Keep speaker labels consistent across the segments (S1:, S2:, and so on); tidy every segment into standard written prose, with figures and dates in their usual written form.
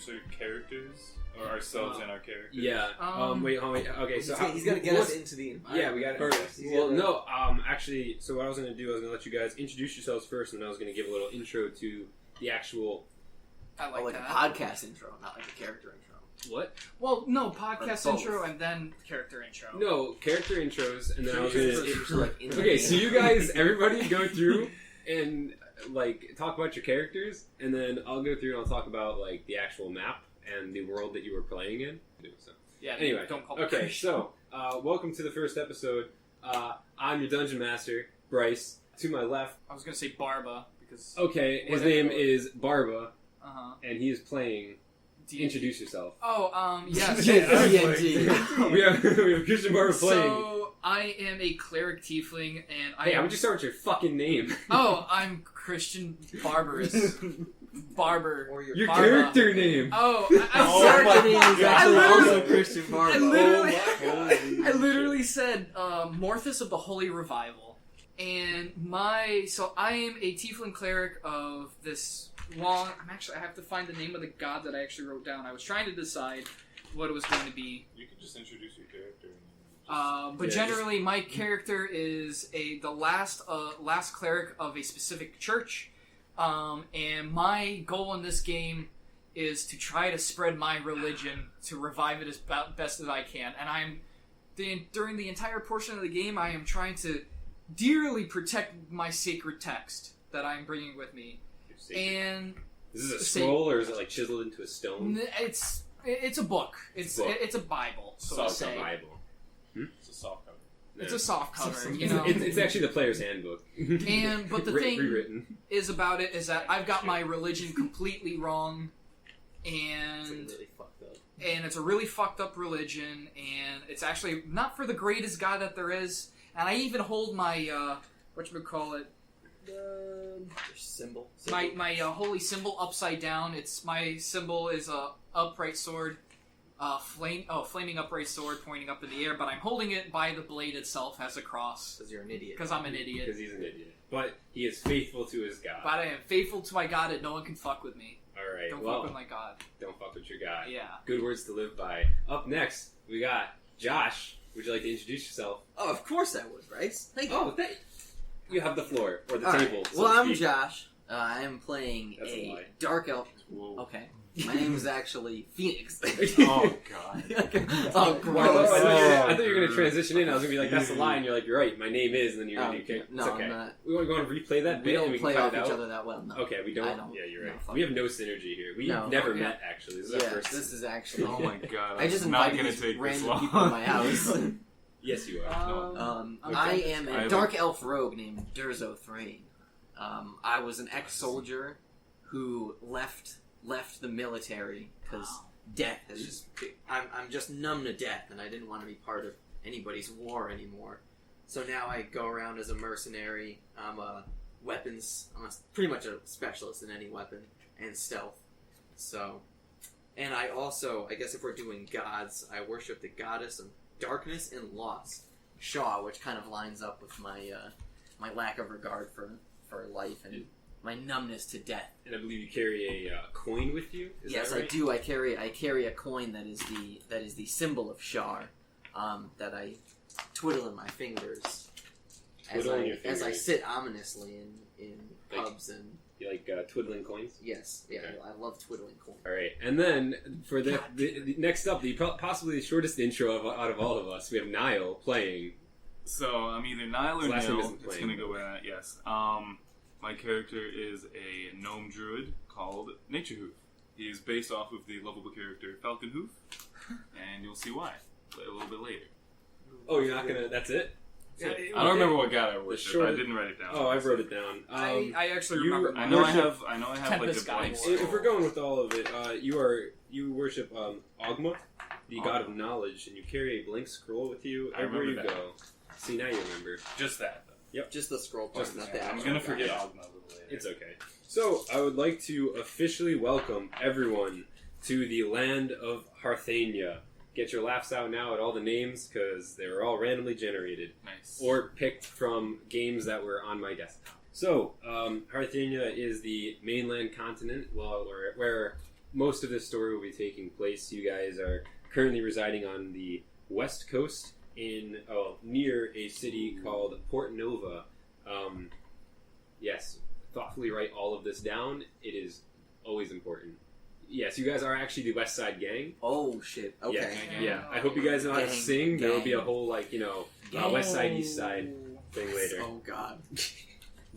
S1: insert characters or ourselves and our characters?
S2: Yeah. Wait. Okay, so
S3: he's gonna get us into the environment.
S2: Yeah, we got it.
S3: Perfect.
S2: Well, no. Actually, so what I was gonna do, I was gonna let you guys introduce yourselves first, and then I was gonna give a little intro to the actual.
S4: I like
S3: a
S4: that.
S3: podcast intro, not like a character intro.
S2: What?
S4: Well, no, podcast intro and then character intro.
S2: No, character intros, and then I was gonna.
S3: Like,
S2: Okay, so you guys, everybody, go through and like talk about your characters, and then I'll go through and I'll talk about like the actual map and the world that you were playing in. So.
S4: Yeah.
S2: Anyway,
S4: don't call me
S2: okay,
S4: Chris.
S2: so welcome to the first episode. I'm your dungeon master, Bryce. To my left.
S4: I was gonna say Barba because.
S2: Okay, his name is Barba, and he is playing. Introduce yourself.
S4: Oh, yes.
S2: we have Christian Barba playing.
S4: So I am a cleric tiefling, and
S2: Hey, would you start with your fucking name?
S4: Oh, I'm Christian Barbarous. Barber.
S3: Or
S2: your
S4: Barba.
S2: character name.
S4: Oh,
S3: my name is actually also Christian Barba.
S4: I literally said Morthus of the Holy Revival, and so I am a tiefling cleric of this. Long. I have to find the name of the god that I actually wrote down. I was trying to decide what it was going to be.
S1: You could just introduce your character.
S4: But generally, my character is the last cleric of a specific church, and my goal in this game is to try to spread my religion to revive it as best as I can. And during the entire portion of the game, I am trying to dearly protect my sacred text that I'm bringing with me. And
S2: is this a scroll or is it like chiseled into a stone?
S4: It's a book. It's a Bible. So to say.
S2: Bible.
S1: It's a soft cover.
S4: It's a soft cover. You
S2: It's,
S4: know,
S2: it's actually the player's handbook.
S4: But the thing
S2: rewritten.
S4: is about it is that I've got my religion completely wrong, and it's a really fucked up religion, and it's actually not for the greatest God that there is. And I even hold my whatchamacallit.
S3: Symbol.
S4: My holy symbol upside down. My symbol is a upright sword, flaming upright sword pointing up in the air. But I'm holding it by the blade itself as a cross.
S3: Because you're an idiot.
S4: Because I'm an idiot.
S2: Because he's an idiot. But he is faithful to his God.
S4: But I am faithful to my God, and no one can fuck with me.
S2: All right.
S4: Don't fuck with my God.
S2: Don't fuck with your God.
S4: Yeah.
S2: Good words to live by. Up next, we got Josh. Would you like to introduce yourself?
S3: Oh, of course I would, Bryce. Thank you.
S2: Oh, you have the floor, or the
S3: All
S2: table.
S3: Right.
S2: So
S3: well,
S2: to
S3: I'm
S2: speak.
S3: Josh. I am playing a dark elf.
S1: Whoa.
S3: Okay. My name is actually Phoenix.
S1: Oh, God.
S3: Oh,
S2: I
S3: gross.
S2: thought you were going to transition in. I was going to be like, that's the line. You're like, you're right. My name is, and then you're going to do
S3: No,
S2: it's okay.
S3: I'm not.
S2: We want to replay that
S3: We
S2: bit
S3: don't
S2: and we
S3: play
S2: can
S3: off
S2: cut it
S3: each
S2: out.
S3: other that well. No.
S2: Okay, we don't.
S3: I don't.
S2: Yeah, you're right.
S3: No,
S2: We have no synergy here. We've
S3: No.
S2: never
S4: Okay.
S2: met, actually. This is our first.
S3: This is actually.
S1: Oh, my God.
S3: I just
S1: not
S3: invited
S1: going
S3: these
S1: to take this
S3: random
S1: long.
S3: people in my house.
S2: Yes, you are.
S3: I am a dark elf rogue named Durzo Thrain. I was an ex-soldier who left the military because death has just. I'm just numb to death, and I didn't want to be part of anybody's war anymore. So now I go around as a mercenary. I'm pretty much a specialist in any weapon and stealth. So, and I also, I guess if we're doing gods, I worship the goddess of darkness and loss, Shaw, which kind of lines up with my my lack of regard for life and my numbness to death.
S2: And I believe you carry a coin with you. Is
S3: Yes,
S2: that right?
S3: I do. I carry a coin that is the symbol of Shar, that I twiddle in my fingers as I sit ominously in pubs and.
S2: You like twiddling coins?
S3: Yes, yeah,
S2: Okay.
S3: I love twiddling coins.
S2: All right, and then for the next up, possibly the shortest intro out of all of us, we have Niall playing.
S1: So, I'm either Niall or
S2: His last name
S1: Neil.
S2: isn't
S1: It's
S2: playing.
S1: going to go with that, yes. My character is a gnome druid called Nature Hoof. He is based off of the lovable character Falcon Hoof, and you'll see why a little bit later.
S2: Oh, you're not gonna. That's it.
S4: Yeah,
S1: I don't remember what god I worship. I didn't write it down.
S2: Oh, I wrote it down.
S4: I actually remember.
S1: I know I have like
S4: Tempest
S1: the blank.
S4: Guide.
S2: If we're going with all of it, you worship Ogma, the god of knowledge, and you carry a blank scroll with you
S1: I
S2: everywhere you
S1: remember that.
S2: go. See, now you remember.
S1: Just that, though.
S2: Yep.
S3: Just the scroll part,
S2: Just the
S3: not
S2: scroll.
S3: the
S1: I'm
S3: actual
S1: going to forget
S3: guy.
S1: Ogma a little later.
S2: It's okay. So, I would like to officially welcome everyone to the land of Hearthania. Get your laughs out now at all the names, because they were all randomly generated.
S1: Nice.
S2: Or picked from games that were on my desktop. So, Hearthania is the mainland continent where most of this story will be taking place. You guys are currently residing on the west coast near a city called Port Nova. Yes, thoughtfully write all of this down. It is always important. Yes, you guys are actually the West Side Gang.
S3: Oh shit! Okay.
S2: Yeah. I hope you guys know how to
S3: Gang,
S2: sing. There will
S3: gang.
S2: be a whole West Side, East Side thing later.
S3: Oh god.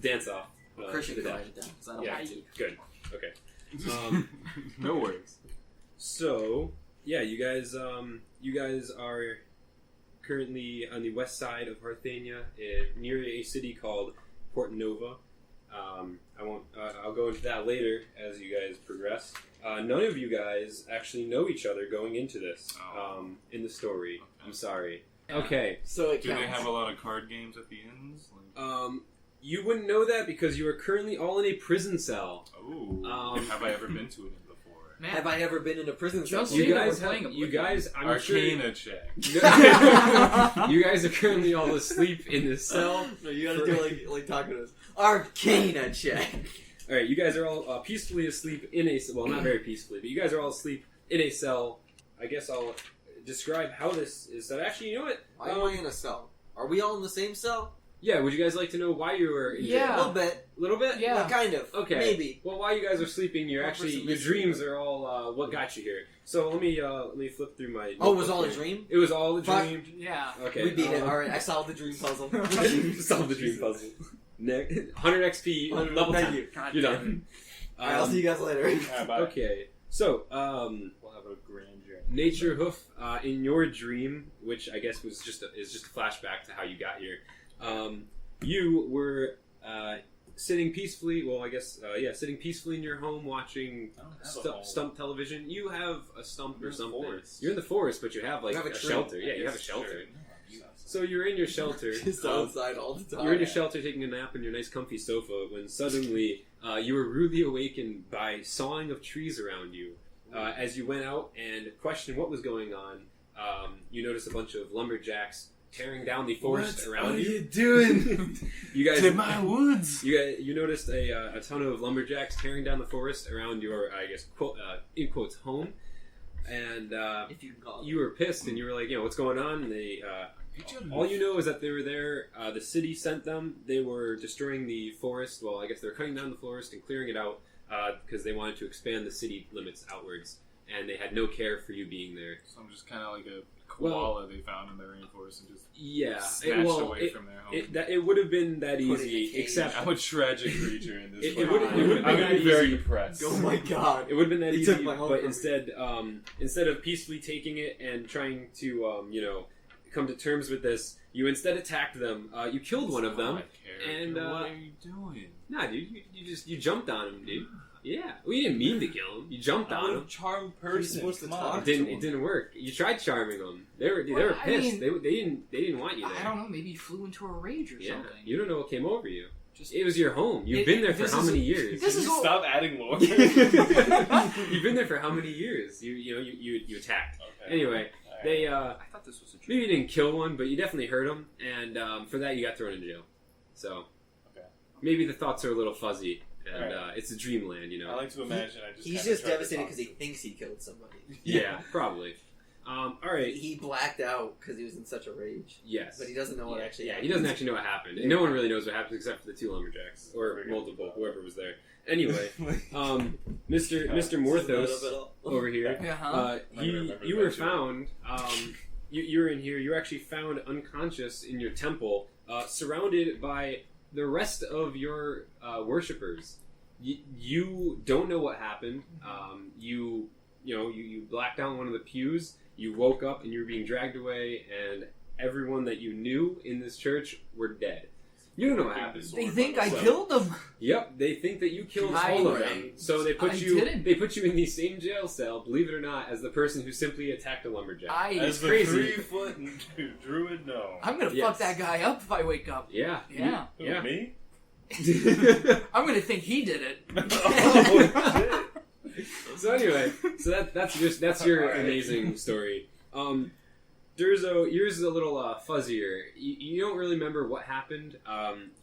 S2: Dance off.
S3: Christian
S2: to
S3: can
S2: that.
S3: write it down. 'Cause I don't
S2: Yeah.
S3: want to.
S2: Good. Okay.
S1: No worries.
S2: So yeah, you guys are currently on the west side of Hearthania, near a city called Port Nova. I'll go into that later as you guys progress. None of you guys actually know each other going into this in the story.
S1: Okay.
S2: I'm sorry.
S4: Yeah.
S2: Okay.
S3: So it
S1: Do
S3: counts.
S1: they have a lot of card games at the inns?
S2: You wouldn't know that because you are currently all in a prison cell.
S1: Have I ever been to an inn before?
S4: Man,
S3: Have I ever been in a prison cell?
S4: Just
S2: You
S4: say that
S2: guys
S4: we're playing
S2: have.
S4: a
S2: You guys. I'm
S1: Arcana check.
S2: sure. You guys are currently all asleep in this cell.
S3: No, you gotta do like talking to us. Arcana check.
S2: All right, you guys are all peacefully asleep in a not very peacefully, but you guys are all asleep in a cell. I guess I'll describe how this is set. Actually, you know what?
S3: Why am I in a cell? Are we all in the same cell?
S2: Yeah, would you guys like to know why you were in
S3: A
S4: Yeah.
S2: jail?
S3: little bit.
S2: A little bit?
S4: Yeah.
S3: Well, kind of.
S2: Okay.
S3: Maybe.
S2: Well, while you guys are sleeping, you're
S3: Well,
S2: actually
S3: for some
S2: your
S3: mystery.
S2: dreams are all what got you here. So let me flip through my.
S3: Oh, it was
S2: notebook
S3: all a
S2: here.
S3: dream?
S2: It was all a
S3: Fuck.
S2: dream.
S4: yeah.
S2: Okay.
S3: We beat it. Alright, I solved the dream puzzle.
S2: Solve the dream puzzle. 100 XP,
S3: 100,
S2: level
S3: thank
S2: 10.
S3: you.
S4: God
S2: You're
S4: damn
S2: done.
S3: Alright, I'll see you guys later.
S2: Okay, so
S1: We'll have a grand journey.
S2: Nature Hoof, in your dream, which I guess is just a flashback to how you got here. You were sitting peacefully. Well, I guess sitting peacefully in your home watching
S1: I don't have a home.
S2: stump television. You have a stump
S1: You're
S2: or
S1: in the
S2: something.
S1: forest.
S2: You're in the forest, but you have like
S3: You have a
S2: a
S3: tree.
S2: shelter. Yeah,
S1: I
S2: you have a
S1: guess,
S2: shelter.
S1: sure.
S2: So you're in your shelter.
S3: Just outside all the time.
S2: You're in your shelter taking a nap on your nice comfy sofa when suddenly you were rudely awakened by sawing of trees around you. As you went out and questioned what was going on, you noticed a bunch of lumberjacks tearing down the forest around you.
S3: doing?
S2: You guys,
S1: To my woods.
S2: you noticed a ton of lumberjacks tearing down the forest around your, I guess, in quotes, home. And
S3: If you can call it.
S2: you were pissed, and you were like, what's going on? And they, all you know is that they were there. The city sent them. They were destroying the forest. Well, I guess they were cutting down the forest and clearing it out because they wanted to expand the city limits outwards. And they had no care for you being there.
S1: So I'm just kind of like a koala they found in the rainforest and just snatched away from their home.
S2: It would have been that
S3: Put it in a
S2: easy,
S3: cage.
S2: except
S1: I'm a tragic creature in this.
S2: It would've
S1: I'm
S2: been that
S1: very
S2: easy.
S1: depressed.
S3: Oh my god.
S2: it would have been that
S3: He
S2: easy.
S3: took my home
S2: But
S3: from me.
S2: instead of peacefully taking it and trying to come to terms with this, you instead attacked them. You killed one of them. and,
S1: what are you doing?
S2: Nah, dude, you jumped on him, dude. Yeah, well, you didn't mean to kill him. You jumped on him.
S1: charmed
S3: You're supposed to talk.
S2: It didn't work. You tried charming them. They were
S4: Well, I
S2: pissed.
S4: mean,
S2: they didn't want you there.
S4: I don't know. Maybe he flew into a rage or
S2: Yeah,
S4: something.
S2: you don't know what came over you.
S4: Just
S2: It was your home. You've been there for
S4: this
S2: how
S4: is-
S2: many years?
S4: This is all-
S1: stop adding lore.
S2: You've been there for how many years? You attacked.
S1: Okay.
S2: Anyway, they
S4: I thought this was a
S2: maybe
S4: dream.
S2: you didn't kill one, but you definitely hurt him, and for that you got thrown in jail. So
S1: Okay.
S2: maybe the thoughts are a little fuzzy, and
S1: Alright.
S2: it's a dreamland,
S1: I like to imagine I just.
S3: He's
S1: kinda
S3: just
S1: tried to
S3: devastated
S1: talk
S3: because he
S1: to him.
S3: thinks he killed somebody.
S2: Yeah, probably. All right.
S3: He blacked out because he was in such a rage.
S2: Yes.
S3: But he doesn't know what actually
S2: Yeah,
S3: happened.
S2: he doesn't actually know what happened. And no one really knows what happened except for the two lumberjacks. Or multiple, whoever was there. Anyway, Mr. Morthos over here,
S4: Yeah, huh?
S1: I'm not gonna remember
S2: you were
S1: that,
S2: found, you were in here, you were actually found unconscious in your temple, surrounded by the rest of your worshippers. You don't know what happened. You blacked out one of the pews. You woke up and you were being dragged away, and everyone that you knew in this church were dead. You don't know what happened.
S4: They think I
S2: So-
S4: killed them.
S2: Yep, they think that you killed
S4: I-
S2: all of them. So they put
S4: I
S2: you.
S4: didn't.
S2: They put you in the same jail cell, believe it or not, as the person who simply attacked a lumberjack.
S1: As the
S2: crazy.
S1: 3-foot druid, no.
S4: I'm gonna
S2: Yes.
S4: fuck that guy up if I wake up.
S2: Yeah.
S4: Yeah.
S1: Who,
S2: Yeah.
S1: me?
S4: I'm gonna think he did it.
S1: Oh, shit.
S2: So anyway, that's your
S1: Alright.
S2: amazing story. Durzo, yours is a little fuzzier. You don't really remember what happened.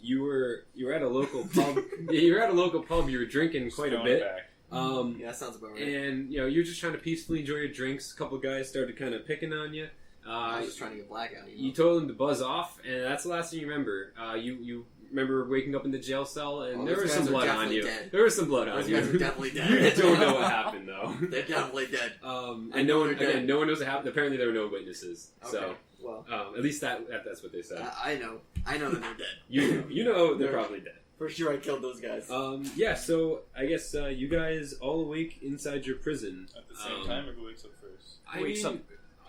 S2: You were at a local pub. You were at a local pub. You were drinking quite a
S1: Going
S2: bit,
S1: back.
S3: Yeah, that sounds about right.
S2: And you're just trying to peacefully enjoy your drinks. A couple guys started kind of picking on you.
S3: I was just trying to get blackout.
S2: You told them to buzz off, and that's the last thing you remember. You remember waking up in the jail cell, and there was some blood on you.
S3: Dead.
S2: There was some blood on
S3: Those
S2: you.
S3: guys are definitely dead.
S2: You don't know what happened though.
S3: They're definitely dead.
S2: And no one knows what happened. Apparently, there were no witnesses.
S3: Okay.
S2: So,
S3: well,
S2: at least that's what they said.
S3: I know that they're dead.
S2: You know they're probably dead.
S3: For sure, I killed those guys.
S2: Yeah. So I guess you guys all awake inside your prison
S1: At the same time, or who wakes up first?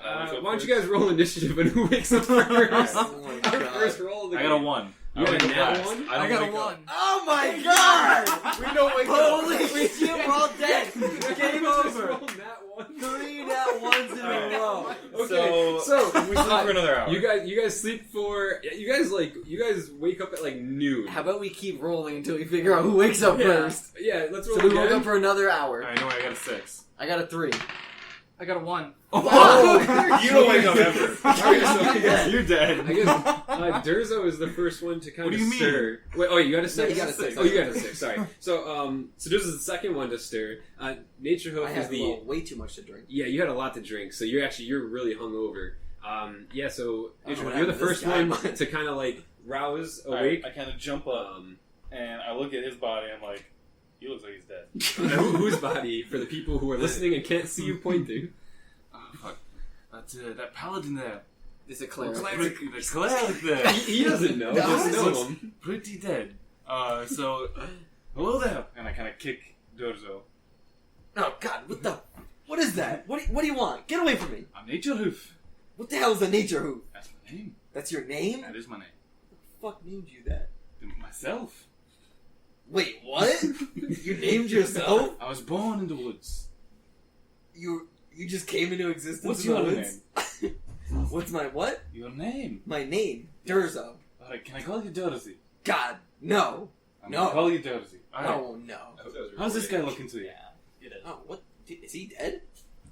S2: Why don't you guys roll initiative and who wakes up first?
S3: Oh my
S2: Our
S3: God.
S2: first roll of the
S1: I
S2: game.
S1: got a 1.
S2: You got a nat 1?
S4: I got a 1.
S3: Oh my God!
S1: We don't wake
S3: Holy
S1: up.
S3: shit, we're all dead. Game over.
S2: Roll nat 1.
S3: 3 nat ones in a row.
S2: Okay, so
S1: we sleep for another hour.
S2: you guys sleep for you guys wake up at like noon.
S3: How about we keep rolling until we figure out who wakes up first?
S2: Yeah, let's roll
S3: So we woke
S2: again.
S3: up for another hour.
S1: I know I got a 6.
S3: I got a 3.
S4: I got a 1.
S3: Oh,
S1: You don't wake up ever.
S2: Alright, so I guess,
S1: You're dead.
S2: I guess Durzo is the first one to kind
S1: What
S2: of
S1: do you mean?
S2: stir. Wait, oh, you got a 6?
S3: No, you got a 6.
S2: Oh, you got a 6. Sorry. So Durzo is the second one to stir. Nature Hoof
S3: I
S2: is
S3: had
S2: the
S3: way too much to drink.
S2: Yeah, you had a lot to drink, so you're really hungover. Yeah, so
S3: I don't know what
S2: you're the
S3: happened to
S2: first
S3: this guy,
S2: one
S3: but-
S2: to kind of like rouse awake.
S1: I kind of jump up and I look at his body. I'm like, he looks like he's dead.
S2: Whose body? For the people who are listening and can't see you pointing.
S1: Oh, fuck. That paladin there.
S3: It's a cleric.
S1: The cleric there.
S2: He doesn't know.
S3: No,
S2: Just
S3: he
S2: know
S1: looks
S2: him.
S1: pretty dead. So, hello there. And I kind of kick Durzo.
S3: Oh God, what is that? What do you want? Get away from me!
S1: I'm Nature Hoof.
S3: What the hell is a nature hoof?
S1: That's my name.
S3: That's your name?
S1: That is my name.
S3: Fuck named you that?
S1: Myself.
S3: Wait, what? You named yourself?
S1: I was born in the woods.
S3: You just came into existence.
S1: What's
S3: in the
S1: your
S3: woods? What's my what?
S1: Your name.
S3: My name, Durzo.
S1: Alright, can I call you Dursey?
S3: God, no.
S1: I'm
S3: No.
S1: gonna call you Dursey. Alright.
S3: Oh no.
S1: How's this guy looking to you?
S3: Oh, what? Is he dead?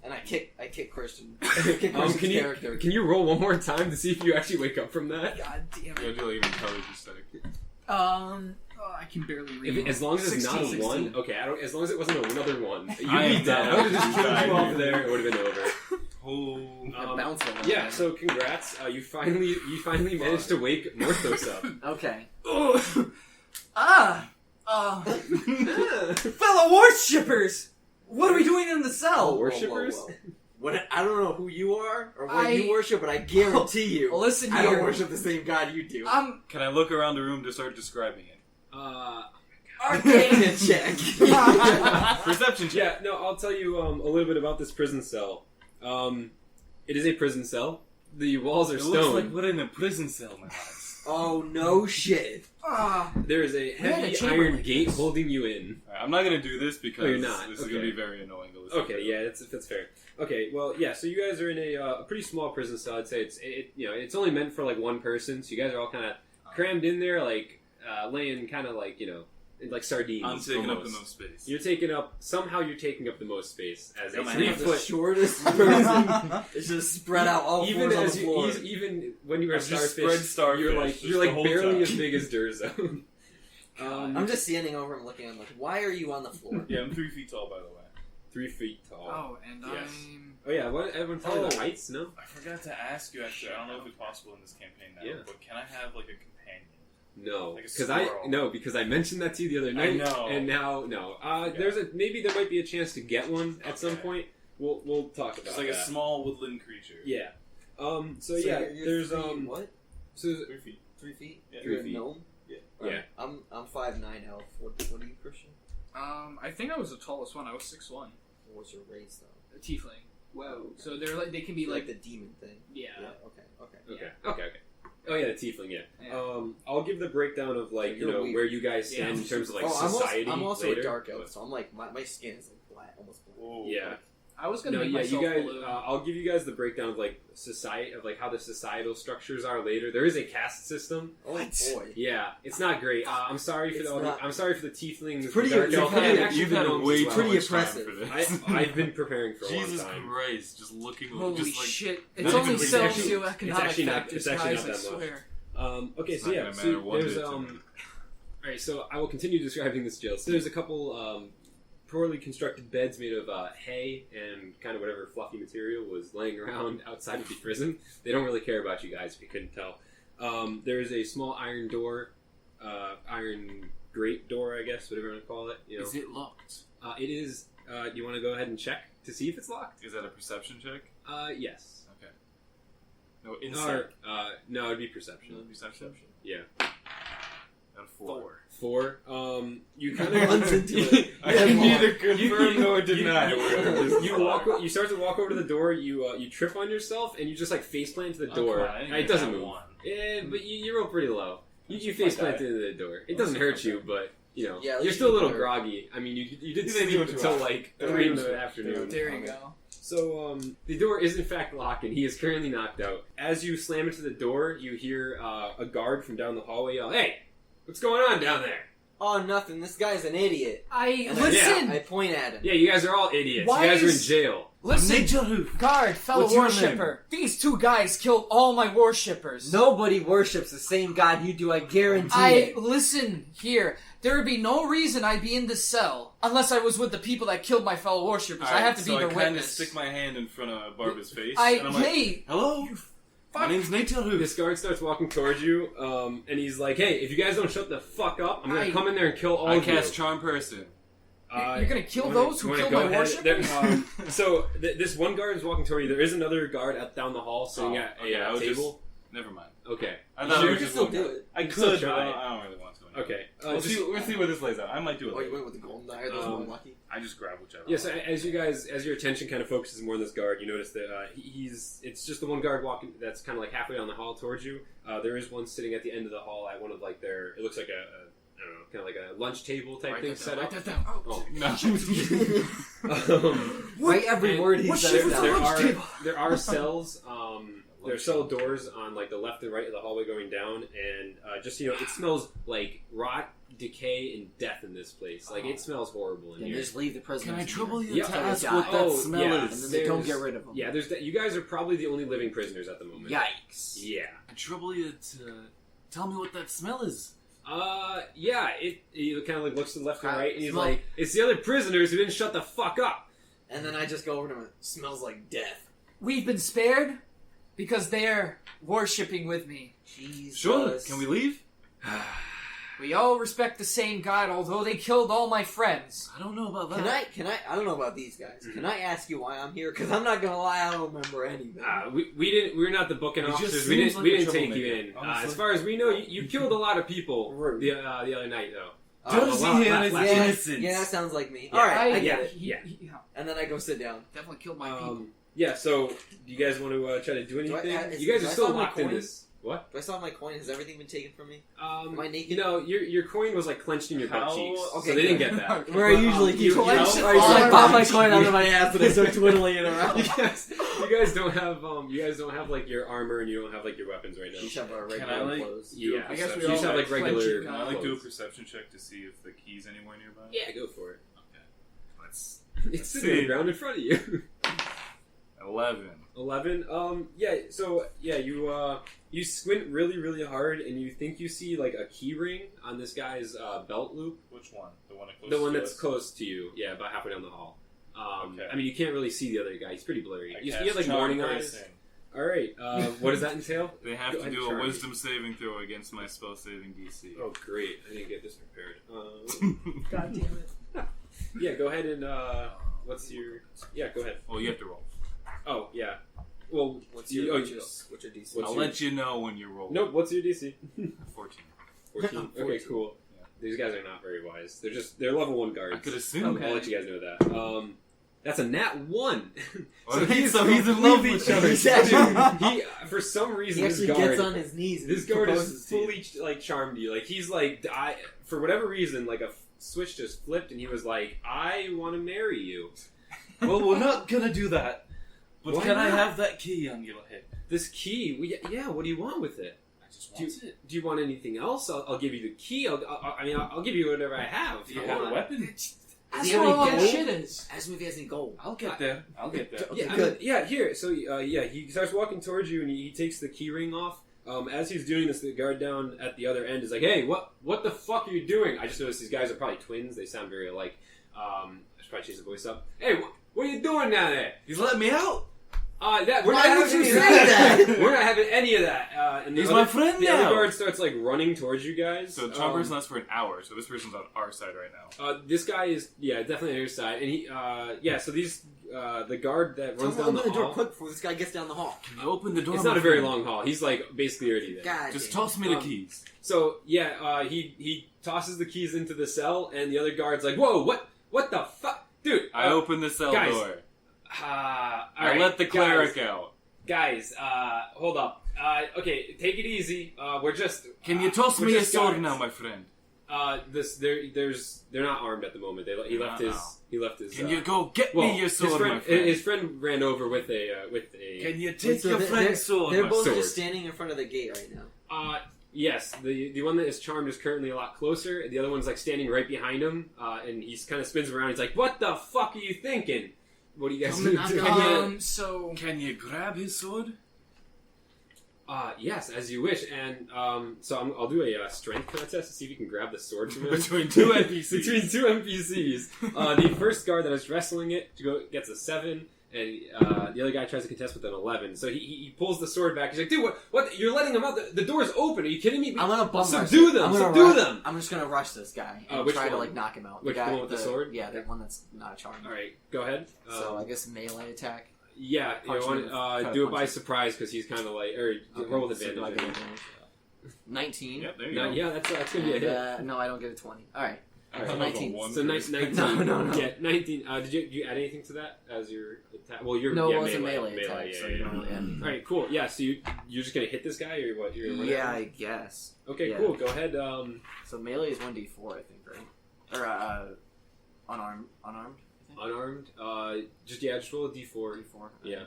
S3: And I kick Christian. I kick Christian's character.
S2: Can you roll one more time to see if you actually wake up from that?
S4: God damn
S1: You
S4: it.
S1: gotta do like an intelligence check.
S4: I can barely read.
S2: As long as it's not a
S4: 16.
S2: 1, okay. As long as it wasn't another 1, you'd
S1: I
S2: be
S1: am
S2: dead. I
S1: down.
S2: would have just killed you
S1: Died.
S2: off there. It would have been over.
S1: Oh.
S3: I bounced a lot.
S2: Yeah. So congrats. You finally managed to wake Morthos up.
S3: Okay.
S4: Fellow worshippers! What are we doing in the cell?
S2: Worshippers?
S3: Whoa. What? I don't know who you are or what
S4: I-
S3: you worship, but I guarantee you,
S4: Listen
S3: I don't
S4: here.
S3: worship the same God you do.
S1: Can I look around the room to start describing it?
S3: Arcana check.
S1: Perception check.
S2: Yeah, no, I'll tell you a little bit about this prison cell. It is a prison cell. The walls are
S1: It
S2: stone.
S1: looks like we're in a prison cell, my house.
S3: Oh no shit.
S2: There is a
S4: had a
S2: heavy
S4: chamber
S2: iron
S4: like
S2: gate
S4: this.
S2: holding you in.
S1: Alright, I'm not gonna do this because
S2: Oh, you're not.
S1: this is
S2: Okay.
S1: gonna be very annoying to listen
S2: Okay,
S1: to.
S2: yeah, that's fair. Okay, well, yeah. So you guys are in a pretty small prison cell. I'd say it's only meant for like one person. So you guys are all kind of crammed in there, like laying kind of like like sardines.
S1: I'm taking up the
S2: almost.
S1: most space.
S2: You're taking up the most space as a
S1: Am I
S3: You're
S1: not
S3: the
S2: 3-foot.
S3: shortest person. It's just spread out all
S2: Even
S3: fours on
S2: as
S3: the
S2: you,
S3: floor.
S2: even when you were a
S1: I'm just
S2: starfish,
S1: spread starfish,
S2: you're
S1: just
S2: like
S1: the whole
S2: barely
S1: time.
S2: as big as Durzo.
S3: I'm just standing over him looking. I'm like, why are you on the floor?
S1: Yeah, I'm 3 feet tall, by the way.
S2: 3 feet tall.
S4: Oh, and
S2: Yes.
S4: I'm...
S2: Oh yeah, what, everyone tell me the
S1: Oh.
S2: heights? No.
S1: I forgot to ask you, actually. I don't know if it's possible in this campaign now,
S2: Yeah.
S1: but can I have, like, a companion?
S2: No,
S1: Like a
S2: because
S1: squirrel.
S2: I mentioned that to you the other night.
S1: know.
S2: And now no. Maybe there might be a chance to get one at some
S1: Okay.
S2: point. We'll talk about
S1: It's like
S2: that.
S1: a small woodland creature.
S2: Yeah. So
S3: So
S2: yeah,
S3: you're
S2: there's
S3: 3 what?
S2: So
S1: 3 feet.
S3: 3 feet?
S1: Yeah.
S3: You're
S2: 3
S3: a
S2: feet.
S3: gnome?
S1: Yeah.
S2: Yeah.
S3: I'm 5'9" elf. What are you, Christian?
S4: I think I was the tallest one. I was 6'1".
S3: What's your race though?
S4: A tiefling.
S3: Whoa.
S4: So they're like they can be
S3: Like
S4: like
S3: the demon thing.
S4: yeah.
S2: okay. Oh yeah, the tiefling. Yeah.
S4: Yeah.
S2: I'll give the breakdown of like
S3: You're weird.
S2: where you guys stand
S4: Yeah.
S2: in terms of like
S3: Oh,
S2: society.
S3: I'm also
S2: later.
S3: a dark elf, so I'm like my skin is like black, almost black.
S1: Whoa.
S2: Yeah.
S4: I was gonna
S2: No,
S4: make
S2: yeah,
S4: myself
S2: you guys.
S4: blue.
S2: I'll give you guys the breakdown of like society of like how the societal structures are later. There is a caste system.
S3: Oh boy.
S2: Yeah, it's not great. I'm sorry for
S3: It's
S2: the.
S3: not-
S2: I'm sorry for the tieflings.
S3: It's pretty-
S2: dark
S3: you've
S2: elf,
S3: had-
S2: and
S3: you've
S2: actually
S1: You've
S2: the
S1: had
S2: gnomes
S1: way
S2: as
S1: too
S2: well.
S3: Pretty
S1: much time
S3: oppressive.
S1: for this.
S2: I've been preparing for a
S1: Jesus
S2: long time.
S1: Christ, just looking
S4: Holy
S1: just like
S4: shit!
S1: not
S4: It's only
S1: even- it's
S2: actually-
S4: socioeconomic
S2: it's actually not-
S4: factors,
S2: it's actually
S4: guys.
S2: not
S4: I
S2: that much.
S4: swear.
S2: Okay,
S1: It's
S2: so
S1: not
S2: yeah,
S1: gonna
S2: so
S1: matter one
S2: there's
S1: bit to me.
S2: Alright, so I will continue describing this jail. So there's a couple poorly constructed beds made of hay and kind of whatever fluffy material was laying around outside of the prison. They don't really care about you guys, if you couldn't tell. There is a small iron door, iron grate door, I guess, whatever you want to call it. You know.
S5: Is it locked?
S2: It is. You want to go ahead and check to see if it's locked?
S1: Is that a perception check?
S2: Yes.
S1: Okay. No, insight.
S2: No, it'd be perception.
S1: Perception?
S2: Yeah.
S1: Got a 4.
S2: 4. You kind of
S3: Runs into it.
S1: I can neither confirm nor deny.
S2: You start to walk over to the door. You trip on yourself and you just like face plant to the door. It doesn't move. But you roll pretty low. You face plant into the door. It doesn't hurt you, but you know
S3: Yeah,
S2: you're still a little groggy. I mean, you did sleep until like 3 in the afternoon.
S4: There you go.
S2: So the door is in fact locked, and he is currently knocked out. As you slam into the door, you hear a guard from down the hallway yell, "Hey, what's going on down there?"
S3: Oh, nothing. This guy's an idiot.
S4: Listen.
S3: I point at him.
S2: Yeah, you guys are all idiots.
S4: Why
S2: you guys are in
S4: is-
S2: jail.
S4: Listen, guard, fellow
S5: What's your
S4: worshipper. These 2 guys killed all my worshippers.
S3: Nobody worships the same God you do. I guarantee it.
S4: Listen here. There would be no reason I'd be in this cell unless I was with the people that killed my fellow worshippers. I have to be their
S1: I kind of
S4: witness.
S1: stick my hand in front of Barbara's face. and I'm like,
S4: Hey,
S5: Hello? My name's Nature Who.
S2: This guard starts walking towards you, and he's like, "Hey, if you guys don't shut the fuck up, I'm gonna come in there and kill all
S1: I
S2: of you."
S1: cast Charm Person.
S4: you're gonna kill those who killed
S2: go
S4: my
S2: ahead?
S4: worshippers?
S2: So this one guard is walking toward you. There is another guard down the hall sitting at
S1: I
S2: a
S1: was
S2: table.
S1: Never mind.
S2: Okay.
S1: I thought
S3: You
S1: we
S3: can
S1: just
S3: still
S1: one
S3: do
S1: guy.
S3: it.
S1: I
S2: can still
S1: could, but
S2: try.
S1: I don't really want to.
S2: Okay.
S1: We'll see where this lays out. I might do it.
S3: Oh, you
S1: later.
S3: went with the golden eye. That's more lucky.
S1: I just grab whichever.
S2: Yes, as your attention kind of focuses more on this guard, you notice that it's just the one guard walking that's kind of like halfway down the hall towards you. There is one sitting at the end of the hall at one of like their, it looks like I don't know, kind of like a lunch table type thing set up. Oh.
S1: No.
S3: Write every word he says down.
S2: There are cells. There are cell doors on like the left and right of the hallway going down, and just it smells like rot, decay, and death in this place. Like it smells horrible in
S3: Then
S2: here.
S3: just leave the prison.
S5: Can I trouble you
S2: Yeah.
S5: to ask
S3: Yeah.
S5: what that
S2: Oh,
S5: smell
S2: yeah.
S3: And
S5: is?
S3: then they don't get rid of them.
S2: Yeah, you guys are probably the only living prisoners at the moment.
S3: Yikes.
S2: Yeah.
S5: I trouble you to tell me what that smell is.
S2: Yeah. He kind of like looks to the left and right, and he's
S3: Smell-
S2: like, "It's the other prisoners who didn't shut the fuck up."
S3: And then I just go over to him and it smells like death.
S4: We've been spared because they're worshipping with me.
S3: Jesus.
S1: Sure. Can we leave?
S4: We all respect the same God, although they killed all my friends.
S5: I don't know about that.
S3: Can I don't know about these guys. Can I ask you why I'm here? Because I'm not gonna lie, I don't remember anything.
S2: We're not the booking
S5: He just
S2: officers. We
S5: seems
S2: didn't
S5: like a
S2: take you
S5: troublemaker,
S2: in.
S5: honestly.
S2: As far as we know, you killed a lot of people
S3: Rude.
S2: the other night, though.
S5: Does
S2: Well,
S5: he here
S2: last-
S5: is
S2: last-
S5: innocent?
S3: Yeah, that sounds like me.
S2: Yeah.
S3: Alright, I get it.
S2: Yeah.
S4: He
S3: And then I go sit down.
S4: definitely killed my people.
S2: Yeah, so do you guys want to try to do
S3: Do I-
S2: anything?
S3: is-
S2: You guys
S3: do
S2: are
S3: I
S2: still
S3: still have my
S2: locked in
S3: coin?
S2: this. What?
S3: Do I still have my coin? Has everything been taken from me? Am I naked?
S2: No, your coin was like clenched in your butt
S1: How-
S2: cheeks,
S3: okay,
S2: so they didn't
S3: good.
S2: get that.
S3: Where I
S2: But,
S3: usually keep
S2: you-
S3: Alright,
S4: you
S3: so
S4: know-
S3: I pop my
S2: Oh,
S3: coin out of my ass and I start twiddling it around.
S2: you guys don't have like your armor and you don't have like your weapons right now.
S3: You should have our
S1: Can
S3: regular
S1: I, like-
S3: clothes.
S2: Yeah,
S1: I
S4: guess we
S2: you
S4: all
S2: just have like
S4: have
S2: regular.
S4: friendship
S1: Can I like do a
S2: clothes.
S1: perception check to see if the key's anywhere nearby?
S2: Yeah, go for it.
S1: Okay. Let's
S2: It's
S1: see.
S2: sitting on the ground in front of you.
S1: 11.
S2: 11. You squint really, really hard, and you think you see like a key ring on this guy's belt loop.
S1: Which one? The one close
S2: The one
S1: to
S2: that's
S1: us?
S2: close to you. Yeah, about halfway down the hall.
S1: Okay.
S2: I mean, you can't really see the other guy. He's pretty blurry.
S1: I
S2: You
S1: cast
S2: have like
S1: Charm
S2: morning eyes.
S1: Person.
S2: All right. What does that entail?
S1: They have
S2: Go
S1: to
S2: ahead,
S1: do a
S2: Charlie.
S1: wisdom saving throw against my spell saving DC.
S2: Oh, great! I didn't get this prepared.
S4: God damn it.
S2: Yeah, go ahead and what's your? Yeah, go ahead.
S1: Well, you have to roll.
S2: Oh, yeah. Well,
S3: What's
S2: you-
S3: your,
S2: oh,
S3: what's
S2: you-
S3: your, what's your DC?
S2: What's
S1: I'll
S2: your-
S1: let you know when you roll.
S2: Nope. What's your DC?
S1: 14.
S2: 14. Okay,
S3: 14.
S2: cool.
S1: Yeah.
S2: These guys are not very wise. They're level 1 guards.
S1: I could assume.
S2: I'll
S4: Okay.
S2: let you guys know that. That's a nat 1.
S1: So he's in love with each other.
S2: He, for some reason,
S3: He
S2: this
S3: actually
S2: guard,
S3: gets on his knees and
S2: this guard
S3: proposes
S2: is
S3: to you.
S2: fully like charmed you. Like he's like, for whatever reason, like a switch just flipped, and he was like, "I want to marry you."
S5: Well, we're not gonna do that. But
S2: Why
S5: can I
S2: not?
S5: have that key on your head?
S2: This key, yeah. What do you want with it?
S5: I just want it.
S2: Do you want anything else? I'll give you the key. I'll give you whatever I have.
S5: Do you
S2: I
S5: have a
S2: want.
S5: weapon?
S4: That's
S3: he have
S4: where
S3: any
S4: all that
S3: gold?
S4: shit is.
S3: Ask him if he has any gold.
S5: I'll get there. I'll get there.
S3: Okay,
S2: Yeah,
S3: good.
S2: here. So, he starts walking towards you, and he takes the key ring off. As he's doing this, the guard down at the other end is like, "Hey, what the fuck are you doing?" I just noticed these guys are probably twins. They sound very alike. probably change the voice up. Hey, what are you doing down there?
S5: He's letting me out.
S2: We're
S3: Why
S2: not
S3: would
S2: having
S3: you
S2: any
S3: say
S2: of
S3: that?
S2: We're not having any of that. And
S5: He's my friend
S2: the
S5: now.
S2: other guard starts like running towards you guys.
S1: So charm person lasts for an hour. So this person's on our side right now.
S2: This guy is definitely on your side, and he So these the guard that
S3: Tell
S2: runs
S3: him to
S2: down
S3: open
S2: the
S3: the door
S2: hall.
S3: quick before this guy gets down the hall.
S5: Can you open the door?
S2: It's
S5: my
S2: not a very
S5: friend?
S2: long hall. He's like basically already there.
S3: God
S5: Just
S3: damn.
S5: toss me the keys.
S2: So he tosses the keys into the cell, and the other guard's like, "Whoa, what the fuck, dude?"
S1: I open the cell
S2: guys,
S1: door.
S2: I
S1: Let the cleric out.
S2: Guys, hold up. Okay, take it easy. We're just.
S5: Can you toss
S2: we're
S5: me a
S2: just
S5: sword
S2: guards.
S5: now, my friend?
S2: They're not armed at the moment. He left his.
S5: Can you go get
S2: well,
S5: me your sword, my friend?
S2: His friend ran over with a.
S5: Can you take
S3: So
S5: your friend's sword?
S3: They're
S5: my
S3: both
S2: sword.
S3: just standing in front of the gate right now.
S2: Yes, the one that is charmed is currently a lot closer. The other one's like standing right behind him, and he's kind of spins around. He's like, "What the fuck are you thinking? What do you guys
S5: Come
S2: do?"
S5: and
S4: So
S5: Can you grab his sword?
S2: Yes, as you wish. And so I'll do a strength contest to see if you can grab the sword from him.
S1: Between two NPCs.
S2: Between two NPCs. The first guard that is wrestling it gets a 7, and the other guy tries to contest with an 11. So he pulls the sword back. He's like, "Dude, what? You're letting him out? The door's open. Are you kidding me?"
S3: I'm gonna bum rush
S2: Subdue
S3: him.
S2: them!
S3: I'm gonna
S2: Subdue
S3: rush-
S2: them!
S3: I'm just gonna rush this guy and
S2: Which
S3: try to
S2: one?
S3: like knock him out.
S2: Which
S3: the guy
S2: one with the sword?
S3: Yeah, the one that's not a charm.
S2: All right, go ahead.
S3: So I guess melee attack.
S2: Yeah, you
S3: Punch
S2: want
S3: him, try to
S2: do it
S3: punch
S2: by
S3: him.
S2: surprise because he's kind of like, or
S3: Okay,
S2: roll with
S3: so do I
S2: advantage.
S3: get advantage? 19.
S1: Yep, there you
S2: No,
S1: go.
S2: yeah, that's gonna be a
S3: And,
S2: hit.
S3: no, I don't get a 20. All right.
S2: All right.
S3: So 19.
S2: So nice, 19.
S3: No.
S2: Yeah, 19. Did you add anything to that as your attack? Well, you're
S3: No,
S2: yeah,
S3: it was a melee attack,
S2: yeah,
S3: so
S2: yeah.
S3: you don't really have
S2: All right, cool. Yeah, so you're just gonna hit this guy, or what? You're gonna
S3: Yeah, I guess.
S2: Okay,
S3: yeah.
S2: cool. Go ahead.
S3: So melee is 1d4, I think, right? Or unarmed. I think.
S2: Unarmed. Just roll a d4.
S3: D4.
S2: Yeah.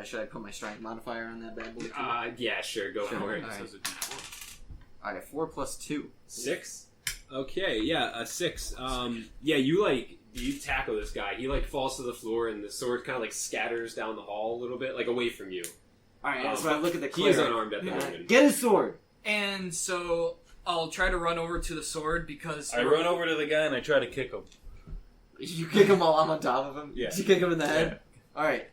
S3: Should I put my strength modifier on that bad boy too?
S2: Yeah, sure. Go
S3: Sure.
S2: for it.
S3: All right.
S1: Says a D4.
S3: Alright, 4 plus 2.
S2: 6. Okay, yeah, a 6. Yeah, you tackle this guy. He like falls to the floor, and the sword kind of like scatters down the hall a little bit, like away from you.
S3: Alright, so I look at the
S2: He is
S3: cleric.
S2: unarmed at the moment.
S3: Get his sword!
S4: and so I'll try to run over to the sword because
S1: I run over to the guy and I try to kick him.
S3: You kick him while I'm on top of him?
S1: Yeah.
S3: You kick him in the head? Alright.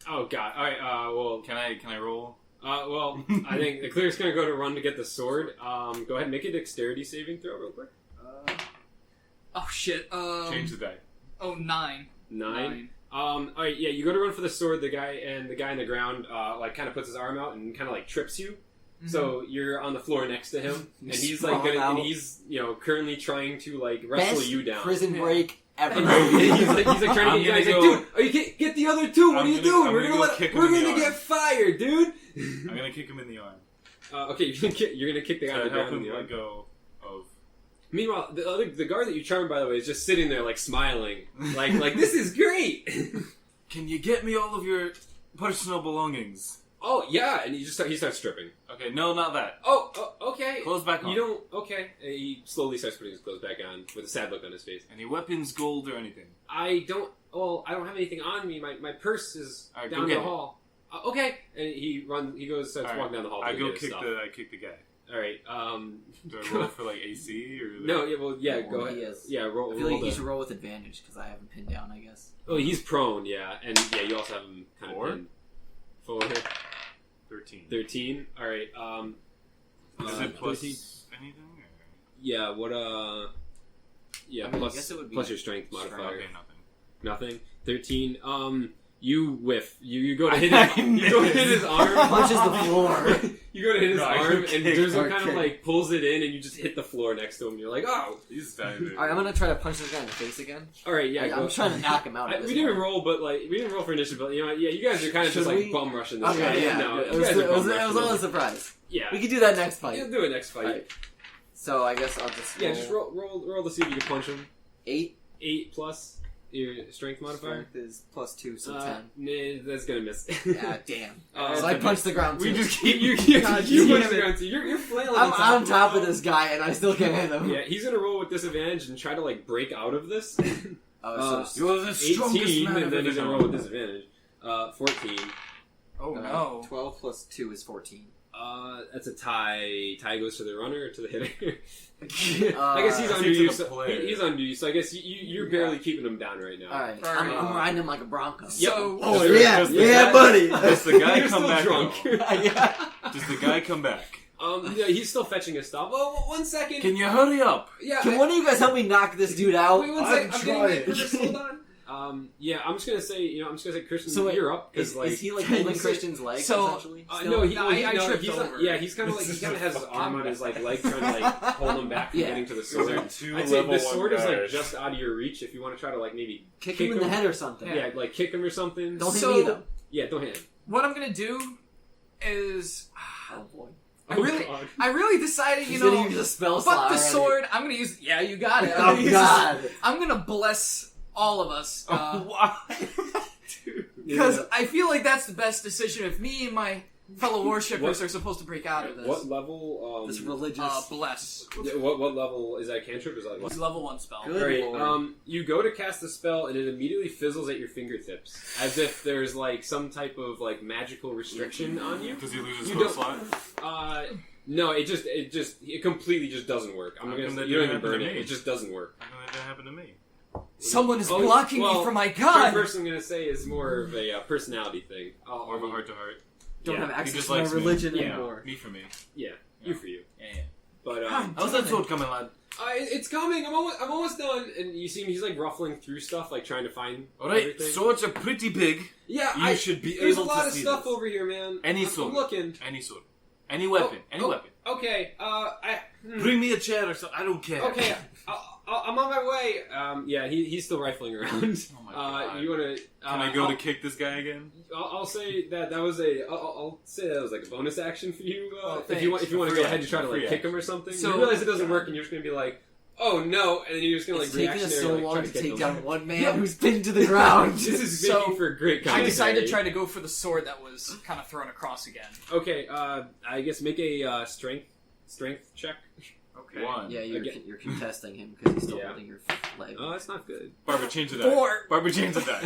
S2: Oh god. All right. Well.
S1: Can I roll?
S2: Well. I think the cleric's gonna go to run to get the sword. Go ahead, and make a dexterity saving throw real quick.
S4: oh shit.
S1: Change the die.
S4: Oh, 9.
S2: 9. All right. Yeah, you go to run for the sword. The guy in the ground like kind of puts his arm out and kind of like trips you.
S4: Mm-hmm.
S2: So you're on the floor next to him, and he's
S3: Sprawled
S2: like,
S3: out.
S2: and he's currently trying to like wrestle
S3: Best
S2: you down.
S3: prison break ever.
S2: And he's like trying to get you guys. Like, dude, are you get the other two? What
S1: I'm
S2: are you
S1: gonna-
S2: doing?
S1: I'm
S2: We're
S1: gonna
S2: gonna
S1: go kick him
S2: we're
S1: in the
S2: gonna get
S1: arm.
S2: fired, dude.
S1: I'm gonna kick him in the arm.
S2: Okay, you're gonna kick the guy on
S1: To
S2: the
S1: help
S2: ground.
S1: him
S2: in the arm.
S1: let go of.
S2: Meanwhile, the guard that you charmed, by the way, is just sitting there like smiling, like this is great.
S5: Can you get me all of your personal belongings?
S2: Oh yeah, and he starts stripping.
S1: Okay, no, not that.
S2: Oh, okay.
S5: Clothes back on.
S2: You don't. Okay. And he slowly starts putting his clothes back on with a sad look on his face.
S5: Any weapons, gold, or anything?
S2: I don't. Well, I don't have anything on me. My purse is
S1: All right, go
S2: down
S1: get
S2: the
S1: it.
S2: hall. Okay. And he starts
S1: All right.
S2: walking down the hall.
S1: I
S2: to
S1: go
S2: get his
S1: kick
S2: stuff.
S1: I kick the guy.
S2: All right.
S1: Do I roll for like AC or?
S2: No. Yeah. Well. Yeah.
S3: No,
S2: Go
S3: he
S2: ahead.
S3: is.
S2: Yeah. Roll.
S3: I feel like
S2: roll
S3: you
S2: the-
S3: should roll with advantage because I have him pinned down, I guess.
S2: Oh, he's prone. Yeah. And yeah, you also have him kind
S1: Four?
S2: of pinned. 4.
S1: 13.
S2: 13. All right.
S1: Is it plus
S2: 13?
S1: anything? Or?
S2: Yeah. What? Yeah.
S3: I mean, I
S2: plus
S3: guess it would be
S2: plus your strength
S3: strength.
S2: modifier.
S1: Okay, nothing.
S2: Nothing. 13. You whiff. You go to hit his, you go to hit his arm.
S3: Punches the floor.
S2: You go to hit his
S1: No, I
S2: arm,
S1: kick.
S2: and Durzo
S3: Or
S2: kind of
S3: kick.
S2: like pulls it in, and you just hit the floor next to him. You're like, oh,
S1: He's diving.
S3: Alright, I'm gonna try to punch this guy in the face again.
S2: all right, yeah.
S3: I'm trying to knock him out. At
S2: We
S3: this
S2: didn't even
S3: point.
S2: roll, but like we didn't roll for initiative. But yeah, you guys are kind of
S3: Should
S2: just like
S3: we?
S2: bum rushing this guy.
S3: Okay, yeah.
S2: No,
S3: it
S2: you
S3: was,
S2: guys are
S3: it was,
S2: bum
S3: it was
S2: rushing
S3: all a
S2: this.
S3: surprise.
S2: Yeah,
S3: We could do that next fight.
S2: you'll do it next fight.
S3: Alright. So I guess I'll just
S2: Yeah, just roll to see if you can punch him.
S3: 8.
S2: 8 plus your strength modifier.
S3: Strength is plus 2, so 10.
S2: Nah, that's gonna miss.
S3: Yeah, damn.
S2: Uh,
S3: So I punched the ground too.
S2: We just keep you
S3: God
S2: you
S3: damn
S2: punch the
S3: it.
S2: ground too. You're flailing.
S3: I'm on top
S2: him.
S3: of this guy and I still can't hit him.
S2: Yeah, he's gonna roll with disadvantage and try to like break out of this.
S3: Oh, so
S5: You're the strongest
S2: 18,
S5: man
S2: and
S5: I've
S2: then
S5: ever
S2: he's gonna
S5: known.
S2: roll with disadvantage. 14.
S4: Oh no.
S3: 12 plus 2 is 14.
S2: That's a tie. Tie goes to the runner or to the hitter.
S3: Uh,
S2: I guess he's
S1: I
S2: under
S1: think
S2: you.
S1: to the
S2: So
S1: player.
S2: he's under you. So I guess you're barely keeping him down right now.
S3: All right,
S4: All right.
S3: I'm riding him like a Bronco.
S4: So,
S2: Oh,
S1: Does the
S3: buddy.
S1: Does the guy
S2: You're
S1: come
S2: still
S1: back?
S2: drunk.
S1: though? Does the guy come back?
S2: Yeah, he's still fetching his stuff. Oh, 1 second.
S5: Can you hurry up?
S2: Yeah.
S3: Can one of you guys help me knock this dude out?
S2: Wait 1 second.
S5: I'm
S2: I'm getting late for
S5: trying.
S2: this. Hold on. Yeah, I'm just gonna say, Christian,
S3: So wait,
S2: you're up because
S3: Is he like holding Christian's leg?
S4: So-
S3: essentially?
S2: No,
S3: Still?
S4: I tripped
S2: he's
S4: over.
S2: Yeah, he's kind of like he kind of has his arm on his leg trying to hold him back from
S3: Yeah.
S2: getting to the
S1: Those
S2: sword.
S1: are two
S2: I'd say
S1: level
S2: the sword
S1: one
S2: is like
S1: guys.
S2: just out of your reach if you want to try to like maybe
S3: kick him in the head or something.
S2: Yeah, like kick him or something.
S3: Don't hit
S4: So-
S3: me though.
S2: Yeah, don't hit him.
S4: what I'm gonna do is,
S3: Oh boy.
S4: I really decided,
S3: He's gonna use a spell slot
S4: fuck the
S3: already.
S4: sword. I'm gonna use. Yeah, you got it.
S3: Oh god.
S4: I'm gonna bless all of us.
S1: Why?
S4: Because I feel like that's the best decision if me and my fellow worshippers
S2: What-
S4: are supposed to break out of this.
S2: What level?
S3: This religious.
S4: Bless.
S2: What level is that cantrip? Is that
S4: It's level 1 spell.
S3: Good.
S2: Alright,
S3: Lord.
S2: you go to cast a spell and it immediately fizzles at your fingertips, as if there's like some type of like magical restriction on you.
S1: Does he lose his
S2: You
S1: spell
S2: don't-
S1: slot?
S2: No, it completely just doesn't work. I'm
S1: How
S2: not
S1: come
S2: gonna.
S1: that
S2: You don't
S1: didn't
S2: even burn
S1: happen to
S2: it.
S1: me?
S2: It just doesn't work.
S1: How come that didn't happen to me?
S4: Someone is
S2: Oh,
S4: blocking
S2: well,
S4: me from my
S2: Third
S4: god.
S2: person I'm gonna say is more of a personality thing.
S1: More of a heart to heart.
S3: Don't
S2: yeah,
S3: have
S1: He
S3: access
S1: just
S3: to my
S1: likes me.
S3: religion
S2: Yeah.
S3: anymore.
S1: Me for me.
S2: Yeah, you for you.
S1: Yeah.
S2: But
S4: God.
S5: How's that sword coming, lad?
S2: it's coming. I'm almost done. And you see him. He's like ruffling through stuff, like trying to find.
S5: Alright,
S2: everything.
S5: swords are pretty big.
S2: Yeah,
S5: You should be
S2: There's a
S5: able
S2: lot
S5: to
S2: of
S5: see
S2: stuff
S5: this.
S2: over here, man.
S5: Any
S2: I'm
S5: sword.
S2: looking.
S5: Any sword. Any weapon. Any weapon.
S2: Okay.
S5: Bring me a chair or something. I don't care.
S2: Okay. I'm on my way. Yeah, he's still rifling around.
S1: Oh my god.
S2: You wanna?
S1: Can I go to kick this guy again?
S2: I'll say that was a. I'll say that was like a bonus action for you.
S4: Oh,
S2: if you want to
S1: Free
S2: go ahead and
S1: action,
S2: try to
S1: free
S2: like kick
S1: action.
S2: him or something.
S4: So-
S2: you realize it doesn't work, and you're just gonna be like, "Oh no!" And then you're just gonna like
S3: It's taking us
S2: reactionary
S3: so
S2: like,
S3: long
S2: try
S3: to
S2: kick
S3: take
S2: him.
S3: down one man who's pinned to the ground.
S2: This is
S4: So,
S2: making for a great
S4: I
S2: commentary.
S4: decided to try to go for the sword that was kind of thrown across again.
S2: Okay, I guess make a strength check.
S4: Okay.
S1: 1.
S3: Yeah,
S2: Again.
S3: you're contesting him because he's still
S2: Yeah.
S3: holding your leg.
S2: Oh, that's not good.
S1: Barbara, change the die.
S4: 4.
S1: Barbara, change the die.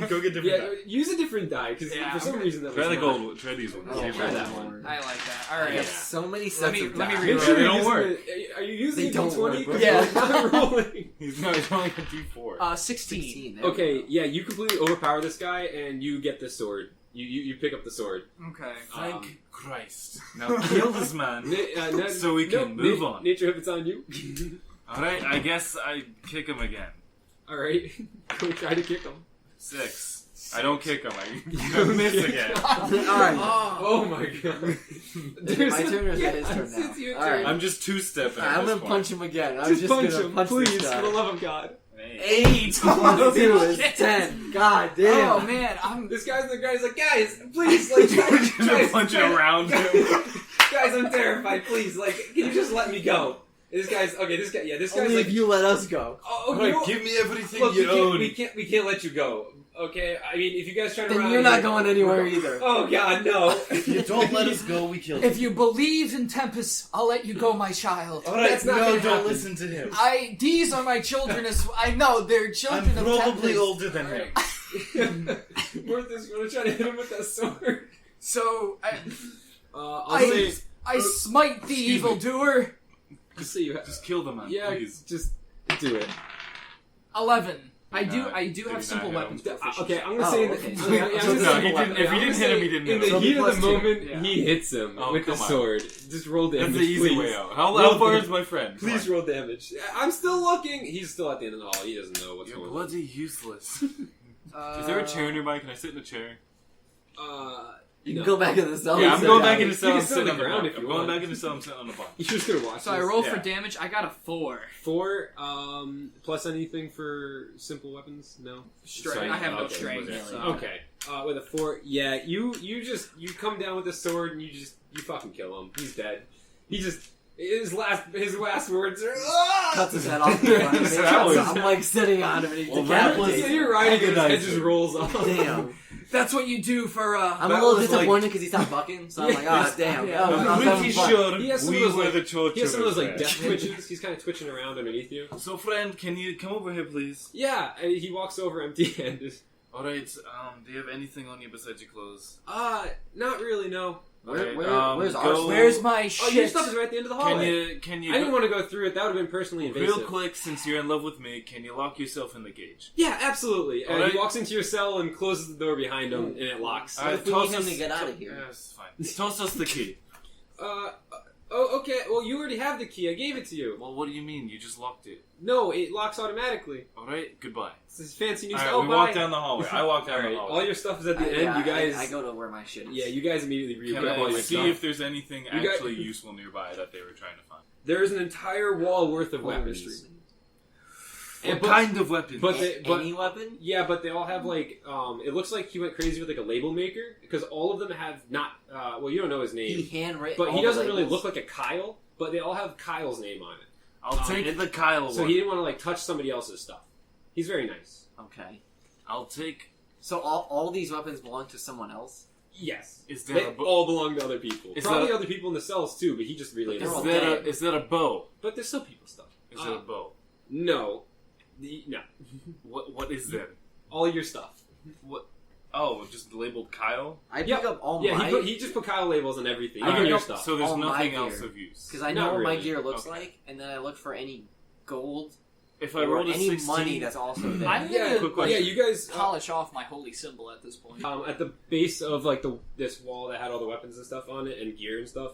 S1: Go get different
S2: Yeah,
S1: die.
S2: use a different die because
S4: Yeah,
S2: for some
S4: okay.
S2: reason that
S1: Try
S2: was
S1: the
S2: not-
S1: gold. Try these ones.
S3: Oh,
S2: Yeah, try that
S3: Lord.
S2: one.
S4: I like that.
S3: I
S4: Alright.
S3: have so many sets
S4: me-
S3: of
S4: let me
S3: dice.
S4: read
S2: Make sure
S1: They
S2: you're
S1: don't
S2: using
S1: work.
S2: Are you using
S3: They
S2: a
S3: don't
S2: D20?
S3: work.
S2: 'Cause
S4: Yeah.
S2: you're not rolling.
S1: He's rolling a d4.
S4: 16.
S3: 16. there we
S2: Okay,
S3: go.
S2: yeah, you completely overpower this guy and you get the sword. You pick up the sword.
S4: Okay.
S5: Thank Christ. Now kill this man. So we can move on.
S2: Nature, if it's on you.
S5: Alright, I guess I kick him again.
S2: Alright, go try to kick him.
S1: 6. I don't kick him. I miss again.
S3: Alright.
S2: Oh my god.
S3: Is it my turn or is it his turn now?
S2: It's your
S3: All right.
S2: turn.
S1: I'm just two-stepping. at
S3: I'm
S1: this
S3: gonna
S1: point.
S3: punch him again. I'm
S2: Just
S3: just
S2: punch
S3: gonna
S2: him,
S3: punch
S2: please,
S3: this
S2: for the
S3: guy.
S2: love of God.
S3: 8 plus 2 is 10. God damn.
S4: Oh man, I'm.
S2: This guy's like, guys, please, like,
S1: Trying to punch it around him.
S2: Guys, I'm terrified. Please, like, can you just let me go? This guy's this guy's
S3: Only
S2: like,
S3: if you let us go.
S2: oh,
S5: Alright,
S2: you know,
S5: give me everything
S2: look,
S5: you own.
S2: we can't let you go. Okay, I mean, if you guys turn
S3: Then
S2: around,
S3: you're not going anywhere either.
S2: Oh God, no!
S5: If you don't let us go, we kill you.
S4: If you believe in Tempest, I'll let you go, my child.
S5: Alright,
S2: That's not
S5: no,
S2: gonna
S5: don't
S2: happen.
S5: listen to him.
S4: These are my children as I know they're
S5: I'm
S4: children of
S5: probably
S4: Tempest.
S5: older than him.
S2: Martha's gonna try to hit him with that sword.
S4: So
S2: I'll
S4: I
S2: say,
S4: I smite the evildoer.
S2: just say you
S1: Just kill the man,
S2: yeah,
S1: please.
S2: just do it.
S4: 11. I
S1: Did
S4: do
S1: he
S4: have
S1: not
S4: simple
S1: him?
S4: weapons. proficiency.
S2: Okay, I'm gonna
S3: Oh,
S2: say.
S3: okay.
S2: I'm gonna
S1: No,
S2: say-
S1: he didn't- if he
S2: I'm
S1: didn't
S2: gonna
S1: hit him,
S2: say
S1: he didn't
S2: In
S1: hit
S2: the
S1: him.
S2: heat of the
S3: So
S2: moment,
S4: yeah.
S2: he hits him
S1: Oh,
S2: with the
S1: come on.
S2: sword. Just roll damage.
S1: That's the easy
S2: please.
S1: way out. How
S2: Roll
S1: far
S2: damage.
S1: is my friend? Come
S2: Please
S1: on.
S2: roll damage. I'm still looking. He's still at the end of the hall. He doesn't know what's
S5: You're
S2: going on.
S5: bloody useless.
S1: Is there a chair nearby? Can I sit in a chair?
S3: You can go back in the cell.
S1: Yeah,
S3: and
S1: I'm
S3: sit
S1: going
S3: down.
S1: back in the cell.
S2: You
S1: I'm
S2: can sit
S1: sitting
S2: on
S1: on
S2: the
S1: the
S2: ground
S1: bunk.
S2: if you
S1: I'm going
S2: want.
S1: back in the cell. I'm sitting on the bunk.
S2: You're just gonna watch.
S4: So I
S2: this.
S4: roll
S1: Yeah.
S4: for damage. I got a 4.
S2: 4 plus anything for simple weapons. No.
S4: Strength. I have no
S2: Okay,
S4: strength.
S3: was it?
S4: so-
S2: Okay. With a 4, yeah, you come down with the sword and you fucking kill him. He's dead. He just his last words are
S3: Cuts his head off. I'm like sitting on him and he
S5: Well, that was-
S3: decapitates
S2: So
S3: him.
S2: you're riding and his head
S5: Agonizing.
S2: just rolls off.
S3: Damn.
S4: That's what you do for
S3: I'm a
S1: That
S3: little
S1: was like-
S3: disappointed because he's not bucking, so I'm like, oh, damn.
S4: Yeah.
S3: Oh,
S1: I'm
S3: I was having
S1: pretty
S3: fun.
S1: sure
S2: He has some
S1: we
S2: of those,
S1: were
S2: like-
S1: the torturers.
S2: He has some of those like
S1: there.
S2: death twitches. He's kind of twitching around underneath you.
S5: So, friend, can you come over here, please?
S2: Yeah, and he walks over empty-handed.
S5: Alright, do you have anything on you besides your clothes?
S2: Not really. No.
S3: Where's our?
S4: Where's my shit?
S2: Oh, your stuff is right at the end of the hallway.
S5: Can you
S2: I didn't want to go through it. That would have been personally invasive.
S5: real quick, since you're in love with me, can you lock yourself in the cage?
S2: Yeah, absolutely.
S5: Alright.
S2: He walks into your cell and closes the door behind him, and it locks.
S5: Alright,
S3: If we
S5: toss
S3: need him
S5: us-
S3: to get out of here.
S5: Yeah, it's fine. Toss us the key.
S2: Okay. Well, you already have the key. I gave it to you.
S5: Well, what do you mean? You just locked it.
S2: No, it locks automatically.
S5: Alright, goodbye.
S2: It's this fancy new
S5: Alright,
S2: stuff.
S5: we walk down the hallway. I walk down the
S2: Alright,
S5: hallway.
S2: all your stuff is at the end.
S3: Yeah,
S2: You guys,
S3: I go to where my shit is.
S2: yeah, you guys immediately
S5: Can
S2: re-pick up all
S5: I
S2: your
S5: see
S2: stuff.
S5: if there's anything
S2: You got-
S5: actually useful nearby that they were trying to find?
S2: There is an entire wall worth of
S3: Holy
S2: weapons.
S3: street.
S5: What kind of weapons?
S3: Any weapon?
S2: Yeah, but they all have like it looks like he went crazy with like a label maker because all of them have not. Well, you don't know his name,
S3: He handwritten.
S2: but
S3: all
S2: he
S3: the
S2: doesn't really
S3: labels.
S2: look like a Kyle. But they all have Kyle's name on it.
S5: I'll take the Kyle
S2: So
S5: one.
S2: he didn't want to like touch somebody else's stuff. He's very nice.
S3: Okay.
S5: I'll take...
S3: So all these weapons belong to someone else.
S2: Yes,
S5: Is
S2: they
S5: there a
S2: all belong to other people.
S5: Is
S2: Probably
S5: that-
S2: other people in the cells too. But he just relayed.
S3: They're
S2: it.
S3: all
S5: Is
S3: dead.
S5: that a bow?
S2: But there's still people stuff.
S5: Is that a bow?
S2: No, no.
S5: What is that?
S2: All your stuff.
S5: What? Oh, just labeled Kyle?
S3: I pick
S2: Yep.
S3: up all
S2: Yeah,
S3: my
S2: he just put Kyle labels on everything.
S3: I
S2: Even
S3: pick
S2: your
S3: up-
S2: stuff.
S5: So there's
S3: all my
S5: nothing
S3: gear.
S5: else of use.
S3: because I
S2: Not
S3: know what my
S2: really.
S3: gear looks
S5: Okay.
S3: like, and then I look for any gold
S5: If I
S3: or
S5: rolled a
S3: any
S5: 16...
S3: money that's also there.
S4: I'm
S2: yeah,
S4: gonna
S5: quick question.
S2: yeah. You guys
S4: polish off my holy symbol at this point.
S2: at the base of like this wall that had all the weapons and stuff on it and gear and stuff.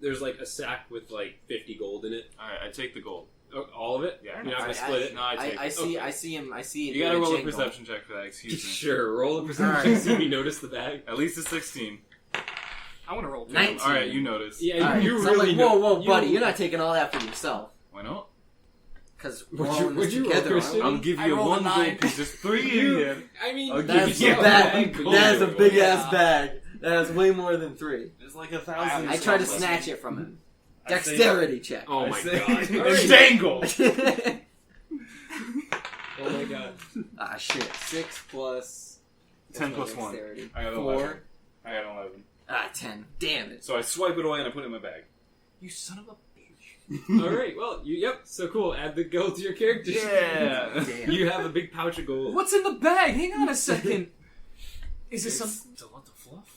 S2: There's like a sack with like 50 gold in it.
S5: Alright, I take the gold.
S2: Oh, all of it?
S5: Yeah.
S2: You're not gonna split it?
S5: No, I take
S3: I
S5: it.
S3: see.
S2: Okay.
S3: I see him. I see him.
S5: You gotta
S3: doing
S5: roll a
S3: jingle.
S5: perception check for that, excuse me.
S2: Sure, roll a perception.
S3: Alright.
S2: See if you notice the bag.
S5: At least a 16.
S4: I want to roll.
S3: 19.
S5: Alright, you notice.
S2: Yeah,
S3: All right,
S2: you
S3: so I'm
S2: really
S3: like,
S2: know.
S3: whoa,
S2: you-
S3: buddy, you're not taking all that for yourself.
S5: Why not?
S3: Because
S2: Would
S3: we're
S2: you-
S3: all in
S2: would
S3: this
S2: you roll,
S3: together.
S2: Christian?
S3: aren't
S5: I'll
S3: we?
S5: give
S4: I
S5: you
S4: rolled a
S5: one
S4: 9.
S5: gold piece. There's 3 in here.
S2: I mean,
S5: I'll give
S3: That's
S5: you
S3: a
S5: one
S3: bag.
S5: gold.
S3: That is a big ass
S4: Yeah.
S3: bag. That is way more than 3.
S5: There's like 1,000.
S3: I tried to snatch it from him.
S5: I say-
S3: Dexterity check.
S2: oh
S5: I
S2: my
S5: say-
S2: god.
S5: And
S2: Alright.
S5: dangle!
S2: Oh my god.
S3: Ah, shit. 6 plus...
S5: 10 plus 1.
S3: Dexterity.
S5: I got
S3: 4.
S5: 11. I got 11.
S3: Ah, 10. Damn it.
S5: So I swipe it away and I put it in my bag.
S4: You son of a bitch.
S2: Alright, well, yep, so cool. Add the gold to your character.
S5: Yeah.
S3: Damn.
S2: You have a big pouch of gold.
S4: What's in the bag? Hang on a second. Is this some?
S5: It's a lot of fluff.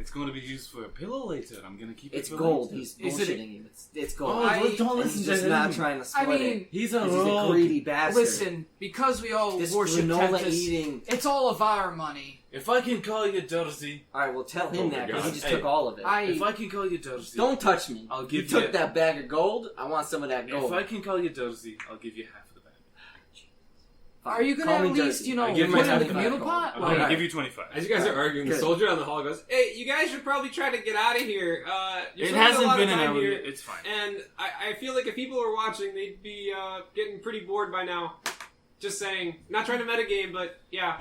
S5: It's going to be used for a pillow later. I'm going to keep it
S3: It's
S5: for
S3: gold.
S5: later.
S3: He's
S4: Is it-
S3: bullshitting you. It's gold.
S5: Oh,
S4: I-
S5: don't
S3: And
S5: listen
S3: he's
S5: to
S3: just
S5: him.
S3: not trying to
S4: I
S3: split
S4: mean,
S3: it.
S5: He's a
S3: 'Cause he's a
S5: rogue.
S3: greedy bastard.
S4: listen, because we all
S3: This
S4: worship
S3: granola
S4: Tempest,
S3: eating...
S4: it's all of our money.
S5: If I can call you dirty,
S3: Alright, well tell
S2: Oh
S3: him
S2: my
S3: that because he
S2: God.
S3: just
S5: Hey,
S3: took all of it.
S5: if I can call you dirty,
S3: Don't touch me.
S5: I'll
S3: You
S5: give
S3: took
S5: you.
S3: that bag of gold. I want some of that
S5: If
S3: gold.
S5: I can call you dirty, I'll give you half of the bag.
S4: Are you gonna
S3: Call me
S4: at least,
S3: dirty.
S4: you know,
S5: I
S4: put
S5: give
S4: it
S5: my
S4: in the
S5: half
S4: communal
S3: gold.
S4: pot?
S5: I'm
S3: Like-
S5: going to
S3: Alright.
S5: give you 25.
S2: As you guys are arguing, the
S3: Good.
S2: soldier down the hall goes, "Hey, you guys should probably try to get out of here. You're
S5: It
S2: spending a
S5: hasn't
S2: lot
S5: been
S2: of
S5: an
S2: time
S5: hour
S2: here,
S5: yet. It's fine.
S2: and I feel like if people were watching, they'd be getting pretty bored by now. Just saying. Not trying to metagame, but yeah.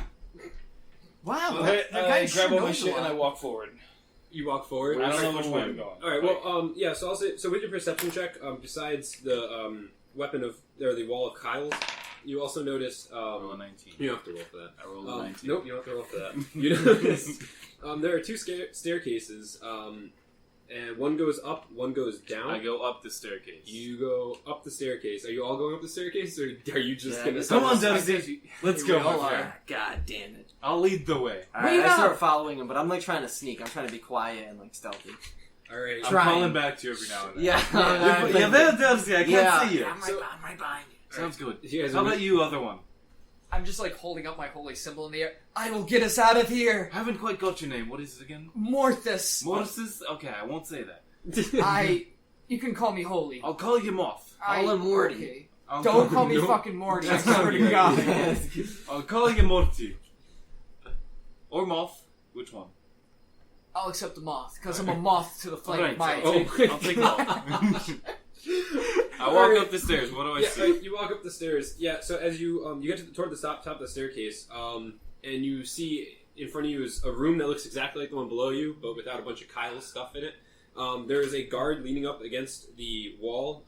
S4: Wow,
S5: Okay,
S4: that guy
S5: I
S4: sure
S5: grab all my
S4: knows a
S5: shit and
S4: lot.
S5: I walk forward.
S2: You walk forward.
S5: I don't know
S2: Alright,
S5: which way I'm going.
S2: All right. Well, yeah. So I'll say. So with your perception check, besides the weapon of or the wall of Kyle's, you also notice.
S5: Roll a 19.
S2: You don't have to roll for that.
S5: I rolled a 19.
S2: Nope, you don't have to roll for that. You notice there are 2 staircases, and one goes up, one goes down.
S5: I go up the staircase.
S2: You go up the staircase. Are you all going up the staircase, or are you just
S3: Yeah,
S2: gonna?
S3: this-
S5: Come on,
S3: I
S5: Dusty. Let's
S3: Here
S5: go,
S3: we
S5: my
S3: all
S5: friend.
S3: are. God damn it.
S5: I'll lead the way.
S3: Alright,
S4: Wait
S3: I start
S4: up.
S3: following him, but I'm like trying to sneak. I'm trying to be quiet and like stealthy.
S2: All right.
S5: I'm
S3: Trying.
S5: calling back to you every now and then.
S3: Yeah.
S5: You're there, Dusty. I can't
S3: Yeah.
S5: see you.
S3: I'm
S2: So-
S3: right behind you.
S5: Sounds good.
S2: You guys
S5: How
S2: are
S5: about you, other one?
S4: I'm just like holding up my holy symbol in the air. I will get us out of here.
S5: I haven't quite got your name. What is it again?
S4: Morthus.
S5: Mortis? Okay, I won't say that.
S4: You can call me holy.
S5: I'll call you Moth.
S3: Call him Morty.
S4: Okay.
S5: I'll
S4: Don't call me
S2: No.
S4: fucking Morty. I
S5: That's
S4: swear
S5: not
S4: to
S5: good.
S4: God.
S5: I'll call you Morty. Or Moth. Which one?
S4: I'll accept the moth because I'm a moth to the flame.
S5: Alright,
S4: My
S5: I'll take Moth. I walk up the stairs. What do I
S2: Yeah,
S5: see?
S2: you walk up the stairs. Yeah, so as you you get toward the top of the staircase, and you see in front of you is a room that looks exactly like the one below you, but without a bunch of Kyle's stuff in it. There is a guard leaning up against the wall,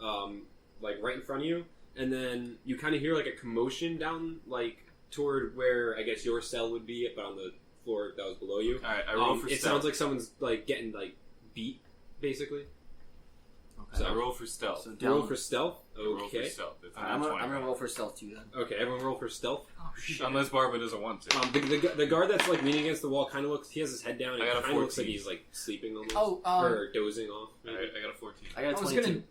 S2: like right in front of you, and then you kind of hear like a commotion down, like toward where I guess your cell would be, but on the floor that was below you.
S5: Alright, I roll for
S2: It
S5: stealth.
S2: sounds like someone's like getting like beat, basically.
S1: So I roll for stealth.
S3: So
S2: Roll for stealth.
S1: Roll for
S2: Okay.
S1: stealth. It's a
S3: I'm
S1: nat
S3: gonna
S1: 20.
S3: roll for stealth too then.
S2: Okay, everyone roll for stealth.
S4: Oh, shit.
S1: Unless Barbara doesn't want to.
S2: The guard that's like leaning against the wall kind of looks. He has his head down. And
S1: I
S2: it
S1: got a
S2: kind of looks
S1: 14.
S2: like he's like sleeping almost,
S4: Oh,
S2: or dozing off.
S1: I got a 14.
S3: I got a
S4: I was
S3: 22.
S4: gonna.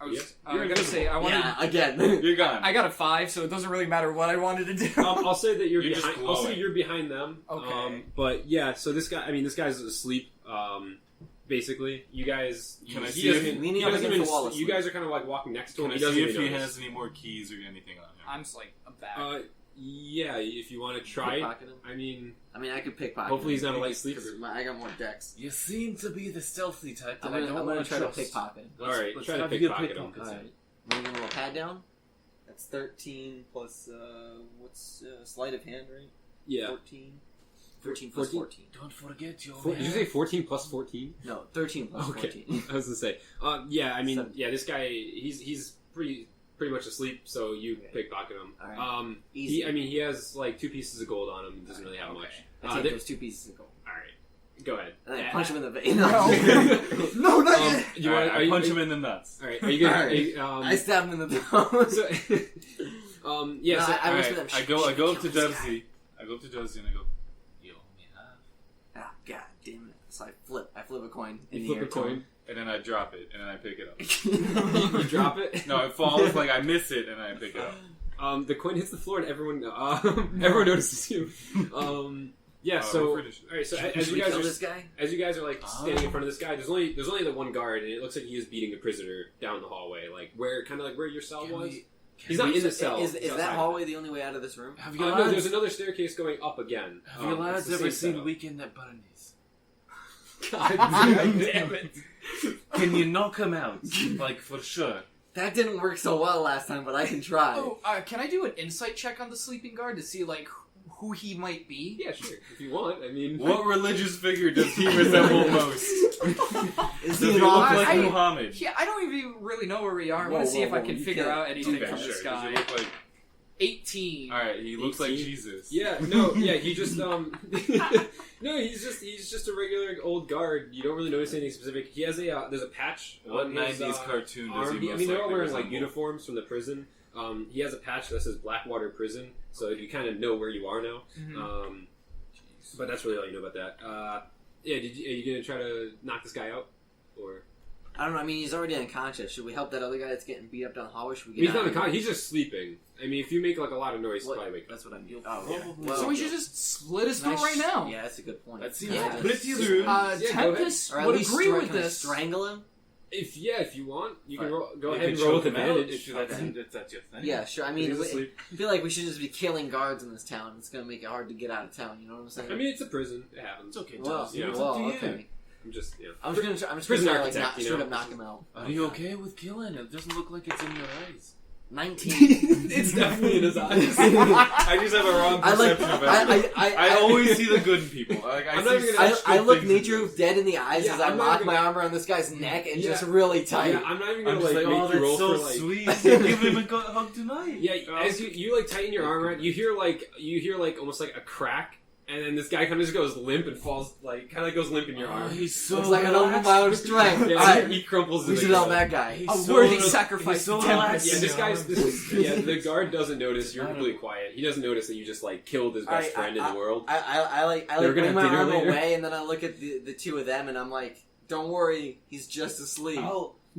S4: I was
S2: You're
S4: gonna say I wanted.
S3: Yeah, again.
S1: You're gone.
S4: I got a 5, so it doesn't really matter what I wanted to do.
S2: I'll say that you're
S1: You're just
S2: behind. I'll say
S1: glowing.
S2: you're behind them.
S4: Okay.
S2: But yeah, so this guy. I mean, this guy's asleep. Basically, you guys.
S1: Can I
S2: he
S1: see if-
S2: doesn't-
S3: leaning
S2: he
S3: up
S2: doesn't
S3: against
S2: even-
S3: the wall
S2: You
S3: asleep.
S2: guys are kind of like walking next to him.
S1: Can I
S2: He doesn't
S1: see if
S2: even
S1: he
S2: notice.
S1: has any more keys or anything on him?
S4: I'm just like a bag.
S2: Yeah, if you want to try.
S3: Pickpocket him?
S2: I mean,
S3: I mean, I could pickpocket.
S2: hopefully he's
S3: him.
S2: not a light sleeper.
S3: 'Cause I got more decks.
S5: You seem to be the stealthy type that
S3: I'm
S5: I
S3: gonna,
S5: don't
S3: I'm
S5: want
S3: gonna
S5: to
S3: try
S5: trust.
S3: to pickpocket him.
S2: All right,
S5: let's
S2: try to
S5: have a good
S2: pickpocket him.
S5: pickpocket.
S3: Alright. I'm gonna roll a pad down. That's 13 plus, what's sleight of hand, right?
S2: Yeah.
S3: 14. 13 plus 14.
S5: Don't forget your
S2: Did you say 14 plus 14?
S3: No, 13 plus
S2: Okay,
S3: 14.
S2: I was gonna say. Yeah, I mean,
S3: 17.
S2: yeah, this guy, he's pretty much asleep, so you pickpocket him.
S3: Alright. Easy.
S2: He has like 2 pieces of gold on him. He doesn't really have much.
S3: I take
S2: there-
S3: those 2 pieces of gold.
S2: all right, go ahead.
S3: And then I
S2: Yeah.
S3: punch him in the vein.
S4: No, not yet.
S2: You
S1: All
S2: want?
S1: right, I punch him in the nuts.
S2: All right, are you gonna?
S3: All right. I stab him in the nose.
S2: So, yeah.
S3: No,
S2: So,
S3: I
S1: All
S3: whisper
S1: right,
S3: them.
S1: I go up to
S3: Kill this guy.
S1: Dubsy. I go up to Dubsy and I go, you owe me half.
S3: Ah, god damn it. So I flip a coin in
S2: you
S3: the
S2: flip
S3: air.
S2: a coin.
S1: And then I drop it, and then I pick it up.
S2: You drop it.
S1: No, it falls, like I miss it, and I pick it up.
S2: The coin hits the floor, and everyone notices you. Yeah. So, all
S1: British.
S2: right. So
S3: Should
S2: as you
S3: we
S2: guys
S3: kill
S2: are
S3: this guy?
S2: As you guys are like standing in front of this guy, there's only the one guard, and it looks like he is beating a prisoner down the hallway, like where your cell was. He's not in the cell.
S3: Is
S2: He's
S3: that
S2: outside.
S3: hallway the only way out of this room?
S5: Have
S2: No, there's another staircase going up again.
S5: Have you
S2: It's
S5: lads
S2: the
S5: ever
S2: same
S5: seen
S2: setup.
S5: Weekend at Bernie's?
S2: God damn it!
S5: Can you knock him out? Like, for sure.
S3: That didn't work so well last time, but I can try.
S4: Oh, can I do an insight check on the sleeping guard to see like who he might be?
S2: Yeah, sure. If you want, I mean,
S1: What religious figure does he resemble most?
S3: Is
S1: Does
S3: he
S1: he
S3: an
S1: look
S3: officer?
S1: like
S4: I-
S1: Muhammad?
S4: Yeah, I don't even really know where we are. I want
S3: Whoa,
S4: to see if I
S3: whoa,
S4: can
S3: you
S4: figure
S3: can't-
S4: out anything
S1: Okay,
S4: from
S1: sure.
S4: this
S1: Does he
S4: guy.
S1: look like...
S4: 18.
S1: Alright, he looks like
S2: 18?
S1: Jesus.
S2: yeah, no, yeah, he just no, he's just a regular old guard. You don't really notice anything specific. He has there's a patch
S1: What
S2: on his
S1: 90s cartoon does
S2: arm.
S1: he
S2: I
S1: most
S2: mean, they're all
S1: likely
S2: wearing like
S1: resemble?
S2: uniforms from the prison. He has a patch that says Blackwater Prison, so you kind of know where you are now.
S4: Mhm.
S2: But that's really all you know about that. Yeah, are you gonna try to knock this guy out, or?
S3: I don't know. I mean, he's already unconscious. Should we help that other guy that's getting beat up down the hallway? Should we get
S2: He's
S3: out
S2: not
S3: of here?
S2: unconscious. He's just sleeping. I mean, if you make like a lot of noise, he'll
S3: What?
S2: probably wake up.
S3: That's what I'm doing. Oh,
S2: Yeah.
S3: yeah.
S5: Well,
S4: So we should just slit his throat right now.
S3: Yeah, that's a good point.
S5: That seems
S4: Yeah.
S5: pretty soon.
S2: Yeah, go
S4: Tempest
S3: Or at
S4: would
S3: least
S4: agree with
S3: can I
S4: this.
S3: strangle him?
S2: If you want, you can
S3: Alright.
S2: go
S5: You
S2: ahead
S5: can
S2: and roll with
S5: choke him out
S2: advantage.
S5: if that's your thing.
S3: Yeah, sure. I
S2: He's
S3: mean,
S2: asleep.
S3: I feel like we should just be killing guards in this town. It's gonna make it hard to get out of town. You know what I'm saying?
S2: I mean, it's a prison. It happens.
S5: It's okay,
S3: well,
S5: Chelsea. It's
S3: well,
S5: up to you.
S3: okay.
S2: I'm just,
S3: I'm just gonna
S2: Prison
S3: like,
S2: architect, you
S3: straight
S2: know?
S3: up knock him out.
S5: Are you okay with killing? It doesn't look like it's in your eyes.
S3: 19.
S2: It's definitely in his eyes.
S1: I just have a wrong
S3: I like.
S1: perception of everything.
S3: I
S1: always see the good in people. Like, I
S2: I'm not
S1: see
S2: even gonna-
S1: such
S3: I
S1: good
S3: look
S1: things in
S3: Nature
S1: this.
S3: dead in the eyes
S2: Yeah,
S3: as I
S2: I'm not
S3: lock
S2: even-
S3: my arm around this guy's neck and
S2: Yeah.
S3: just really tight.
S2: Yeah, I'm not even
S5: I'm
S2: gonna
S5: just
S2: like
S5: like,
S2: make
S5: oh,
S2: you roll
S5: that's so
S2: for like.
S5: sweet. Give him a good hug tonight.
S2: Yeah, as you like tighten your arm around, you hear like almost like a crack, and then this guy kind of just goes limp and falls goes limp in your arm.
S5: He's so
S3: Looks like I don't have my own strength.
S2: Yeah,
S3: Alright,
S2: he crumples.
S3: we
S2: in
S3: should
S2: the
S3: help
S2: ground.
S3: that guy.
S5: He's
S4: A
S5: so
S4: worthy
S5: little-
S4: sacrifice
S5: he's so
S4: to Tempest.
S5: relaxed.
S2: Yeah, this guy's. The guard doesn't notice. You're
S5: Not
S2: completely
S5: a-
S2: quiet. He doesn't notice that you just like killed his best
S3: Alright,
S2: friend in the world.
S3: I
S2: They were gonna
S3: bring my
S2: have dinner
S3: arm
S2: later.
S3: away and then I look at the two of them and I'm like, don't worry, he's just asleep.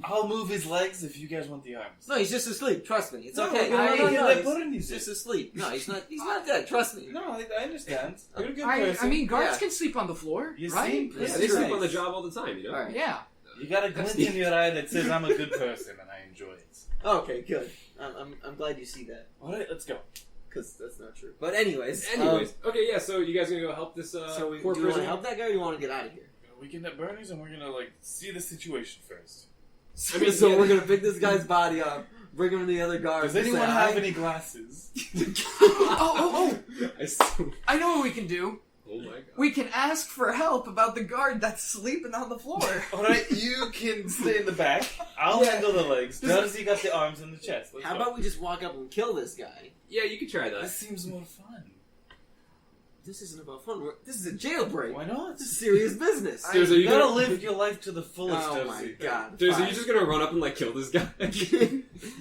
S5: I'll move his legs if you guys want the arms.
S3: No, he's just asleep. Trust me, it's
S5: No,
S3: okay.
S5: no, no, no,
S3: He's just asleep. No, he's not. He's not dead. Trust me.
S5: No, I understand. You're a good
S4: I
S5: person.
S4: mean, guards
S3: Yeah.
S4: can sleep on the floor,
S5: You
S4: right?
S5: seem
S2: Yeah,
S5: pretty
S2: they sleep
S5: nice.
S2: on the job all the time. You know.
S3: All right.
S4: Yeah.
S5: You got a glint in your eye that says I'm a good person and I enjoy it.
S3: Okay, good. I'm glad you see that
S5: Alright, let's go.
S3: because that's not true. But anyways,
S2: Okay, yeah. So you guys gonna go help this
S3: so
S2: poor
S3: do you want
S2: prisoner?
S3: to help that guy or you want to get out of here?
S5: Weekend at Bernie's and we're gonna see the situation first.
S2: I mean,
S3: so
S2: yeah.
S3: we're gonna pick this guy's body up, bring him to the other guards.
S5: Does anyone
S3: and say,
S5: have
S3: "Hi."
S5: any glasses?
S4: Oh!
S2: I still-
S4: I know what we can do.
S2: Oh my god.
S4: We can ask for help about the guard that's sleeping on the floor.
S5: Alright, you can stay in the back. I'll
S3: Yeah.
S5: handle the legs. Darcy got the arms and the chest. Let's
S3: How
S5: go.
S3: about we just walk up and kill this guy?
S2: Yeah, you could try that.
S5: This seems more fun.
S3: this isn't about fun. This is a jailbreak.
S5: Why not?
S3: This is serious business.
S5: You gotta live your life to the fullest.
S3: Oh my god!
S2: Dude, so you're just gonna run up and like kill this guy?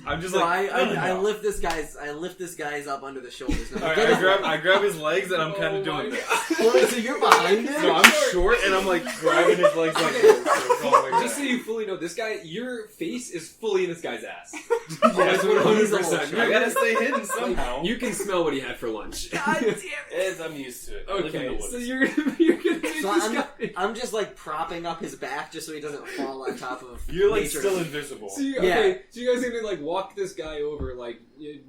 S5: I'm just
S3: So
S5: like
S3: I lift this guy's up under the shoulders.
S5: All right, I grab his legs and I'm kind of doing this.
S3: Wait, so you're behind him?
S5: No, I'm short and I'm like grabbing his legs like this.
S2: Just so you fully know, this guy, your face is fully in this guy's ass.
S3: That's
S2: 100%.
S5: I gotta stay hidden somehow.
S2: You can smell what he had for lunch.
S4: God damn it!
S5: I'm used to it. I live in the
S2: Okay,
S5: woods.
S2: so you're gonna make this guy.
S3: I'm just like propping up his back just so he doesn't fall on top of.
S5: You're like
S3: nature.
S5: still invisible.
S2: So you guys are gonna like walk this guy over like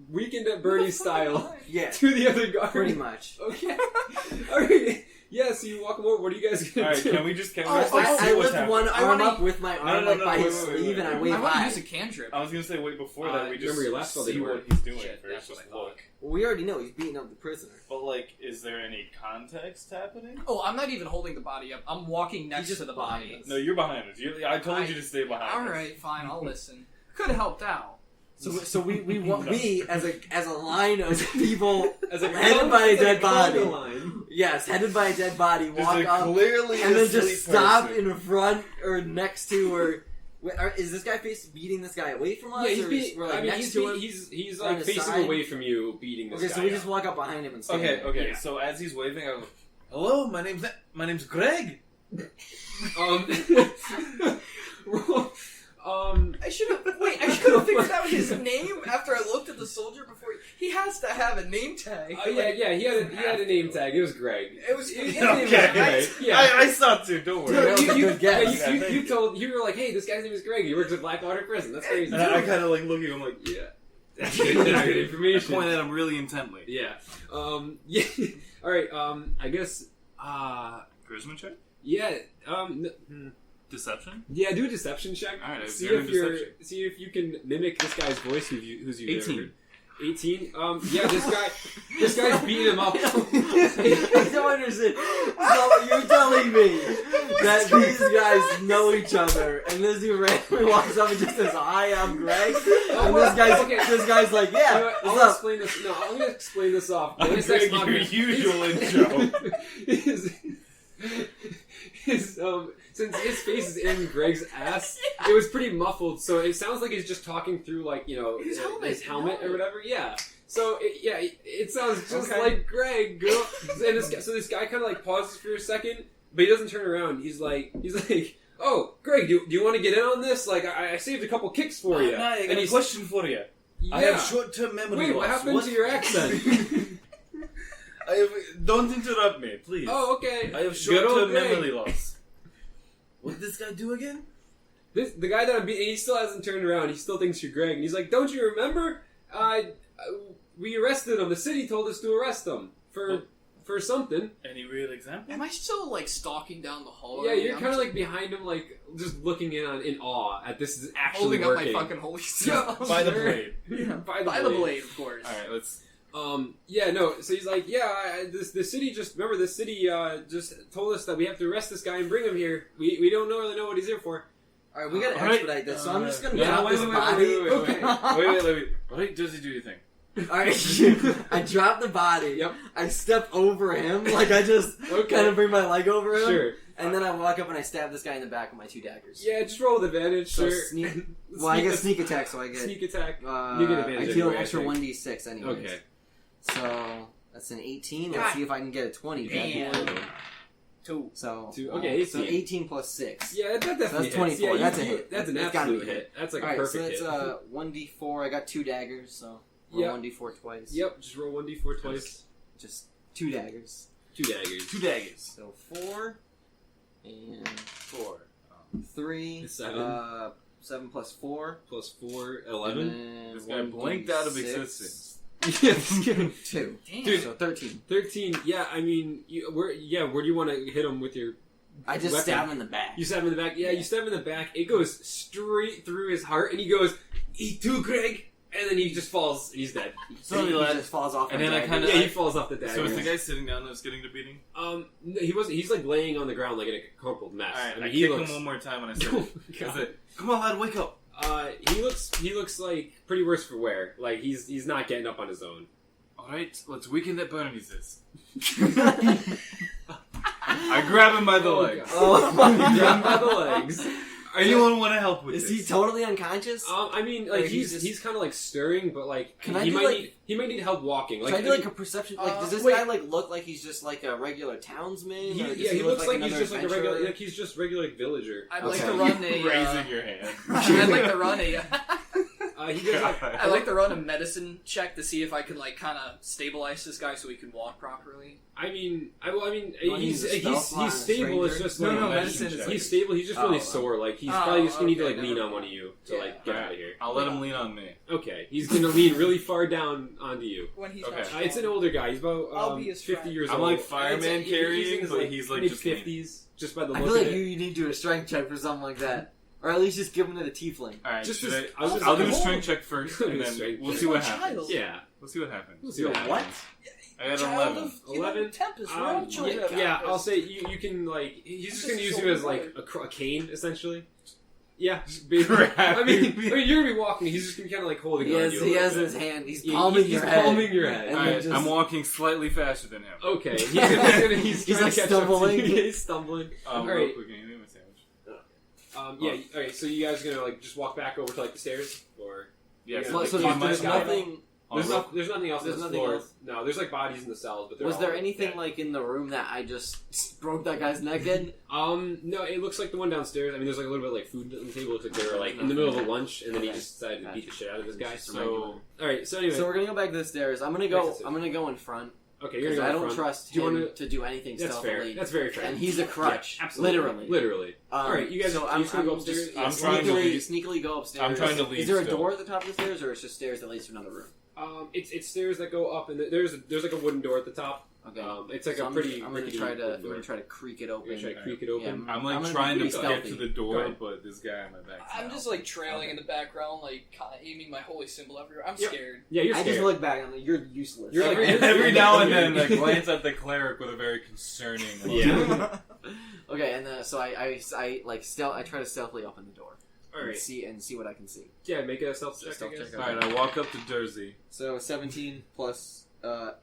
S2: Weekend at Bernie's style
S3: Yeah,
S2: to the other guard.
S3: pretty much.
S2: Okay. Alright. Yeah, so you walk him over. What are you guys gonna
S5: Alright,
S2: do?
S5: can we just
S3: I
S5: see what's
S3: lift
S5: happening?
S3: one arm up with my arm
S5: no,
S3: by
S5: wait,
S3: his
S5: wait, wait,
S3: sleeve
S5: wait.
S3: and I wave
S4: I want to
S3: high.
S4: use a cantrip.
S5: I was gonna say wait before that we just
S2: remember your last spell
S5: see
S2: didn't
S5: what
S2: work.
S5: he's doing
S4: Shit,
S5: first.
S4: that's what
S5: Just
S4: I thought.
S5: look.
S3: Well, we already know he's beating up the prisoner.
S5: But like, is there any context happening?
S4: Oh, I'm not even holding the body up. I'm walking next
S3: just
S4: to the
S3: behind
S4: body.
S3: us.
S5: No, you're behind us. I told you to stay behind us.
S4: All right, fine. I'll listen. Could have helped out.
S3: So we as a line of people
S2: As a
S3: headed by a dead body.
S2: line.
S3: Yes, headed by a dead body.
S5: There's
S3: Walk
S5: a
S3: up
S5: clearly
S3: and then
S5: asleep
S3: just stop
S5: person.
S3: in front or next to or. Is this guy beating this guy away from us?
S2: Yeah,
S3: or
S2: he's
S3: we're like next
S2: he's,
S3: to him?
S2: he's
S3: on
S2: like
S3: his
S2: facing
S3: side?
S2: away from you, beating this
S3: Okay,
S2: guy.
S3: so we just walk up behind him and stand there.
S5: Okay.
S2: Yeah.
S5: So as he's waving, I go, "Hello, my name's Greg."
S4: I should have figured out his name after I looked at the soldier before. He has to have a name tag.
S2: Yeah, he had a name tag. It was Greg.
S4: It was.
S2: His name was
S5: Okay.
S2: Greg. Yeah.
S5: I saw too. Don't worry.
S3: That was a good guess.
S2: Yeah, you were like, hey, this guy's name is Greg. He works at Blackwater Prison. That's crazy.
S5: And I kind of like look at him like, yeah.
S2: That's good
S5: I
S2: information.
S5: point at him really intently.
S2: Yeah. Yeah. All right. I guess.
S5: Charisma check?
S2: Yeah.
S5: Deception?
S2: Yeah. Do a deception check.
S5: All right.
S2: See if you can mimic this guy's voice. Who's you?
S5: 18.
S2: 18. Yeah. This guy's beating him up.
S3: I don't understand. So you're telling me that these guys know each other, and this dude randomly walks up and just says, "Hi, I'm Greg," and this guy's like,
S2: You know
S3: "Yeah,
S2: what,
S3: what's
S2: I'll
S3: up?"
S2: explain this. No, I'm gonna explain this off.
S5: I'm
S2: His
S5: doing
S2: ex-mom-
S5: your usual intro.
S2: Since his face is in Greg's ass, it was pretty muffled, so it sounds like he's just talking through, like, you know, his helmet or whatever. Yeah. So it sounds just like Greg. And this guy kind of like pauses for a second, but he doesn't turn around. He's like, "Oh, Greg, do you want to get in on this? Like, I saved a couple kicks for you."
S5: I got a question for you.
S2: Yeah.
S5: I have short-term memory
S2: Wait,
S5: loss.
S2: what happened to your accent?
S5: Don't interrupt me, please.
S2: Oh, okay.
S5: I have
S2: Good old
S5: short-term
S2: Greg.
S5: memory loss. What did this guy do again?
S2: The guy that I'm beating, he still hasn't turned around. He still thinks you're Greg. And he's like, "Don't you remember? We arrested him. The city told us to arrest him for something."
S5: Any real example?
S4: Am I still like stalking down the hallway?
S2: Yeah, you're
S4: I'm
S2: kind of
S4: just
S2: like behind him, like just looking in awe at this is actually
S4: holding
S2: working.
S4: up my fucking holy stuff.
S5: By the
S2: Sure.
S5: blade.
S2: Yeah,
S4: By the blade, of course.
S5: Alright, let's...
S2: Yeah, no. So he's like, "Yeah, the city just just told us that we have to arrest this guy and bring him here. We don't really know what he's here for."
S3: All right, we gotta
S5: All right.
S3: expedite this, so I'm just gonna
S2: Yeah,
S3: drop
S2: wait,
S3: this
S2: wait,
S3: body.
S2: wait.
S5: Wait, Josie, do your thing.
S3: All right, I drop the body.
S2: Yep.
S3: I step over him, like I just
S2: Okay.
S3: kind of bring my leg over him.
S2: Sure.
S3: And then I walk up and I stab this guy in the back with my 2 daggers.
S2: Yeah, just roll with advantage.
S3: So
S2: sure.
S3: sneak. Well, I get sneak attack, so I get.
S2: Sneak attack.
S3: You
S2: get advantage
S3: I deal
S2: anyway,
S3: an
S2: I
S3: extra
S2: think.
S3: 1d6 anyways.
S2: Okay.
S3: So that's an 18. Let's
S4: God.
S3: see if I can get a 20.
S4: Damn. 2.
S3: So
S2: Okay,
S3: so
S2: 18.
S3: 18 plus 6.
S2: Yeah, that definitely
S3: that's
S2: hits.
S3: 24.
S2: Yeah,
S3: That's a hit.
S2: That's an
S3: It's gotta
S2: absolute
S3: be a
S2: hit. That's like
S3: All
S2: a
S3: right,
S2: perfect
S3: so
S2: hit.
S3: it's 1d4. I got 2 daggers, so roll
S2: Yep.
S3: 1d4 twice.
S2: Yep, just roll 1d4 twice.
S3: Just 2 daggers.
S2: 2 daggers.
S5: 2 daggers.
S3: So 4 and
S5: 4.
S3: 3.
S2: 7.
S3: 7 plus 4.
S2: Plus 4, 11.
S5: This guy blinked out of existence.
S2: Yes.
S3: 2.
S4: Damn.
S2: Dude.
S3: So 13.
S2: 13. Yeah, I mean, where do you want to hit him with your?
S3: I just
S2: weapon?
S3: stab him in the back.
S2: You stab him in the back. Yeah, you stab him in the back. It goes straight through his heart, and he goes, "Eat too, Greg," and then he just falls. And he's dead.
S3: So he
S5: lad.
S3: just falls off.
S5: And
S3: my
S5: then I
S3: dagger.
S5: kinda-
S2: Yeah, he falls off the dagger.
S5: So is the guy sitting down that's getting the beating?
S2: No, he wasn't. He's like laying on the ground like in a crumpled mess.
S5: Alright,
S2: I mean,
S5: I
S2: he
S5: kick
S2: looks.
S5: him one more time when I say
S2: Oh,
S5: it. I
S2: God.
S5: said, "Come on, lad, wake up."
S2: He looks like pretty worse for wear. Like he's not getting up on his own.
S5: Alright, let's weaken that Bernie's. I grab him by the legs.
S3: Oh my
S2: Grab
S3: god.
S2: him by the legs.
S5: Anyone want to help with
S3: Is
S5: this?
S3: he totally unconscious?
S2: I mean, like
S3: Or he's
S2: he's
S3: just-
S2: kind of like stirring, but like
S3: Can I
S2: he
S3: do,
S2: might
S3: like-
S2: he might need help walking. Like
S3: Should I do like a perception? Like, does this
S4: wait.
S3: guy like look like he's just like a regular townsman?
S2: he,
S3: or does
S2: yeah, he looks like he's
S3: another
S2: just like a regular,
S3: adventurer?
S2: like he's just regular like villager.
S4: I'd like
S3: Okay.
S4: to run a.
S5: Raising your hand.
S4: I'd like to run a.
S2: He does like
S4: I'd like to run a medicine check to see if I can like kind of stabilize this guy so he can walk properly.
S2: I mean,
S3: You wanna
S2: he's
S3: use a stealth line on a
S2: stable. It's
S3: stranger?
S2: just
S4: No,
S2: like
S4: no,
S5: medicine
S4: medicine is.
S2: he's stable. He's just really sore. Like he's probably just gonna need to like
S4: okay,
S2: lean
S4: never
S2: on one of
S4: mind.
S2: you to like get out of here.
S5: I'll let him lean on me.
S2: Okay, he's gonna lean really far down onto you.
S4: When he's
S5: Okay.
S4: not
S2: It's an older guy. He's about
S4: I'll be his
S2: 50
S4: friend.
S2: years
S5: I'm
S2: old.
S5: like fireman
S2: He's
S5: carrying,
S2: in his,
S5: but he's like
S2: mid
S5: just
S2: 50s, just by the
S3: I
S2: look
S3: feel
S2: of
S3: like
S2: it.
S3: you need to do a strength check for something like that, or at least just give him to the tiefling.
S5: Alright,
S2: Just
S5: should
S2: as-
S5: I?
S2: I was just
S5: I'll do
S2: like,
S5: a
S2: oh.
S5: strength check first, and then
S2: Strength
S5: we'll
S2: check.
S5: see what
S4: He's a
S5: happens.
S4: child.
S2: Yeah.
S5: We'll see what happens.
S2: We'll see what
S3: What?
S2: happens.
S5: I got an
S4: Child
S5: 11.
S4: of
S2: 11?
S4: Tempest. We're all children of
S2: Yeah,
S4: Tempest.
S2: I'll say you can like he's just gonna use you as like a cane essentially. Yeah, I mean you're gonna be walking. He's just gonna be kind of like holding on to you.
S3: He
S2: a
S3: has
S2: little
S3: his
S2: bit.
S3: hand. He's
S2: Yeah,
S3: palming
S2: he's
S3: your head.
S2: palming your head.
S3: And
S5: Alright,
S3: then
S5: I'm
S3: just-
S5: walking slightly faster than him.
S2: Okay, he's
S3: He's
S2: trying
S3: like
S2: to catch up to
S3: stumbling.
S2: you. He's stumbling.
S5: Real
S2: Alright.
S5: quick, can you make my sandwich?
S2: Yeah. Okay. So you guys are gonna like just walk back over to like the stairs, or
S5: Yeah,
S2: Yeah,
S5: so
S2: like,
S3: So
S2: talk to
S3: there's
S2: this guy.
S3: nothing.
S2: there's nothing else.
S3: There's
S2: on the
S3: nothing
S2: floor.
S3: else?
S2: No, there's like bodies in the cells, but they're
S3: Was
S2: all,
S3: there
S2: like,
S3: anything
S2: dead.
S3: like in the room that I just broke that guy's neck in?
S2: No, it looks like the one downstairs. I mean, there's like a little bit like food on the table. Looks like they were like in the middle of a lunch, and then he
S3: Okay.
S2: just decided to beat the shit out of this guy.
S3: Just a
S2: So,
S3: regular.
S2: all right. So anyway,
S3: So we're gonna go back to the stairs. I'm gonna go in front
S2: okay, you're
S3: because
S2: gonna
S3: I
S2: go
S3: don't
S2: front.
S3: trust
S2: Do you
S3: him
S2: wanna-
S3: to do anything
S2: That's
S3: stealthily.
S2: fair. That's very fair.
S3: And he's a crutch,
S2: Yeah, absolutely.
S3: literally.
S2: All right, you guys.
S3: So
S2: I'm just gonna go upstairs.
S3: just
S5: I'm trying to
S3: sneakily go upstairs.
S5: I'm trying to leave
S3: Is there a
S5: still.
S3: door at the top of the stairs, or it's just stairs that leads to another room?
S2: It's stairs that go up, and there's like a wooden door at the top.
S3: Okay.
S2: It's like
S3: So
S2: a
S3: I'm
S2: pretty.
S3: gonna
S2: rickety
S3: try to.
S2: wooden
S3: I'm
S2: door.
S3: gonna try to creak it
S2: You're
S3: open.
S2: gonna try to creak it open.
S3: Yeah,
S5: I'm like
S3: gonna be
S5: trying to
S3: pretty
S5: get
S3: stealthy.
S5: to the
S2: Go
S5: door,
S2: ahead.
S5: but this guy on my back.
S4: I'm just like trailing in the background, like kind of aiming my holy symbol everywhere. I'm
S2: Yep.
S4: scared.
S2: Yeah, you're
S3: I
S2: scared.
S3: just look back. I'm like, you're useless.
S2: You're like-
S5: every now and then I glance at the cleric with a very concerning look.
S2: Yeah.
S3: Okay, and so I try to stealthily open the door.
S2: All right.
S3: And see what I can see.
S2: Yeah, make a stealth check.
S3: Stealth
S2: I guess.
S3: check.
S5: Alright, I walk up to Jersey.
S3: So 17 plus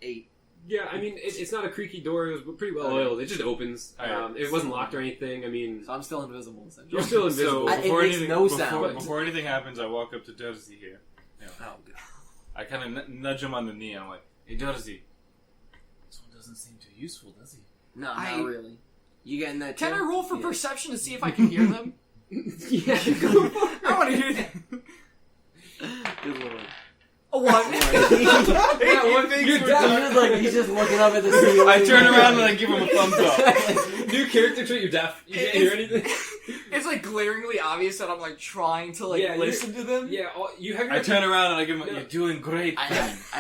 S3: 8.
S2: Yeah, I mean, it's not a creaky door. It was pretty well oiled. It just opens.
S5: Alright.
S2: It wasn't locked or anything. I mean,
S3: So I'm still invisible, essentially.
S2: you're still invisible.
S5: So
S3: It
S5: before
S3: makes
S5: anything,
S3: no
S5: before,
S3: sound.
S5: before anything happens, I walk up to Jersey here.
S3: Oh, God.
S5: I kind of nudge him on the knee. I'm like, "Hey, Jersey, this one doesn't seem too useful, does he?"
S3: No,
S4: I-
S3: not really. You getting that
S4: Can
S3: too?
S4: I roll for
S3: Yeah.
S4: perception to see if I can hear them?
S2: yeah.
S4: I want to hear them.
S3: Good lord.
S4: A 1.
S2: Yeah, one thing. You're deaf.
S3: He's just looking up at the ceiling.
S5: I turn around and I give him a thumbs up.
S2: New character trait. You're deaf. You can't hear anything.
S4: It's like glaringly obvious that I'm like trying to like
S2: Yeah,
S4: listen to them.
S2: Yeah, you have.
S5: I turn around and I give him.
S2: No.
S5: You're doing great.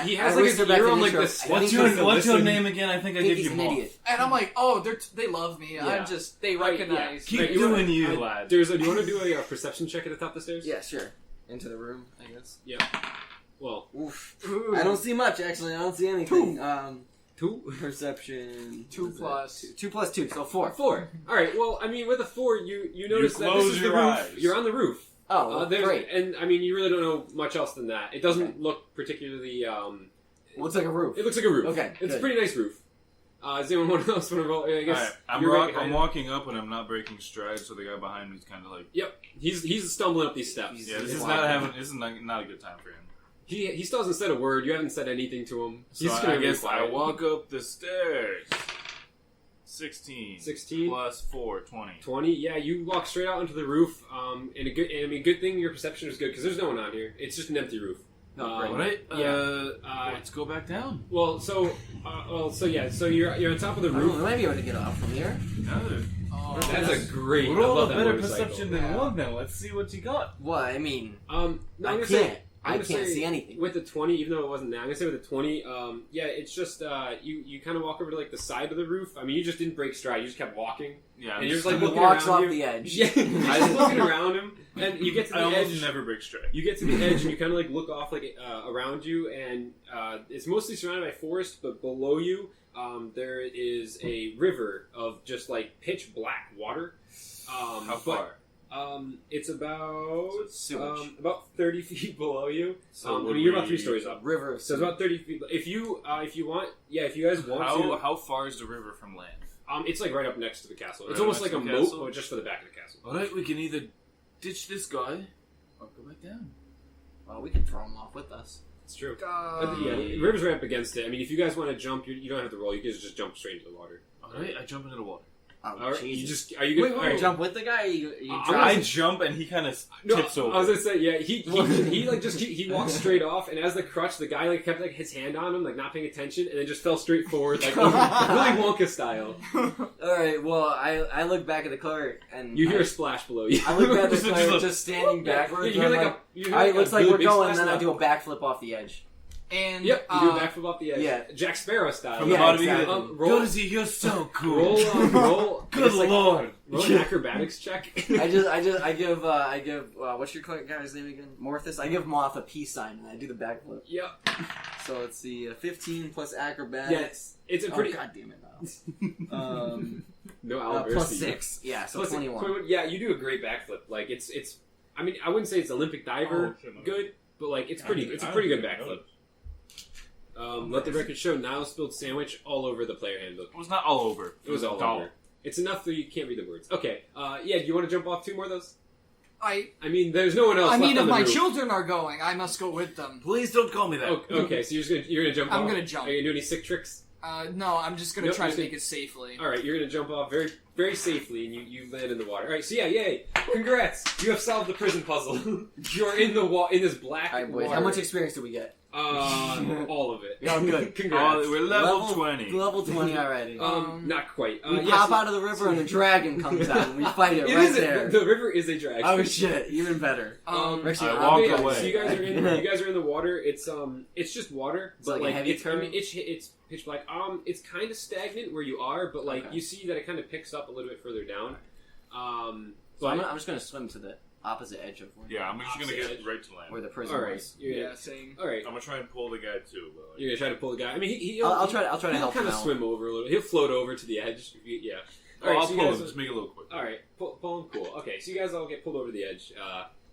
S2: He has like
S3: whisper
S2: a
S3: back
S2: ear
S3: to
S2: on
S3: the
S2: like
S3: intro,
S2: this.
S3: I think he's
S5: What's your
S2: listen.
S5: name again? I think I
S3: I think
S5: gave
S3: he's
S5: you
S3: an
S5: more.
S3: idiot.
S4: And I'm like, oh, they love me.
S2: Yeah.
S4: I'm just they
S2: Right,
S4: recognize.
S5: Keep
S2: Right, you
S5: doing
S2: wanna-
S5: you, lad.
S2: Do you want to do a perception check at the top of the stairs?
S3: Yeah, sure. Into the room, I guess.
S2: Well,
S3: Oof.
S4: Ooh.
S3: I don't see much, actually. I don't see anything.
S2: 2.
S3: Perception.
S4: 2
S3: what is
S4: plus.
S3: that? 2 plus 2, so 4.
S2: 4. All right. Well, I mean, with a 4, you notice that
S5: close
S2: this is the
S5: your
S2: roof.
S5: eyes.
S2: You're on the roof.
S3: Oh, well,
S2: There's-
S3: great.
S2: And I mean, you really don't know much else than that. It doesn't
S3: Okay.
S2: look particularly.
S3: Looks like a roof.
S2: It looks like a roof.
S3: Okay,
S2: It's a
S3: good.
S2: pretty nice roof. Does anyone else want to roll? I guess
S5: Alright, I'm,
S2: you're right behind
S5: I'm
S2: him.
S5: walking up and I'm not breaking stride, so the guy behind me is kind of like,
S2: Yep, he's stumbling up these steps.
S5: yeah, this
S3: He's
S5: is
S3: walking.
S5: not a good time for him.
S2: He still hasn't said a word. You haven't said anything to him.
S5: So
S2: He's just
S5: I
S2: gonna be
S5: guess
S2: quiet.
S5: I walk up the stairs. 16.
S2: 16
S5: plus 4, 20.
S2: 20. Yeah, you walk straight out onto the roof. Good thing your perception is good because there's no one out here. It's just an empty roof.
S5: Alright,
S2: Yeah.
S5: let's go back down.
S2: So you're on top of the
S3: I
S2: roof.
S3: might be able to get up from here.
S4: Oh,
S2: That's a great. I
S5: Roll
S2: love
S5: a
S2: that
S5: better
S2: motorcycle.
S5: perception than one, then. Let's see what you got.
S3: What? I mean,
S2: No, I'm
S3: I
S2: gonna
S3: can't.
S2: say-
S3: I
S2: I'm gonna
S3: can't
S2: say
S3: see anything.
S2: with the 20, even though it wasn't that. I'm gonna say with the 20. Yeah, it's just you kind of walk over to like the side of the roof. I mean, you just didn't break stride. You just kept walking.
S5: Yeah,
S2: And you're just
S3: He
S2: like looking
S3: walks
S2: around
S3: off
S2: you.
S3: the edge.
S2: Yeah, you're just looking around him, and you get to
S5: I
S2: the
S5: almost
S2: edge.
S5: never break stride.
S2: You get to the edge, and you kind of like look off like around you, and it's mostly surrounded by forest. But below you, there is a river of just like pitch black water.
S5: How
S2: but,
S5: far?
S2: It's about
S3: Sewage.
S2: about 30 feet below you.
S1: So
S2: I
S1: would
S2: mean, you're about
S1: we-
S2: 3 stories up.
S3: River.
S2: So it's about 30 feet. If you want, if you guys want to,
S1: How far is the river from land?
S2: it's like right up next to the castle. It's
S1: Right
S2: almost
S1: next
S2: like a
S1: to the
S2: moat,
S1: castle?
S2: but just for the back of the castle.
S5: Alright, we can either ditch this guy or go back down.
S3: Well, we can throw him off with us.
S2: It's true.
S4: Uh,
S2: Yeah, the river's right up against it. I mean, if you guys want to jump, you don't have to roll. You can just jump straight into the water.
S5: Alright, I jump into the water.
S3: Oh,
S2: All right,
S3: Jesus.
S2: are you good?
S3: Wait,
S2: all right.
S3: jump with the guy? Or you
S2: I'm
S3: drive?
S1: I jump and he kind of
S2: No,
S1: tips over.
S2: I was gonna say, yeah, he like just he walked straight off, and as the crutch, the guy like kept like his hand on him, like not paying attention, and then just fell straight forward, like Willy Wonka style.
S3: Alright, well, I look back at the clerk, and
S2: You hear a splash below you.
S3: I look back at the
S1: Just
S3: clerk
S1: a-
S3: just standing backwards.
S2: You hear
S3: and
S2: like
S3: I'm
S2: you hear
S3: Alright,
S2: a
S3: looks like
S2: really
S3: we're
S2: big
S3: going, and
S2: splash
S3: then I
S2: now.
S3: do a backflip off the edge.
S4: and
S2: Yep, you do a backflip off the edge.
S3: yeah.
S2: Jack Sparrow style.
S1: From the
S3: Yeah,
S1: bottom
S3: exactly.
S1: of
S2: roll,
S5: Dorsey, you're so cool.
S2: roll. I
S5: Good
S2: guess, like,
S5: lord.
S2: roll an acrobatics check.
S3: I give what's your guy's name again? Morthus. I give Moth a peace sign, and I do the backflip.
S2: Yep.
S3: So let's see, 15 plus acrobatics.
S2: It's a pretty.
S3: Oh, God damn it, Miles.
S2: No Albert.
S3: Plus 6. Yeah, so
S2: Plus
S3: 21.
S2: Yeah, you do a great backflip. Like it's. I mean, I wouldn't say it's Olympic diver good, but like it's pretty. It's a pretty good backflip. Let the record show Niall spilled sandwich all over the player handbook.
S1: It was not all over.
S2: It was all
S1: dull.
S2: over. It's enough that you can't read the words. Okay. Yeah. Do you want to jump off 2 more of those?
S4: I
S2: mean, there's no one else.
S4: mean,
S2: left
S4: if
S2: on the
S4: my
S2: roof.
S4: children are going, I must go with them.
S5: Please don't call me that.
S2: Oh, okay, so you're gonna jump.
S4: I'm
S2: off.
S4: gonna jump.
S2: Are you gonna do any sick tricks?
S4: No, I'm just gonna
S2: Nope,
S4: try to
S2: just-
S4: make it safely.
S2: All right, you're gonna jump off very, very safely, and you land in the water. All right, so yeah, yay! Congrats, you have solved the prison puzzle. You're in the in this black
S3: Alright, boys.
S2: water.
S3: How much experience do we get?
S2: All of it.
S3: Oh, good.
S2: Congrats.
S1: Oh, we're level 20.
S3: Level 20 already.
S2: Not quite.
S3: we
S2: yes,
S3: pop out of the river and a dragon comes out and we fight it,
S2: It
S3: right
S2: is
S3: there.
S2: the river is a dragon.
S3: Oh shit, even better. Actually,
S1: I
S3: I'm
S1: walk
S3: gonna-
S1: away.
S2: So you guys are in the water. It's just water,
S3: It's
S2: but
S3: like a heavy
S2: it's
S3: current?
S2: it's pitch black. It's kind of stagnant where you are, but like
S3: Okay.
S2: you see that it kind of picks up a little bit further down.
S3: So I'm just gonna swim to the opposite edge of where,
S1: Yeah, I'm just gonna get right to
S3: where
S1: land.
S3: the prison
S2: all right,
S3: was.
S4: Yeah, same.
S2: all right.
S1: I'm gonna try and pull the guy too. But like,
S2: You're gonna try to pull the guy. I mean, he'll
S3: I'll try to
S2: he'll
S3: help
S2: kind
S3: him
S2: of
S3: out.
S2: swim over a little. He'll float over to the edge. Yeah.
S1: I'll
S2: so you
S1: pull
S2: guys-
S1: him. Just make it a little quicker.
S2: All right, pull him. Cool. Okay, so you guys all get pulled over the edge.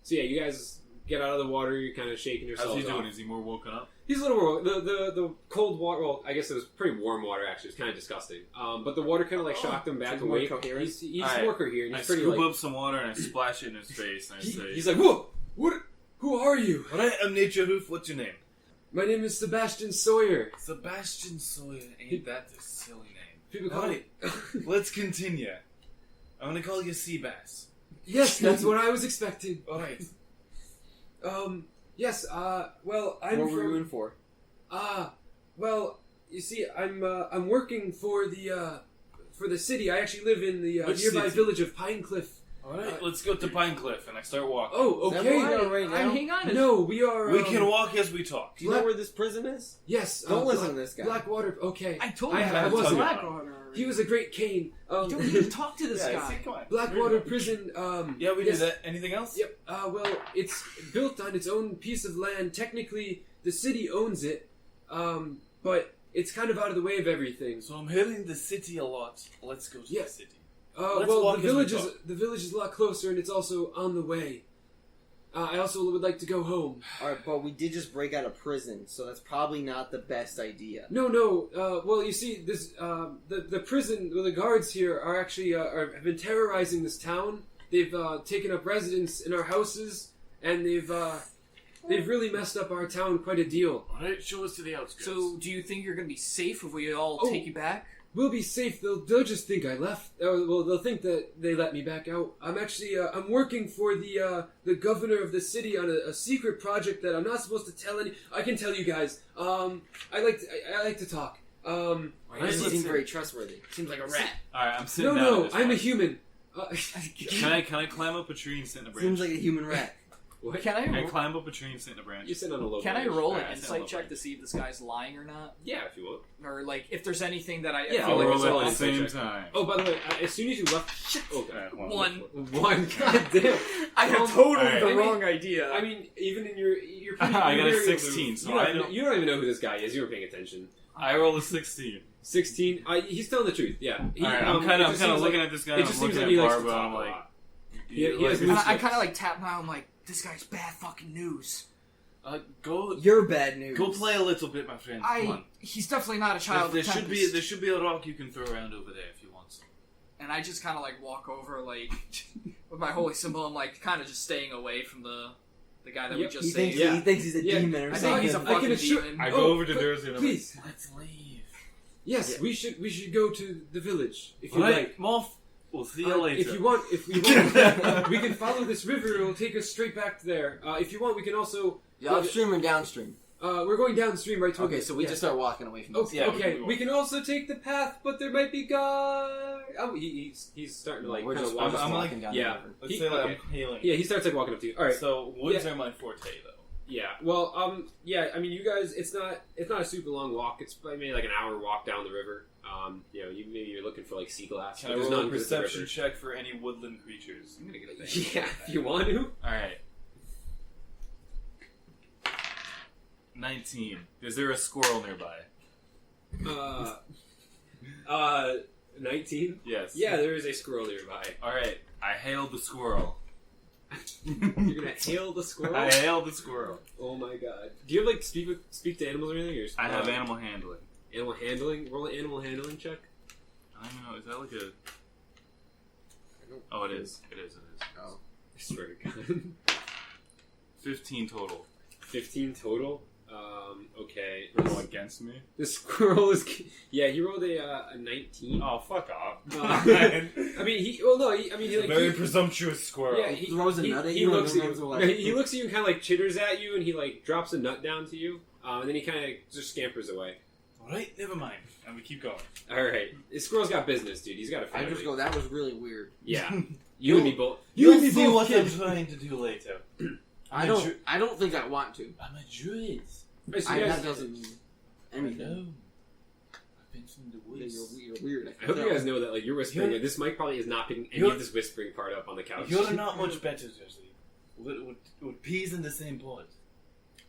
S2: So yeah, you guys get out of the water. You're kind of shaking yourselves.
S1: How's he doing?
S2: off.
S1: Is he more woken up?
S2: He's a little more. The cold water. Well, I guess it was pretty warm water. Actually, it was kind of disgusting. But the water kind of like shocked him back
S3: He's more
S2: awake.
S3: coherent?
S2: He's
S1: All right.
S2: more coherent.
S1: I
S2: He's pretty
S1: scoop
S2: like.
S1: up some water and I splash it in his face and I say,
S2: He's like, whoa, what? Who are you?
S5: Alright, I'm Nature Hoof. What's your name?
S2: My name is Sebastian Sawyer.
S5: Sebastian Sawyer. Ain't that a silly name?
S2: People call
S5: Alright,
S2: me.
S5: let's continue. I'm gonna call you Seabass.
S2: Yes, that's what I was expecting.
S5: Alright.
S2: Yes. Well, I'm
S3: What
S2: from.
S3: were you in for?
S2: Well, you see, I'm working for the city. I actually live in the
S5: Which
S2: nearby
S5: city?
S2: village of Pinecliff.
S5: Alright, let's go to Pinecliff. And I start walking.
S2: Oh,
S3: Is that
S2: okay.
S3: where we are right now?
S4: Hang on.
S2: No, we are.
S5: We can walk as we talk.
S3: Do you know where this prison is?
S2: Yes.
S3: Don't listen to this guy.
S2: Blackwater. Okay.
S4: I told you
S2: I
S4: that
S2: wasn't.
S4: Blackwater.
S2: He was a great cane.
S4: You don't need to talk to this
S5: Yeah,
S4: guy.
S5: see, come on.
S2: Blackwater prison.
S5: Yeah, we
S2: yes.
S5: did that. Anything else?
S2: Yep. Well, it's built on its own piece of land. Technically, the city owns it, but it's kind of out of the way of everything.
S5: So I'm hitting the city a lot. Let's go to
S2: Yeah.
S5: the city.
S2: Well,
S5: walk as we talk.
S2: the village is a lot closer, and it's also on the way. I also would like to go home.
S6: Alright, but we did just break out of prison, so that's probably not the best idea.
S2: No. Well, you see, this the prison, the guards here are actually have been terrorizing this town. They've taken up residence in our houses, and they've really messed up our town quite a deal.
S5: Alright, show us to the outskirts.
S4: So, do you think you're going to be safe if we all
S2: Oh.
S4: take you back?
S2: We'll be safe. They'll just think I left. Well, they'll think that they let me back out. I'm actually I'm working for the governor of the city on a secret project that I'm not supposed to tell any. I can tell you guys. I like to talk.
S6: He doesn't seem very trustworthy. Seems like a rat.
S1: Alright, I'm sitting
S2: No,
S1: down.
S2: no,
S1: at this
S2: I'm a
S1: point.
S2: human.
S1: Can I climb up a tree and sit in a branch?
S6: Seems like a human rat.
S2: What?
S4: Can
S1: Can I
S4: I?
S1: cine up a tree and sit in a branch?
S2: You sit on a low.
S4: Can I
S2: branch.
S4: roll an
S1: Alright, I
S4: insight
S1: sound
S4: check
S1: lovely.
S4: to see if this guy's lying or not,
S2: Yeah, if you will.
S4: or like if there's anything that I
S2: Yeah,
S4: feel
S1: I'll
S4: like
S2: roll
S4: it's
S1: roll
S2: it
S1: at
S4: all
S1: the
S2: on
S1: same
S2: insight check.
S1: time.
S2: Oh, by the way, as soon as you left,
S1: Okay,
S4: One.
S2: one. God damn.
S4: I had
S2: Um,
S4: totally
S1: alright.
S4: the
S2: I mean-
S4: wrong idea.
S2: I mean, even in your pretty,
S1: I
S2: you're
S1: got a
S2: very
S1: 16,
S2: aloof.
S1: so
S2: you don't,
S1: I don't-
S2: you don't even know who this guy is. You were paying attention.
S1: I rolled a 16.
S2: 16. He's telling the truth. Yeah.
S1: Alright, I'm kind of looking at this guy.
S2: It
S1: And
S2: just
S1: I'm
S2: seems
S1: looking
S2: like
S1: at
S2: he likes to
S1: Barbara.
S2: talk
S1: I'm
S2: a
S1: like,
S2: lot. He has
S4: And
S2: moves.
S4: I kind of like tap my. I'm like, this guy's bad fucking news.
S5: Go
S6: You're bad news.
S5: go play a little bit, my friend. Come on.
S4: He's definitely not a child.
S5: There
S4: of
S5: should
S4: Tempest.
S5: be a rock you can throw around over there if you want some.
S4: And I just kind of like walk over, like with my holy symbol. I'm like kind of just staying away from the guy that we
S2: Yep.
S4: just
S6: He
S4: saved.
S6: thinks, he thinks he's a
S2: Yeah.
S6: demon or
S4: I
S6: something.
S4: think he's a
S2: I can
S4: fucking
S2: assure-
S4: demon.
S5: I go over to Dursley and I'm
S2: please.
S5: like, let's leave.
S2: Yes,
S6: Yeah.
S2: we should go to the village if you
S5: Right,
S2: like.
S5: Morph. We'll see you later.
S2: If you want, we can follow this river. It'll take us straight back there. If you want, we can also.
S6: Yeah, upstream or downstream?
S2: We're going downstream right toward.
S6: Okay, so we just start walking away from this.
S2: Okay,
S5: Yeah,
S2: okay. We can also take the path, but there might be guys. Oh, he's starting to like
S6: We're
S2: kind
S6: just,
S2: of
S6: we're
S2: walk.
S6: just
S5: I'm
S6: walking down
S2: yeah.
S6: the river.
S5: Let's
S2: He-
S5: say that
S2: okay.
S5: I'm hailing.
S2: Yeah, he starts like walking up to you. All right.
S5: So woods
S2: Yeah.
S5: are my forte, though.
S2: Yeah. Well, yeah. I mean, you guys. It's not a super long walk. It's probably maybe like an hour walk down the river. You're looking for like sea glass.
S5: Can I
S2: but there's
S5: roll a
S2: none 'cause it's a
S5: perception
S2: river.
S5: check for any woodland creatures? I'm gonna get a thing.
S2: Yeah, if you want to.
S5: All right. 19. Is there a squirrel nearby?
S2: 19.
S5: Yes.
S2: Yeah, there is a squirrel nearby.
S5: All right. I hailed the squirrel.
S2: You're gonna hail the squirrel.
S5: I hailed the squirrel.
S2: Oh my god. Do you have like speak to animals or anything? Or
S5: I have animal handling.
S2: animal handling. Roll an animal handling check.
S5: I don't know. Is that like a? Oh, it is. It is. It is.
S6: Oh.
S2: I swear to God.
S5: 15 total.
S2: 15 total. Okay.
S5: Roll against me.
S2: The squirrel is. Yeah, he rolled a 19.
S5: Oh, fuck off.
S2: I mean, he. Well, no. He
S5: He's a very presumptuous squirrel.
S2: Yeah, he
S6: Throws a nut at
S2: he
S6: you and
S2: looks at
S6: runs
S2: you.
S6: away.
S2: No, he looks at you and kind of like chitters at you, and he like drops a nut down to you, and then he kind of just scampers away.
S5: All right. Never mind. And we keep going.
S2: All right, this squirrel's got business, dude. He's got a
S6: I
S2: family.
S6: just go, that was really weird.
S2: Yeah, you and me both.
S5: You'll
S2: and
S5: see
S2: both,
S5: what
S2: kid.
S5: I'm trying to do later.
S6: I don't think I want to.
S5: I'm a druid.
S2: Right, so you guys-
S6: That doesn't mean anything.
S5: know. I've been from the
S6: Yeah,
S5: woods.
S6: you're weird.
S2: I hope you guys know that like you're whispering.
S5: You're-
S2: this mic probably is not picking any
S5: You're-
S2: of this whispering part up on the couch.
S5: You're not much better, Jersey. We're peas in the same pot.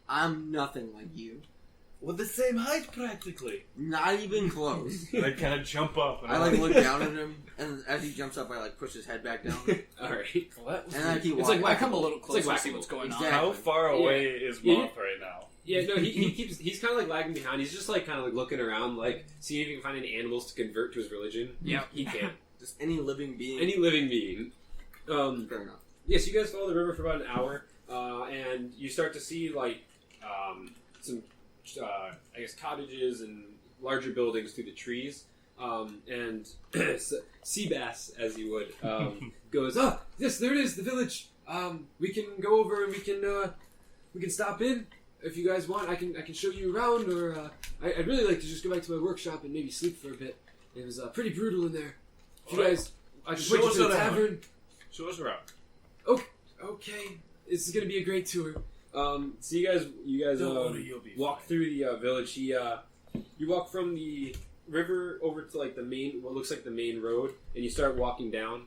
S6: I'm nothing like you.
S5: We're the same height, practically.
S6: Not even close.
S5: And I kind of jump up. And
S6: I
S5: I'm
S6: like look down at him, and as he jumps up, I like push his head back down,
S2: All right.
S5: Well, that was
S6: and I keep
S2: It's
S6: walking.
S2: like
S4: I come a little
S2: It's
S4: closer
S2: like
S4: to see what's going
S6: Exactly.
S5: How far away is
S2: Yeah.
S5: Moth right now?
S2: Yeah, no, he keeps. He's kind of like lagging behind. He's just like kind of like looking around, like seeing if he can find any animals to convert to his religion.
S4: Yeah.
S2: he can't.
S6: Just any living being.
S2: Any living being.
S6: Fair enough.
S2: Yes, you guys follow the river for about an hour, and you start to see like some, I guess, cottages and larger buildings through the trees. And sea bass, as you would, goes, yes, there it is, the village. We can go over and we can stop in if you guys want. I can show you around, or I'd really like to just go back to my workshop and maybe sleep for a bit. It was pretty brutal in there. If you
S5: Alright.
S2: guys, I can
S5: Show
S2: point you
S5: us
S2: to the
S5: around.
S2: tavern.
S5: Show us around.
S2: Okay, this is gonna be a great tour. So you guys
S5: Don't worry, you'll be
S2: walk
S5: fine.
S2: through the village. You walk from the river over to like the main, what looks like the main road, and you start walking down.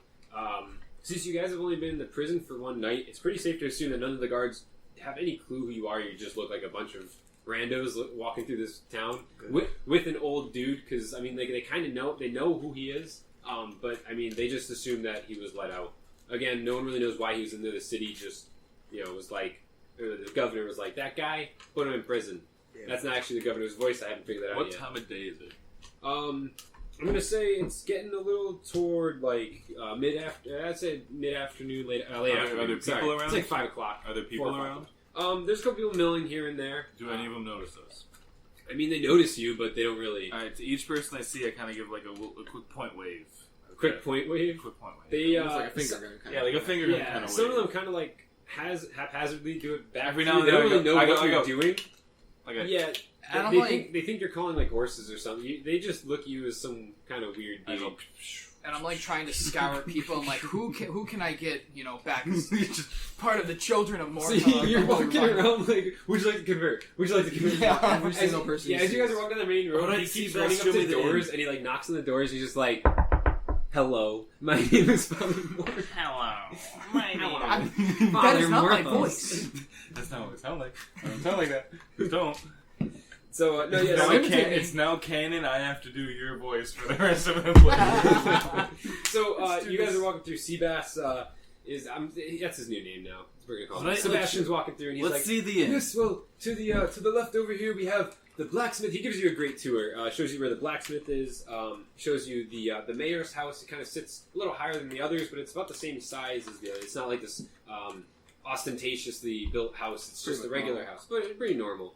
S2: Since you guys have only been in the prison for one night, it's pretty safe to assume that none of the guards have any clue who you are. You just look like a bunch of randos walking through this town with an old dude. Because I mean, they kind of know who he is, but I mean, they just assume that he was let out. Again, no one really knows why he was in the city. Just it was like the governor was like, that guy, put him in prison.
S6: Yeah.
S2: That's not actually the governor's voice. I haven't figured that out
S5: What
S2: yet.
S5: time of day is it?
S2: I'm gonna say it's getting a little toward like I'd say mid afternoon, late
S5: Are there
S2: afternoon.
S5: people
S2: Sorry.
S5: around?
S2: It's like 5 o'clock.
S5: Are there people
S2: 4 or 5
S5: around?
S2: o'clock. There's a couple people milling here and there.
S5: Do any of them notice us?
S2: I mean, they notice you, but they don't really.
S5: Alright, to each person I see, I kind of give like a quick point wave.
S2: Quick point wave.
S5: Quick point wave.
S2: They
S6: Almost like a finger gun kind
S5: Yeah,
S6: of.
S5: like a finger gun
S2: yeah.
S5: kind of
S2: Some
S5: wave.
S2: of them kind of like haphazardly do it back.
S5: Every
S2: to
S5: now
S2: you.
S5: and
S2: They
S5: then
S2: don't
S5: I
S2: really
S5: go-
S2: know
S5: I go-
S2: what
S5: I
S2: you're
S5: go-
S2: doing.
S5: Like a,
S2: Yeah.
S4: And I'm
S2: they
S4: like-
S2: think they think you're calling like horses or something. They just look at you as some kind of weird
S5: I
S2: dude.
S5: go,
S4: And I'm like trying to scour people. I'm like, who can I get back as part of the children of
S2: So
S4: Mortar?
S2: you're walking around like, would you like to convert? Would you like to convert?
S4: Yeah,
S6: every
S2: As-
S6: single person
S2: Yeah,
S6: you
S2: as you guys
S6: see.
S2: are walking down the main road,
S5: Alright,
S2: he
S5: see,
S2: keeps
S5: bro,
S2: running up
S5: show
S2: to
S5: me the
S2: doors,
S5: inn.
S2: and he like knocks on the doors. He's just like, "Hello, my name is Father Morris."
S5: hello. My
S2: Hello.
S5: name.
S4: That is
S2: Father
S4: not my
S2: Morthos.
S4: voice.
S5: That's not what it sounds like. I don't sound like that. Don't.
S2: So no, yeah,
S5: Now
S2: so,
S5: it's now canon. I have to do your voice for the rest of the play.
S2: so
S4: Let's do
S2: you guys
S4: this.
S2: are walking through Seabass. is that's his new name now. That's what we're gonna call him.
S5: Right,
S2: Sebastian's walking through, and he's
S5: Let's
S2: like,
S5: see the inn.
S2: "Yes, well, to the left over here we have the blacksmith." He gives you a great tour. Shows you where the blacksmith is. Shows you the mayor's house. It kind of sits a little higher than the others, but it's about the same size as the others. It's not like this ostentatiously built house. It's just a regular house, but pretty normal.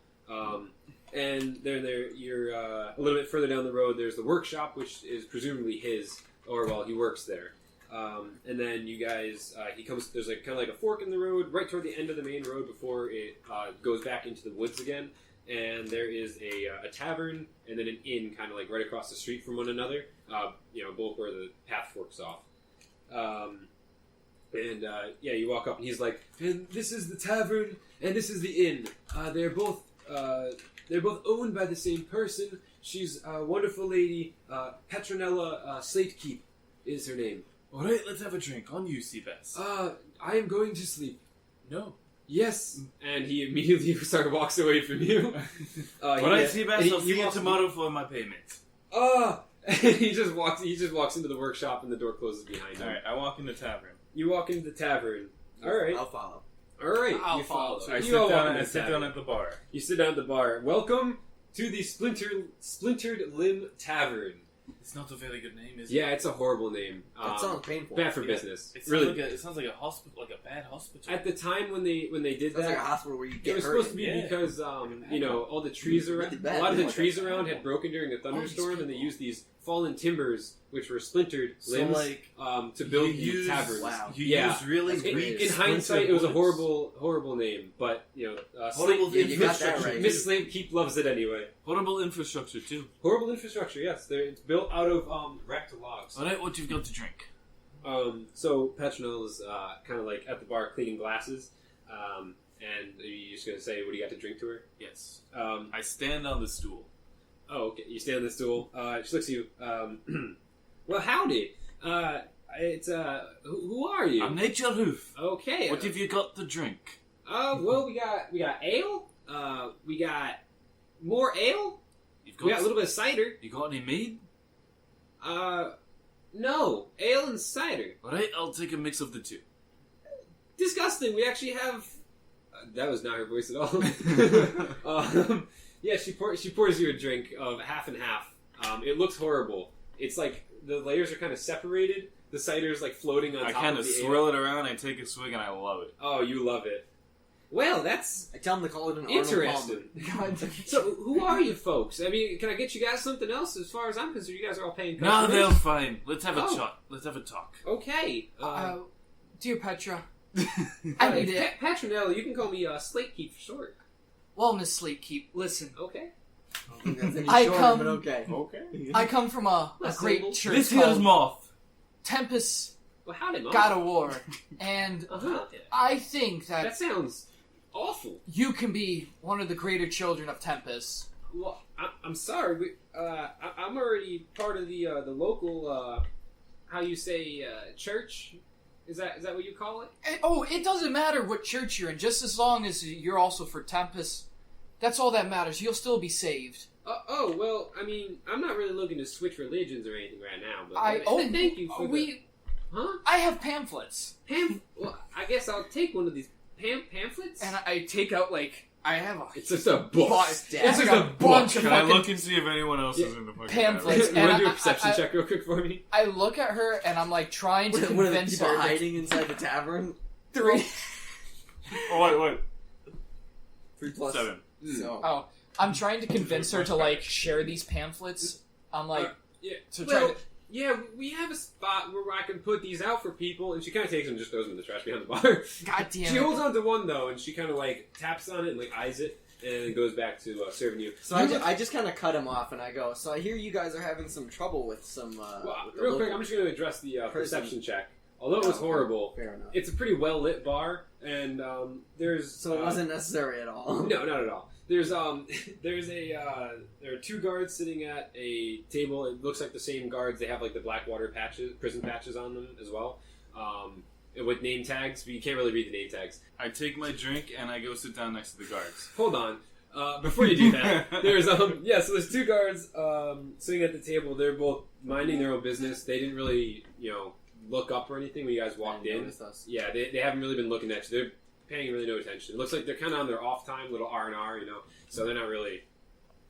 S2: And there, you're a little bit further down the road. There's the workshop, which is presumably his, or well, he works there. And then you guys, he comes. There's like kind of like a fork in the road, right toward the end of the main road before it goes back into the woods again. And there is a tavern, and then an inn, kind of like right across the street from one another. Both where the path forks off. You walk up, and he's like, "And this is the tavern, and this is the inn. They're both owned by the same person. She's a wonderful lady. Petronella Slatekeep is her name."
S5: Alright, let's have a drink. On you, Seabass.
S2: I am going to sleep.
S5: No.
S2: Yes. And he immediately walks away from you.
S5: Alright, Seabass, I'll see you
S2: walks-
S5: tomorrow for my payment.
S2: he just walks into the workshop, and the door closes behind him.
S1: Alright, I walk in the tavern.
S2: You walk into the tavern. Alright.
S6: I'll follow.
S2: Alright.
S4: I'll
S2: you follow.
S4: follow.
S1: I
S2: You
S1: sit
S2: all walk
S1: down,
S2: into
S1: I
S2: the
S1: sit
S2: tavern.
S1: down at the bar.
S2: You sit down at the bar. Welcome to the Splintered Limb Tavern.
S5: It's not a very good name, is it?
S2: Yeah, it's a horrible name.
S6: That sounds painful.
S2: Bad for
S5: Yeah.
S2: business.
S5: It sounds
S2: Really.
S5: like it sounds like a hospital, like a bad hospital.
S2: At the time when they did
S6: Sounds
S2: that,
S6: like a hospital where you
S2: it
S6: get
S2: was
S6: hurt.
S2: supposed to be
S5: Yeah.
S2: because all the trees around,
S6: Really
S2: a
S6: bad.
S2: lot of the
S6: Like
S2: trees
S6: that.
S2: around had broken during a thunderstorm, and they
S5: people.
S2: used these fallen timbers, which were splintered
S5: So,
S2: limbs,
S5: like,
S2: to build
S5: you
S2: the
S5: use-
S2: taverns.
S6: Wow.
S5: You
S2: Yeah.
S5: use really
S6: That's
S2: In,
S6: weird.
S2: in hindsight,
S5: splintered
S2: it was a
S5: woods.
S2: horrible name, but
S5: Horrible
S6: Yeah, you got that
S5: infrastructure.
S6: right.
S2: Miss Slatekeep loves it anyway.
S5: Horrible infrastructure too.
S2: Horrible infrastructure, yes. It's built out of wrecked logs.
S5: Alright, what you've got to drink?
S2: So Petronella's kind of like at the bar cleaning glasses, and are you just gonna say what do you got to drink to her?
S5: Yes.
S1: I stand on the stool.
S2: Oh, okay. You stand on the stool. She looks at you. Well, howdy. Who are you?
S5: I'm Nature Hoof.
S2: Okay.
S5: What have you got to drink?
S2: Well, we got ale. We got more ale.
S5: You've
S2: We got a little bit of cider.
S5: You got any mead?
S2: No, ale and cider.
S5: Alright, I'll take a mix of the two.
S2: Disgusting. We actually have. That was not her voice at all. Yeah, she pours you a drink of half and half. It looks horrible. It's like the layers are kind of separated. The cider's like floating on
S1: I
S2: top
S1: kind
S2: of
S1: of
S2: the
S1: swirl
S2: ale.
S1: it around, I take a swig, and I love it.
S2: Oh, you love it. Well, that's
S6: I tell them to call it an
S2: interesting.
S6: Arnold Palmer.
S2: So, who are you folks? I mean, can I get you guys something else? As far as I'm concerned, you guys are all paying
S5: No,
S2: customers.
S5: they're fine. Let's have a
S2: Oh.
S5: chat. Let's have a talk.
S2: Okay.
S4: Dear Petra, I need it.
S2: Patronella, you can call me Slatekeep for short.
S4: Well, Miss Sleepkeep, listen.
S2: Okay.
S6: I don't think that's any
S4: I
S6: shorter,
S4: come-
S6: but okay.
S1: Okay.
S4: I come from a
S2: Less
S4: great
S2: syllables.
S4: church
S5: This here's
S4: called
S5: Moth.
S4: Tempest
S2: Well, howdy, Mom.
S4: God of War, and
S2: Uh-huh.
S4: I think
S2: That
S4: that
S2: sounds awful.
S4: you can be one of the greater children of Tempest.
S2: Well, I'm sorry. I'm already part of the local, how you say, church. Is that what you call it?
S4: It doesn't matter what church you're in, just as long as you're also for Tempest. That's all that matters. You'll still be saved.
S2: Well, I mean, I'm not really looking to switch religions or anything right now. But thank you for Huh?
S4: I have pamphlets,
S2: Well, I guess I'll take one of these pamphlets.
S4: and I take out I have a
S2: It's just a book.
S4: It's
S2: just
S4: like
S2: a
S4: bunch of
S1: Can I
S4: fucking
S1: look and see if anyone else is in the fucking
S4: pamphlets.
S2: You
S4: And
S2: want to do
S4: I-
S2: a perception
S4: I-
S2: check real quick for me?
S4: I look at her and I'm trying to
S6: What are the
S4: convince
S6: people
S4: her that
S6: hiding inside the tavern?
S4: 3.
S1: Oh, wait.
S6: 3 plus
S1: 7.
S6: So.
S4: Oh, I'm trying to convince her to share these pamphlets. I'm
S2: Yeah.
S4: to try
S2: Well,
S4: to.
S2: yeah, we have a spot where I can put these out for people, and she kind of takes them and just throws them in the trash behind the bar.
S4: God damn
S2: She
S4: it!
S2: holds on to one though, and she kind of taps on it and eyes it, and then goes back to serving you.
S6: So I just kind of cut him off and I go, so I hear you guys are having some trouble with some,
S2: Well,
S6: with the
S2: real quick,
S6: local-"
S2: I'm just going to address the
S6: person.
S2: perception check. Although it was
S6: Oh,
S2: horrible,
S6: Fair enough.
S2: it's a pretty well lit bar, and there's
S6: So it wasn't necessary at all.
S2: No, not at all. There's there are 2 guards sitting at a table. It looks like the same guards. They have the Blackwater prison patches on them as well, with name tags, but you can't really read the name tags.
S1: I take my drink and I go sit down next to the guards.
S2: Hold on. Before you do that, there's so there's 2 guards sitting at the table. They're both minding their own business. They didn't really look up or anything when you guys walked in.
S3: Noticed us.
S2: Yeah, they haven't really been looking at you. They're paying really no attention. It looks like they're kind of on their off time, little R&R, so they're not really...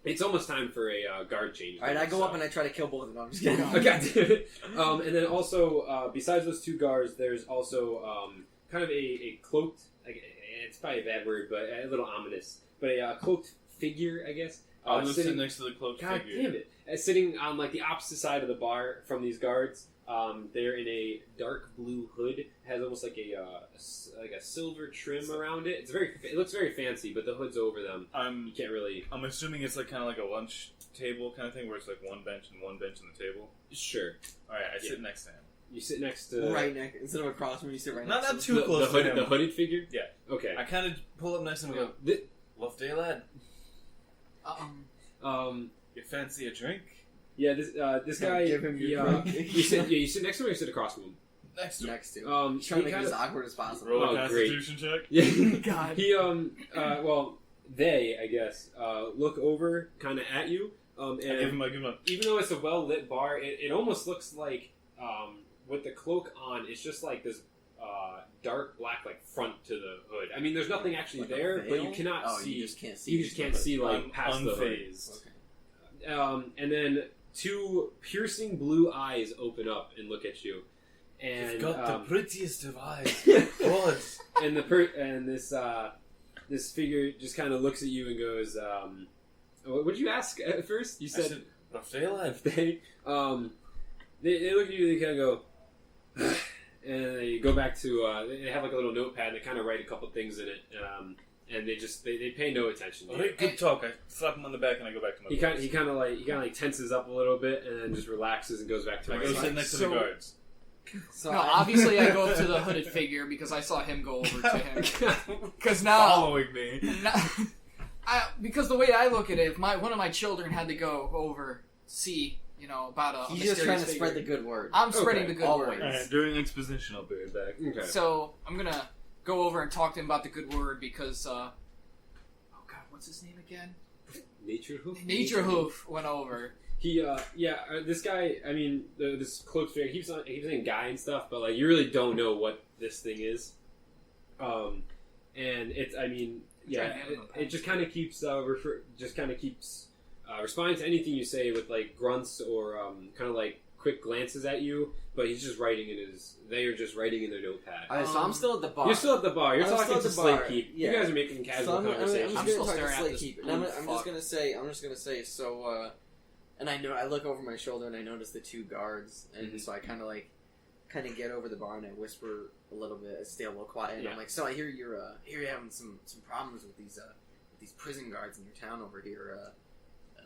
S2: It's almost time for a guard change.
S6: Alright, I go up and I try to kill both of them. I'm just kidding.
S2: Okay. And then also, besides those 2 guards, there's also kind of a cloaked... It's probably a bad word, but a little ominous. But a cloaked figure, I guess.
S5: I'm sitting next to the cloaked
S2: God
S5: figure.
S2: damn it. Sitting on the opposite side of the bar from these guards. They're in a dark blue hood. Has almost like a silver trim around it. It looks very fancy, but the hood's over them. You can't really...
S5: I'm assuming it's kind of like a lunch table kind of thing, where it's like one bench on the table.
S2: Sure.
S5: Alright, I sit next to him.
S2: You sit next to...
S6: Right next, instead of across from you, sit right
S5: Not
S6: next
S5: too close to him.
S2: The hooded figure?
S5: Yeah.
S2: Okay.
S5: I kind of pull up next to him and go, "Love day, lad. You fancy a drink?"
S2: Yeah, this guy...
S6: Give him your drink.
S2: you sit next to him or you sit across from him?
S5: Next to him.
S6: Next to. Trying to make it as awkward as possible.
S5: Roll a
S2: Oh, great.
S5: constitution check.
S2: Yeah.
S4: God.
S2: He, they, I guess, look over kind of at you. And
S5: I give him a...
S2: even though it's a well-lit bar, it almost looks like, with the cloak on, it's just like this dark black front to the hood. I mean, there's nothing actually
S6: Like a
S2: there, but you
S6: veil?
S2: cannot see.
S6: You just can't see.
S2: You just can't see past the hood.
S5: Unfazed.
S6: Okay.
S2: And then 2 piercing blue eyes open up and look at you. And
S5: You've got the prettiest of eyes. God.
S2: and this figure just kind of looks at you and goes, what did you ask at first? You said,
S5: "Rough day, lad."
S2: they look at you, they kind of go, and they go back to, they have a little notepad, and they kind of write a couple things in it, and they pay no attention.
S5: Alright, good talk. I slap him on the back and I go back to my place.
S2: He kind of tenses up a little bit and then just relaxes and goes back to
S5: I
S2: my
S5: go
S2: side.
S5: sit next to the guards.
S6: So
S4: No, obviously I go up to the hooded figure because I saw him go over to him. Because now...
S5: Following me.
S4: Because the way I look at it, if one of my children had to go over, see, about a
S6: he's just trying to
S4: mysterious
S6: spread the
S4: figure,
S6: good word.
S4: I'm spreading
S2: Okay,
S4: the good
S6: always.
S4: word.
S5: Alright, during exposition, I'll be right back.
S2: Okay.
S4: So I'm gonna go over and talk to him about the good word because, oh god, what's his name again?
S2: Nature Hoof?
S4: Nature Hoof went over.
S2: He, this guy, I mean, this cloaked figure, he keeps saying guy and stuff, but, you really don't know what this thing is. And it's, I mean, yeah, it just kind of keeps, responding to anything you say with, grunts or, kind of, quick glances at you, but he's just writing they are just writing in their notepad.
S6: Alright, so I'm still at the bar.
S2: You're still at the bar. You're
S6: I'm
S2: talking
S6: still
S2: to
S6: at the bar.
S2: Slate Keep.
S6: Yeah.
S2: You guys are making casual conversation.
S6: I'm
S4: I'm
S6: just
S4: still
S6: going to talk to
S4: staring at
S6: Slate
S4: this
S6: Keep. And I'm
S4: blue
S6: just
S4: fuck.
S6: going to say, so, and I look over my shoulder and I notice the 2 guards, and so I kind of get over the bar and I whisper a little bit, stay a little quiet, and
S2: Yeah.
S6: I'm like, so I hear you're having some problems with these prison guards in your town over here.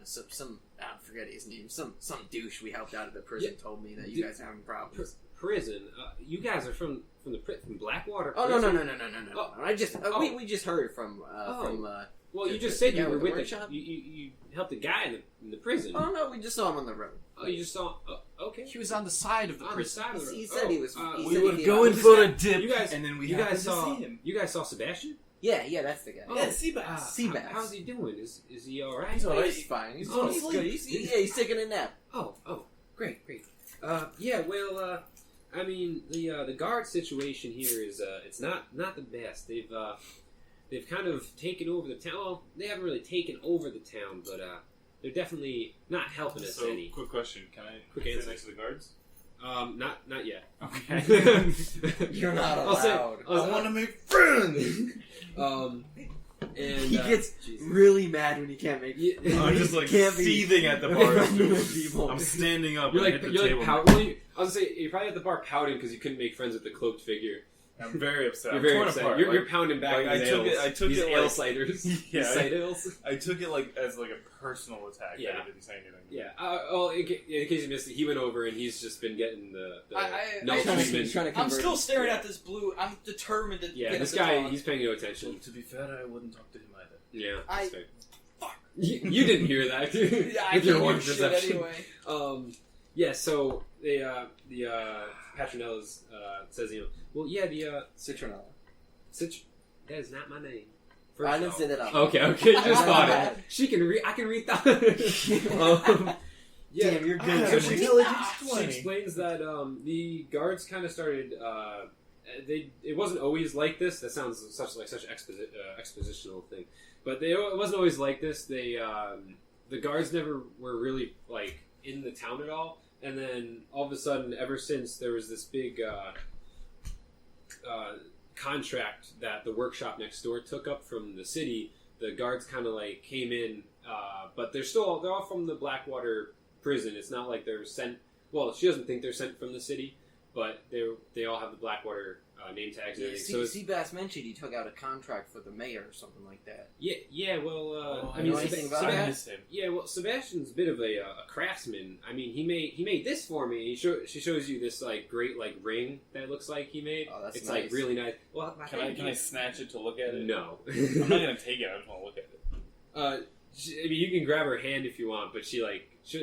S6: Some I forget his name. Some douche we helped out of the prison told me that you guys are having problems.
S2: Prison? You guys are from Blackwater
S6: Oh no
S2: prison?
S6: no! I just we just heard from
S2: Well, you
S6: The
S2: just said
S6: guy
S2: you were
S6: with the
S2: with
S6: workshop?
S2: you helped a guy in the prison.
S6: Oh no, we just saw him on the road.
S2: Oh, you just saw. Okay.
S4: He was on the side of the
S2: On the
S4: prison.
S2: side of the
S6: He
S2: road.
S6: said he was.
S2: Oh,
S6: he
S5: We
S6: said
S5: were
S6: he
S5: going
S6: came
S5: for
S6: out.
S5: a dip,
S2: You guys-
S5: and then we
S2: you
S5: happened
S2: guys
S5: to
S2: saw.
S5: see him.
S2: You guys saw Sebastian?
S6: Yeah, that's the guy.
S2: Oh,
S5: Yeah, Seabass.
S6: Seabass.
S2: How's he doing? Is he all right?
S5: He's all right.
S6: He's fine. He's
S2: Oh,
S6: good. He's taking a nap.
S2: Oh, great. Yeah. Well, I mean, the guard situation here is it's not the best. They've kind of taken over the town. Well, they haven't really taken over the town, but they're definitely not helping us
S5: So,
S2: any.
S5: quick question: Can I
S2: Quick
S5: sit
S2: answer.
S5: next to the guards?
S2: Not yet.
S5: Okay.
S6: You're not
S2: I'll say-
S6: allowed.
S5: I want to make friends.
S2: And
S6: He gets
S2: Jesus.
S6: really mad when he can't make.
S5: I'm just like
S6: Can't be-
S5: seething at the bar.
S6: with people.
S5: I'm standing up.
S2: You're
S5: and
S2: like
S5: hit the
S2: you're
S5: table.
S2: like pouting. Well, I was gonna say you're probably at the bar pouting because you couldn't make friends with the cloaked figure.
S5: I'm very upset.
S2: You're
S5: I'm
S2: very
S5: torn
S2: upset.
S5: apart.
S2: You're pounding back.
S5: like,
S2: these
S5: I took
S2: ales.
S5: it- I took
S2: these
S5: it
S2: ale
S5: like-
S2: ciders.
S5: Yeah,
S2: These cider ales.
S5: I took it as a personal attack.
S2: Yeah.
S5: I didn't say anything.
S2: Yeah. Well, in case you missed it, he went over and he's just been getting the no
S6: He's trying to-
S2: treatment.
S6: he's trying to
S4: I'm
S6: convert
S4: still
S6: him.
S4: staring
S2: Yeah.
S4: at this blue. I'm determined to
S2: Yeah,
S4: get
S2: this
S4: him to
S2: guy,
S4: talk.
S2: he's paying no attention.
S5: Well, to be fair, I wouldn't talk to him either.
S2: Yeah.
S6: I-
S2: that's fair. You didn't hear that.
S4: Yeah, I
S2: With your
S4: can't
S2: one
S4: do shit
S2: perception.
S4: anyway.
S2: Yeah, so the Patronella's says, well, yeah, the
S6: Citronella.
S2: that is not my name.
S6: I didn't say that out.
S2: Okay, you just
S6: Not
S2: thought
S6: bad.
S2: it. I can read that. Yeah,
S3: Damn, you're
S5: I
S3: good.
S5: have
S2: So
S5: an
S2: she-
S5: intelligence
S2: She
S5: 20.
S2: explains that the guards kind of started. It wasn't always like this. That sounds such expositional thing, but it wasn't always like this. The guards never were really like in the town at all, and then all of a sudden, ever since there was this big contract that the workshop next door took up from the city, the guards kind of like came in, but they're all from the Blackwater prison. It's not like they're sent. Well, she doesn't think they're sent from the city, but they all have the Blackwater name tags and everything. So
S6: Seabass mentioned he took out a contract for the mayor or something like that.
S2: yeah. Well,
S6: I know anything about it?
S5: I miss him.
S2: Yeah, well, Sebastian's a bit of a craftsman. I mean, he made this for me. She shows you this like great like ring that it looks like he made.
S6: Oh, that's
S2: it's
S6: nice.
S2: like really nice. Well,
S5: Can I snatch it to look at it?
S2: No.
S5: I'm not gonna take it. I just want to look at it.
S2: I mean, you can grab her hand if you want, but she's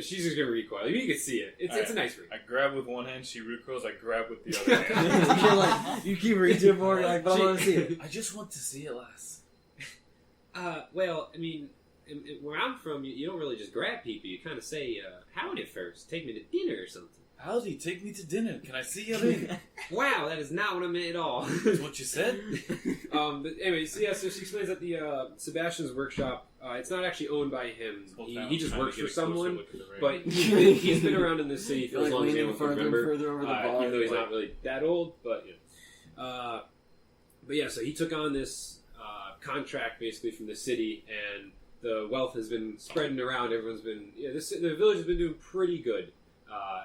S2: just gonna recoil. I mean, you can see it. It's a nice ring.
S5: I grab with one hand. She recoils. I grab with the other hand.
S3: You're like, you keep reaching for it, like, but I want to see it.
S5: I just want to see it last.
S2: Well, I mean, where I'm from, you don't really just grab people. You kind of say, howdy first. Take me to dinner or something.
S5: Howdy, take me to dinner. Can I see your ring?
S2: Wow, that is not what I meant at all.
S5: That's what you said?
S2: But anyway, so she explains that the Sebastian's workshop, it's not actually owned by him. He just works for someone, but he's been around in this city for
S3: You're
S2: as
S3: like
S2: long as
S3: leaning
S2: anyone can
S3: further and
S2: remember.
S3: further over the bar.
S2: Even though he's
S3: like,
S2: not really that old, but but yeah, so he took on this contract basically from the city, and the wealth has been spreading around. Everyone's been the village has been doing pretty good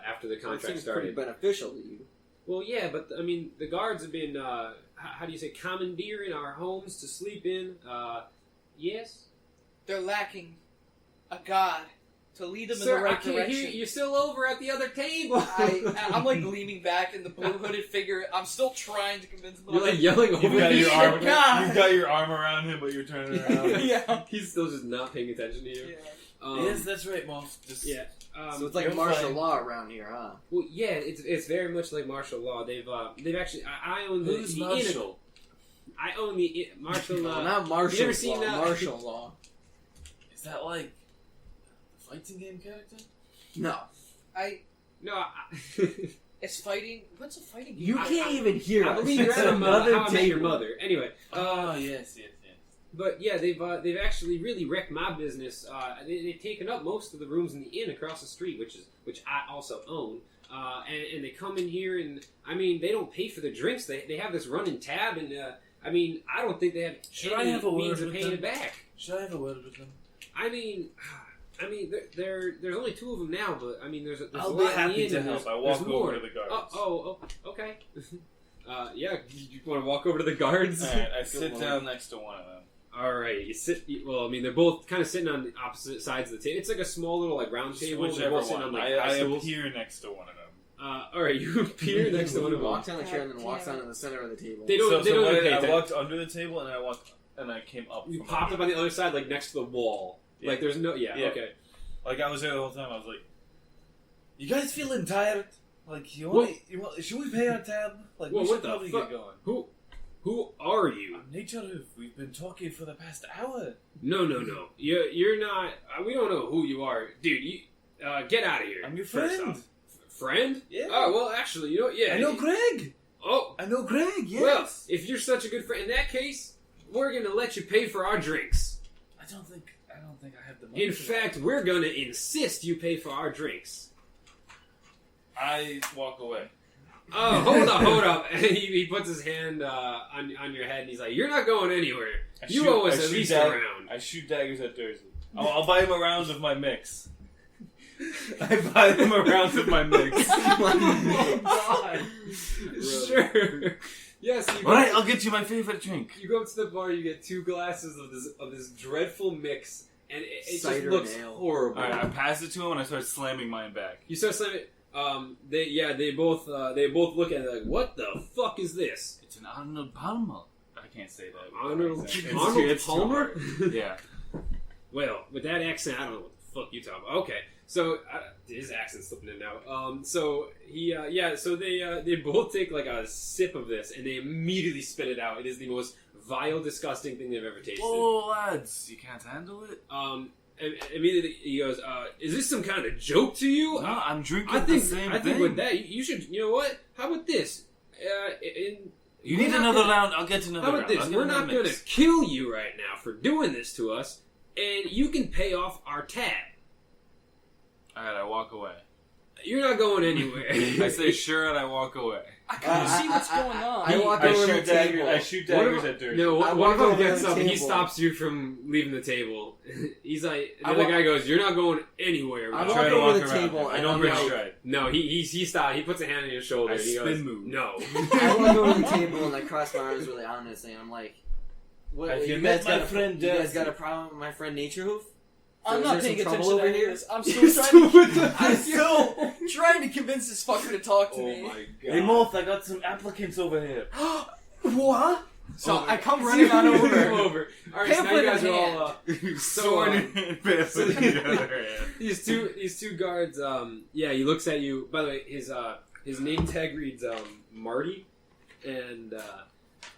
S2: after the
S6: It
S2: contract
S6: seems
S2: started.
S6: pretty beneficial to you.
S2: Well, yeah, but I mean, the guards have been how do you say commandeering our homes to sleep in? Yes.
S7: They're lacking a god to lead them in
S2: Sir,
S7: the right
S2: I can't
S7: direction.
S2: hear you. You're still over at the other table.
S7: I'm like leaning back in the blue hooded figure. I'm still trying to convince them.
S2: You're like yelling
S5: You've
S2: over
S5: got
S2: me.
S5: your arm.
S7: God.
S5: You've got your arm around him, but you're turning around.
S7: yeah.
S2: He's still just not paying attention to you.
S7: Yeah.
S5: Yes, that's right, Moff. Just
S2: Yeah.
S6: So it's like
S5: you're
S6: martial
S5: fine.
S6: law around here, huh?
S2: Well, yeah, it's very much like martial law. They've actually I own the
S5: Who's
S2: the
S5: Marshall?
S2: I own the martial law.
S6: Well, not martial
S2: you ever
S6: law,
S2: seen that?
S6: martial law.
S5: Is that like the fighting game character?
S6: No.
S2: No,
S7: It's fighting. What's a fighting game?
S3: You can't even hear
S2: I
S3: us.
S2: believe you're
S3: It's
S2: at
S3: another
S2: How I Met Your
S3: table.
S2: Mother. Anyway,
S5: Oh yes.
S2: but yeah, they've actually really wrecked my business. They've taken up most of the rooms in the inn across the street, which I also own. And they come in here, and I mean, they don't pay for the drinks. They have this running tab, and I mean, I don't think they have
S5: Should
S2: any
S5: I have a word
S2: means of
S5: with
S2: paying
S5: them?
S2: it back.
S5: Should I have a word with them?
S2: I mean, there's only two of them now, but I mean, there's
S5: I'll
S2: a
S5: be
S2: lot in the
S5: happy
S2: inn,
S5: to
S2: and
S5: help.
S2: there's-
S5: I walk
S2: there's
S5: over
S2: more.
S5: to the guards.
S2: Okay. Yeah, you want to walk over to the guards?
S5: All right, I sit down next to one of them.
S2: All right, you sit. Well, I mean, they're both kind of sitting on the opposite sides of the table. It's like a small little like round table. They're
S5: Whichever
S2: both sitting
S5: one.
S2: on like
S5: I
S2: high stools.
S5: appear next to one of them.
S2: All right, you appear next to one of them.
S6: Walks on the chair and then walks onto the center of the table.
S2: They don't.
S5: So
S2: they don't
S5: what
S2: even
S5: I
S2: pay
S5: did, I
S2: attention.
S5: walked under the table and I came up.
S2: You
S5: from
S2: popped up
S5: underneath.
S2: on the other side, like next to the wall.
S5: Yeah.
S2: Like there's no. Yeah.
S5: Yeah.
S2: Okay.
S5: Like I was there the whole time. I was like, "You guys feeling tired? Like should we pay our tab? Like
S2: Well,
S5: we
S2: what
S5: should
S2: the
S5: probably
S2: fuck?
S5: get going."
S2: Who are you?
S5: I'm Nature Hoof. We've been talking for the past hour.
S2: No. You're not. We don't know who you are, dude. You get out of here.
S5: I'm your
S2: first
S5: friend.
S2: off. Friend?
S5: Yeah.
S2: Oh well, actually, you know, yeah.
S5: I know Greg.
S2: Oh,
S5: I know Greg. Yes.
S2: well, if you're such a good friend, in that case, we're gonna let you pay for our drinks.
S5: I don't think I have the money.
S2: In
S5: for that.
S2: fact, we're gonna insist you pay for our drinks.
S5: I walk away.
S2: Oh, hold up! And he puts his hand on your head, and he's like, "You're not going anywhere. You owe us at least a round."
S5: I shoot daggers at Thursday. I'll buy him a round of my mix. I buy him a round of my mix.
S7: Oh God!
S2: Sure. Yes. You
S5: All right, I'll get you my favorite drink.
S2: You go up to the bar, you get 2 glasses of this dreadful mix, and it just
S6: Cider
S2: looks
S6: and ale.
S2: horrible.
S5: All right, I pass it to him and I start slamming mine back.
S2: You start slamming. They both look at it like, what the fuck is this?
S5: It's an Arnold Palmer. I can't say that.
S2: Arnold
S5: It's too
S2: Palmer?
S5: hard. Yeah.
S2: Well, with that accent, I don't know what the fuck you talking about. Okay, so his accent's slipping in now. So he, so they both take like a sip of this, and they immediately spit it out. It is the most vile, disgusting thing they've ever tasted.
S5: Whoa, lads, you can't handle it.
S2: immediately he goes, "Is this some kind of joke to you?
S5: No, I'm drinking
S2: I think
S5: the same
S2: I
S5: thing.
S2: think with that, you should. You know what? How about this?
S5: You need another round. I'll get another
S2: How
S5: round.
S2: about this?
S5: I'll get
S2: We're
S5: another
S2: not going to
S5: mix.
S2: kill you right now for doing this to us, and you can pay off our tab.
S5: Alright, I walk away.
S2: You're not going anywhere."
S5: I say sure and I walk away.
S4: I kind of see what's going on.
S3: I walk over to the table.
S5: I shoot
S2: One
S5: daggers
S2: of-
S5: at Dirk.
S2: No,
S3: I
S2: one
S3: walk
S2: of them
S3: over to
S2: gets
S3: the
S2: up and he
S3: table.
S2: stops you from leaving the table. He's like, the
S3: I
S2: other
S3: wa-
S2: guy goes, "You're not going anywhere."
S3: I
S2: bro."
S3: walk
S5: try to
S3: over
S5: walk
S3: to the
S5: around
S3: table
S5: him. I
S3: and
S5: don't
S3: I'm
S5: break
S3: like,
S5: stride.
S2: No, he stopped. He puts a hand on your shoulder
S5: I
S2: and he
S5: spin
S2: goes,
S5: move.
S2: "No."
S3: I walk over to the table and I cross my arms really honestly, and I'm like, "What?
S5: Have you
S3: You
S5: met
S3: guys
S5: my
S3: got
S5: friend
S3: You guys
S5: Dusty?
S3: got a problem with my friend Nature Hoof?
S4: I'm
S3: Is
S4: not
S3: there
S4: paying
S3: some
S4: attention
S3: trouble
S4: to
S3: over
S4: any of
S3: here?
S4: this. I'm still trying to convince this fucker to talk to
S2: Oh
S4: me.
S2: my
S5: Hey,
S2: god!
S5: Morph, I got some applicants over here.
S4: What? So
S2: Oh
S4: I
S2: my
S4: come
S2: God.
S4: running on
S2: Come
S4: over.
S2: over. All right, so now you
S4: Pamphlet
S2: guys
S4: in
S2: are
S4: hand.
S2: all.
S5: Sword and pamphlet in the other hand.
S2: These two guards. Yeah, he looks at you. By the way, his name tag reads Marty, and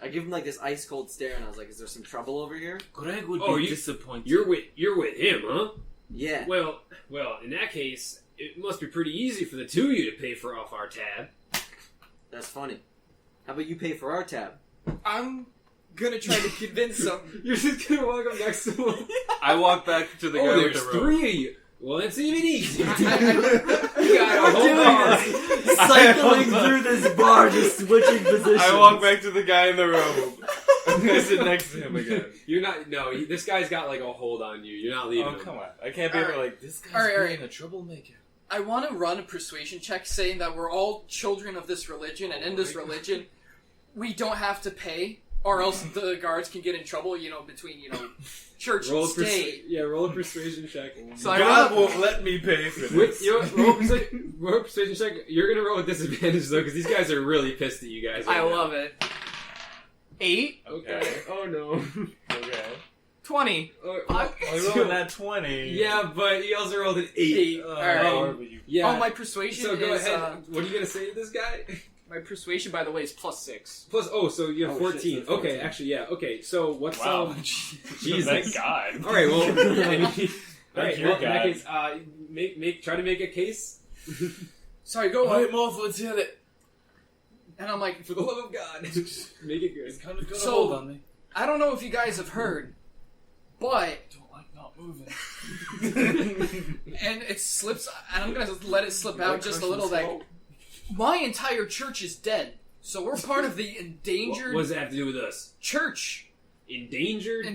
S3: I give him like this ice cold stare, and I was like, "Is there some trouble over here?"
S5: Greg would
S2: Oh,
S5: be
S2: you-
S5: disappointed.
S2: you're with him, huh?
S3: Yeah.
S2: Well, in that case, it must be pretty easy for the two of you to pay for off our tab.
S3: That's funny. How about you pay for our tab?
S4: I'm gonna try to convince him.
S2: You're just gonna walk up next to him.
S5: I walk back to the guy
S2: Oh,
S5: with
S2: there's
S5: the robe.
S2: three of you. Well, that's even easier. You
S3: We're
S2: got a whole
S3: doing
S2: bar.
S3: this, cycling through this bar, just switching positions.
S5: I walk back to the guy in the robe. I sit next to him again.
S2: You're not. No, this guy's got like a hold on you. You're not leaving
S5: Oh,
S2: him.
S5: come on. I can't be
S4: Alright.
S5: ever like, this guy's
S4: Alright,
S5: being a troublemaker.
S4: I want to run a persuasion check saying that we're all children of this religion, and in this religion, we don't have to pay, or else the guards can get in trouble, between, church
S2: Roll
S4: and
S2: a persu-
S4: state.
S2: yeah, roll a persuasion check.
S4: So I
S5: God
S4: run
S5: won't let me pay for this.
S2: With roll a persuasion check. You're gonna roll with disadvantage though, because these guys are really pissed at you guys.
S4: I
S2: right now.
S4: love it. 8,
S2: Okay. Oh no.
S5: Okay.
S4: 20.
S2: Oh,
S4: I-
S5: I rolled that 20.
S2: yeah, but he also rolled an 8.
S4: 8. Alright.
S5: Oh,
S2: Yeah.
S4: Oh, my persuasion
S2: So go
S4: is,
S2: ahead. What are you gonna say to this guy?
S4: my persuasion, by the way, is +6.
S2: Plus, so you have
S3: Oh, shit,
S2: 14.
S3: so
S2: Okay,
S3: 14.
S2: actually, yeah. Okay, so what's
S5: Wow.
S2: Jesus.
S5: Thank God.
S2: All right, well, I mean, all right.
S5: you,
S2: Well, in that
S5: God.
S2: case, try to make a case.
S4: Sorry, go
S5: Alright,
S4: on.
S5: Morph, let's hit it.
S4: And I'm like,
S2: For the love of God, make it
S5: It's
S2: good.
S5: kind of got a
S4: So-
S5: hold on me.
S4: I don't know if you guys have heard, but
S5: I don't like not moving.
S4: and it slips, and I'm gonna let it slip out just a little. That my entire church is dead, so we're part of the endangered
S2: What does that have to do with us?
S4: church,
S2: Endangered?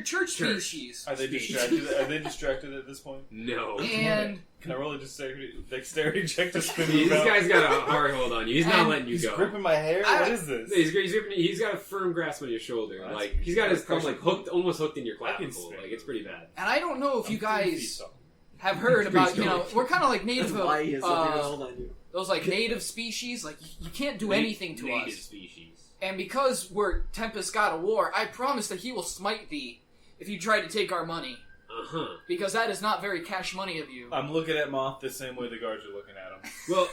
S4: church
S2: Church.
S4: species.
S5: Are they distracted? Are they distracted at this point?
S2: No.
S4: And
S5: Can I roll a dexterity check to spin
S2: This
S5: you out?
S2: guy's got a hard hold on you. He's not
S4: And
S2: letting you
S5: He's
S2: go.
S5: gripping my hair.
S4: I-
S5: What is this?
S2: He's got a firm grasp on your shoulder.
S5: Oh,
S2: Like
S5: that's-
S2: he's got his
S5: that's
S2: thumb like hooked, almost hooked in your
S5: I can
S2: clavicle.
S5: spin.
S2: Like it's pretty bad.
S4: and I don't know if you
S5: I'm 3 feet
S4: guys
S5: tall.
S4: have heard about
S2: Pretty
S4: we're kind of like
S3: That's
S4: native
S3: why he has something to
S4: of
S3: hold on you.
S4: those like native species. Like you can't do anything to
S2: Native
S4: us.
S2: species.
S4: And because we're Tempest God of War, I promise that he will smite thee if you try to take our money.
S2: Uh-huh.
S4: Because that is not very cash money of you.
S5: I'm looking at Moth the same way the guards are looking at him.
S2: Well,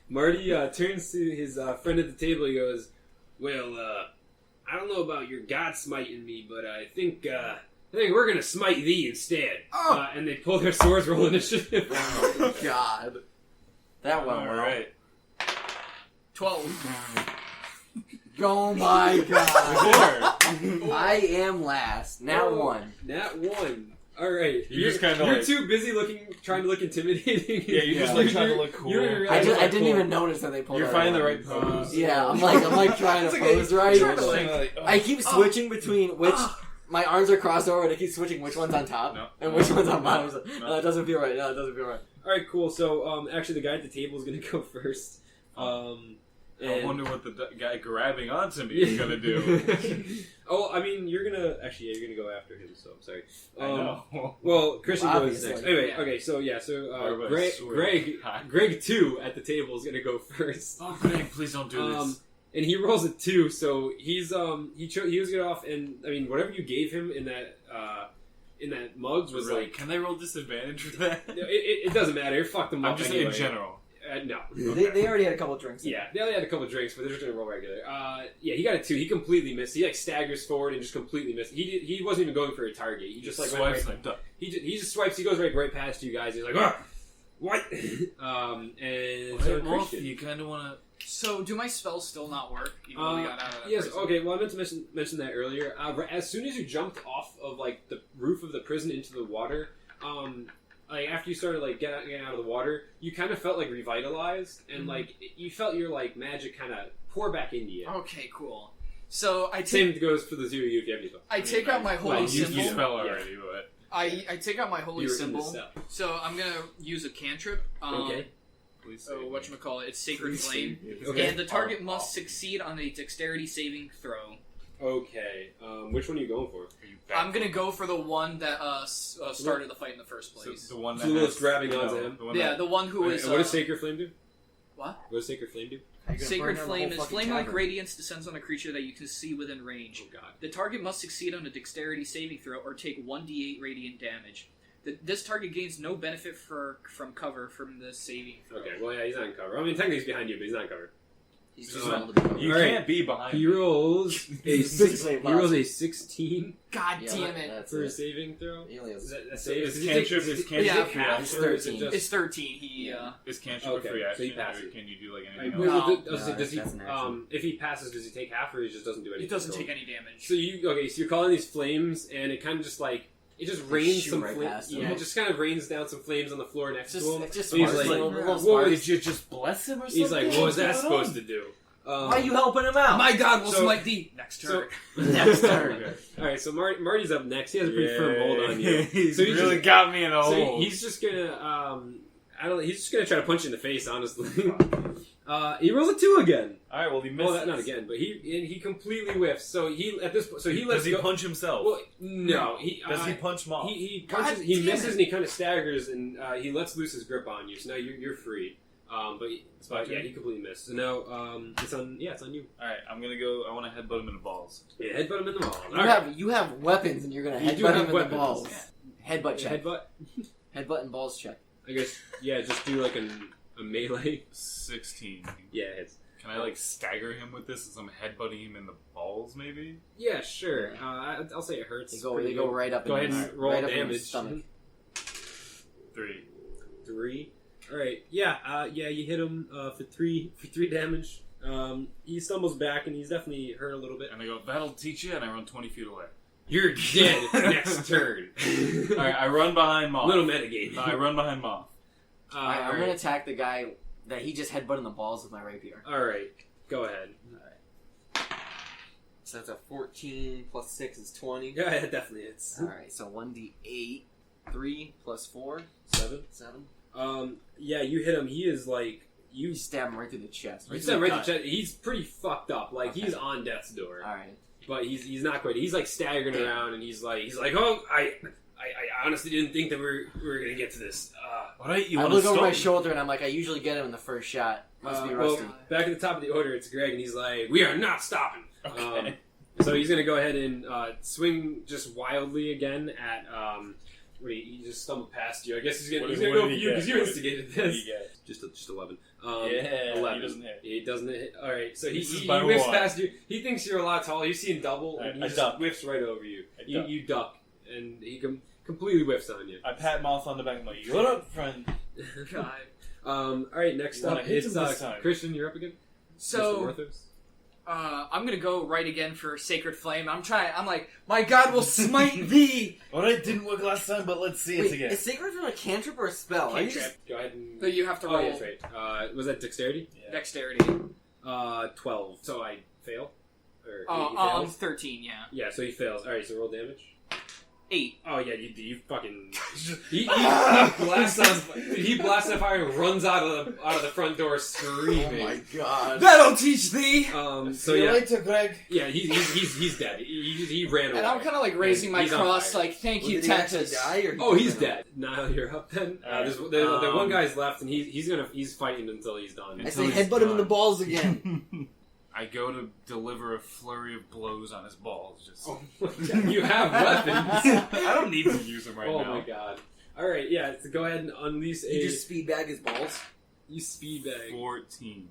S2: Marty turns to his friend at the table. He goes, "Well, I don't know about your God smiting me, but I think we're gonna smite thee instead."
S4: Oh.
S2: And they pull their swords, roll initiative.
S3: Oh God. That went
S5: All
S3: well.
S5: right.
S4: 12.
S3: Oh my God.
S5: Four.
S3: I am last. Now one.
S2: Nat 1. All right,
S5: You're just kinda
S2: you're
S5: like-
S2: too busy trying to look intimidating.
S5: Yeah, you're just like trying to look cool.
S3: I didn't even notice that they pulled
S5: You're
S3: out
S5: finding the
S3: a
S5: right
S3: one.
S5: pose.
S3: Yeah, I'm like trying to
S4: It's okay.
S3: pose right.
S4: Trying to,
S5: Like,
S3: I keep switching between which my arms are crossed over, and I keep switching which one's on top
S5: No.
S3: and which one's on bottom. So,
S5: No.
S3: it doesn't feel right. No, it doesn't feel right.
S2: All right, cool. So, actually, the guy at the table is gonna go first.
S5: I wonder what the guy grabbing onto me is gonna do.
S2: Oh, I mean, you're gonna go after him. So I'm sorry.
S5: I know.
S2: Well, Christian goes
S3: Obviously.
S2: next. Anyway,
S4: Yeah.
S2: okay, so
S5: Everybody swear.
S2: Greg 2 at the table is gonna go first.
S5: Oh, Greg, please don't do this.
S2: And he rolls a 2, so he's he was gonna off, and I mean whatever you gave him in that mugs was
S5: Really,
S2: like
S5: can they roll disadvantage for that?
S2: it doesn't matter. It fucked him up.
S5: I'm just
S2: anyway.
S5: in general.
S2: No.
S3: They already had a couple drinks.
S2: Yeah, they only had a couple drinks, but they're just gonna roll regular. Yeah, he got a 2. He completely missed. He like staggers forward and just completely missed. He wasn't even going for a target. He just like went
S5: swipes
S2: right, he just swipes. He goes right past you guys. He's like, ah, what? And so Christian.
S5: You kind of want to.
S4: So, do my spells still not work? Even though we got out of that
S2: Yes.
S4: prison?
S2: Okay. Well, I meant to mention that earlier. As soon as you jumped off of like the roof of the prison into the water, like after you started like getting out of the water, you kind of felt like revitalized, and like you felt your like magic kind of pour back into you.
S4: Okay, cool. So I
S2: Same
S4: take
S2: goes for the 0 you if you have any thought.
S4: I take out my holy
S2: Well, you
S4: symbol.
S5: spell already, but
S4: I take out my holy
S2: You were in
S4: symbol.
S2: the cell.
S4: So I'm gonna use a cantrip.
S2: Okay.
S5: please.
S4: So whatchamacallit, it's Sacred
S2: Please
S4: Flame.
S2: Okay.
S4: And the target must succeed on a dexterity saving throw.
S2: Okay. Which one are you going for?
S4: I'm gonna go for the one that started the fight in the first place.
S5: The one that
S2: So
S5: has,
S2: it's grabbing onto him?
S5: The one
S4: Yeah,
S5: that,
S4: the one who
S2: Okay,
S4: is.
S2: and what does Sacred Flame do?
S4: What?
S2: What does Sacred Flame do?
S4: Sacred Flame is flame-like radiance descends on a creature that you can see within range.
S2: Oh god.
S4: The target must succeed on a dexterity saving throw or take 1d8 radiant damage. This target gains no benefit from cover from the saving throw.
S2: Okay, well yeah, he's not in cover. I mean technically he's behind you, but he's not in cover.
S3: He's just
S2: Uh,
S3: rolled it.
S5: you
S2: All right.
S5: can't be behind.
S2: He rolls a
S3: Physically
S2: he rolls a 16
S4: God
S3: Yeah,
S4: damn it!
S3: that's
S2: for a
S3: it.
S2: saving throw.
S3: He only has-
S2: Is that a
S5: So
S2: save?
S5: is
S2: Does he
S5: cantrip-
S2: take-
S5: is cantrip
S4: Yeah.
S5: free
S2: half,
S5: action?
S2: or is it
S3: It's
S2: just-
S4: It's 13. He
S5: Is cantrip
S2: Okay,
S5: a free
S2: so
S5: action?
S2: he passes.
S5: Or can you do like
S2: Alright,
S5: anything
S2: well,
S5: else?
S4: No.
S2: does he
S3: that's an action.
S2: if he passes, does he take half or he just doesn't do anything?
S4: it doesn't
S2: So-
S4: take any damage.
S2: So so you're calling these flames, and it kind of just like it just rains
S3: shoot
S2: some
S3: right
S2: flames.
S3: past him.
S2: Yeah, it just kind of rains down some flames on the floor next
S3: It's
S2: to him.
S3: just, it's just
S2: And he's
S3: sparks,
S2: like,
S3: little
S2: what
S3: sparks.
S2: was-
S5: Did you just bless him or something?
S2: He's like, what was that
S5: What's
S2: supposed
S5: going
S2: to do?
S3: Why are you helping him out?
S4: My God, will
S2: So-
S4: smite thee next turn.
S3: Next turn.
S2: All right, so Marty's up next. He has a pretty
S5: on?
S2: firm hold on you.
S5: He's
S2: So he
S5: really
S2: just-
S5: got me in a
S2: So
S5: hole.
S2: he's just gonna, I don't know. He's just gonna try to punch you in the face. Honestly, he rolls a 2 again.
S5: All right, well he misses.
S2: Well, not again, but he completely whiffs. So he lets
S5: Does he
S2: go.
S5: punch himself?
S2: Well, no.
S5: Does he punch Moth?
S2: He
S4: God
S2: punches. He
S4: damn
S2: misses
S4: it.
S2: and he kind of staggers and he lets loose his grip on you. So now you're free. But yeah, he completely missed. So now it's on you.
S5: All right, I'm gonna go. I want to headbutt him in the balls.
S2: Yeah, headbutt him in the balls.
S3: You have weapons and you're gonna
S2: You do
S3: headbutt
S2: have
S3: him in
S2: weapons.
S3: the balls. Headbutt check.
S2: Headbutt.
S3: Headbutt and balls check.
S2: I guess yeah. Just do like a melee.
S5: 16.
S2: Yeah, it hits.
S5: Can I like stagger him with this as I'm headbutting him in the balls? Maybe.
S2: Yeah, sure. I'll say it hurts.
S3: They go
S2: Pretty
S3: go
S2: good.
S3: right up.
S2: Go
S3: in
S2: ahead
S3: his,
S2: and roll
S3: right up in
S2: damage.
S3: his stomach.
S5: 3.
S2: 3. All right. Yeah. You hit him for three damage. He stumbles back and he's definitely hurt a little bit.
S5: And I go, that'll teach you. And I run 20 feet away.
S2: You're dead next turn.
S5: All right, I run behind Moth.
S2: Little metagame.
S5: I run behind Moth.
S3: I'm
S2: all
S3: gonna attack the guy that he just headbutted in the balls with my rapier.
S2: All right. Go ahead.
S3: So that's a 14 plus 6 is 20.
S2: Yeah, it definitely hits.
S3: Alright, so 1d8. 3 plus 4.
S2: 7.
S3: 7.
S2: Yeah, you hit him. He is like
S3: You stab him right through the chest.
S2: You
S3: Right
S2: said
S3: through
S2: right
S3: the
S2: to the chest. He's pretty fucked up. Like
S3: Okay.
S2: he's on death's door.
S3: Alright.
S2: But he's not quite. He's like staggering around, and he's like, oh, I honestly didn't think that we were gonna get to this.
S5: All right, you
S3: I
S5: want
S3: look
S5: to
S3: over my
S5: stop?
S3: shoulder and I'm like, I usually get him in the first shot. Must be rusty.
S2: Well, back at the top of the order, it's Greg, and he's like, we are not stopping.
S5: Okay.
S2: So he's gonna go ahead and swing just wildly again at. Wait, he just stumbled past you. I guess he's gonna
S5: What
S2: go for
S5: did he
S2: you
S5: get?
S2: because you instigated
S5: What do
S2: this.
S5: you get?
S2: Just 11.
S5: Yeah,
S2: 11.
S5: he doesn't hit.
S2: He doesn't hit. All right, so he
S5: This is by
S2: whiffs
S5: one.
S2: past you. He thinks you're a lot taller. You see him double, and
S5: I
S2: he
S5: duck.
S2: just whiffs right over you.
S5: I duck.
S2: You duck, and he completely whiffs on you.
S5: I pat Moth on the back. I'm like, "What up, friend?"
S4: God.
S2: All right, next
S5: You wanna
S2: up,
S5: hit
S2: it's
S5: him this time.
S2: Christian. You're up again.
S4: So
S2: Mr. Morthos?
S4: I'm gonna go right again for Sacred Flame. I'm like, my God will smite thee.
S5: All right, didn't work last time, but let's see it
S3: Wait,
S5: again.
S3: is Sacred from a cantrip or a spell? Are you
S4: Cantrip.
S3: just-
S2: Go ahead and.
S4: But you have to
S2: Oh,
S4: roll
S2: yes, right. Was that dexterity?
S5: Yeah.
S4: dexterity.
S2: 12. So I fail. Or he
S4: Oh,
S2: fails?
S4: 13. Yeah.
S2: Yeah, so he fails. All right, so roll damage.
S4: 8.
S2: Oh yeah, you fucking. He blasts on fire and runs out of the front door screaming.
S3: Oh my god.
S4: That'll teach thee.
S2: So
S5: See you
S2: yeah,
S5: later, Greg.
S2: yeah, he's dead. He ran away.
S4: And I'm kind of like raising my
S2: He's on
S4: cross,
S2: fire.
S4: like, thank
S3: Well,
S4: you,
S3: did he actually
S4: Texas.
S3: die, or
S2: Oh, he's dead. Now you're up then.
S5: Alright.
S2: The one guy's left, and he's fighting until he's done.
S3: I
S5: Until
S3: say
S5: he's
S3: headbutt him in
S5: done.
S3: the balls again.
S5: I go to deliver a flurry of blows on his balls. Just
S2: Oh my God, you have weapons.
S5: I don't need to use them right
S2: Oh
S5: now.
S2: my god. All right, yeah. So go ahead and unleash
S3: You
S2: a.
S3: just speed bag his balls.
S2: You speed bag.
S1: 14.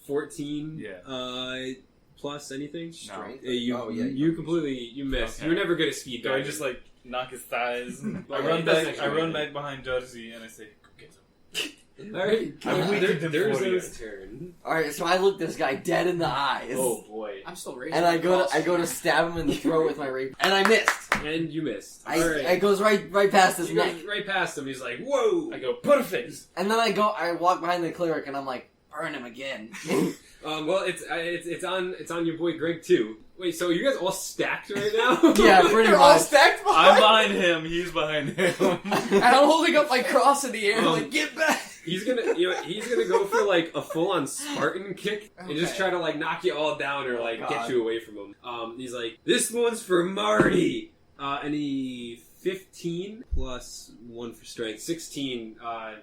S2: 14?
S1: Yeah.
S2: Plus anything?
S6: Strength?
S2: You completely missed.
S1: Okay.
S2: You're never good at speed
S5: Do
S2: bag.
S5: I just like knock his thighs? And I
S2: Okay,
S5: run
S2: it doesn't
S5: back. I
S2: actually
S5: run
S2: matter.
S5: back behind Jersey and I say, "Go get him."
S2: Alright,
S5: I'm weaker than
S2: there's
S5: 40.
S2: his turn.
S3: Alright, so I look this guy dead in the eyes.
S2: Oh boy.
S4: I'm still raising.
S3: And I go to stab him in the throat with my rapier. And I missed.
S2: And you missed.
S3: It goes right past his
S2: You
S3: neck.
S2: go right past him. He's like, whoa!
S5: I go, "Put a face."
S3: And then I walk behind the cleric and I'm like, burn him again.
S2: Well, it's on your boy Greg too. Wait, so you guys all stacked right now?
S3: Yeah, pretty
S4: They're all
S3: much.
S4: stacked
S5: I'm
S4: behind.
S5: behind him. He's behind him.
S4: And I'm holding up my cross in the air, like, get back.
S2: He's gonna go for like a full on Spartan kick and just
S4: Okay.
S2: try to like knock you all down or like get
S3: God.
S2: you away from him. He's like, this one's for Marty. And he 15 plus 1 for strength, 16. I'm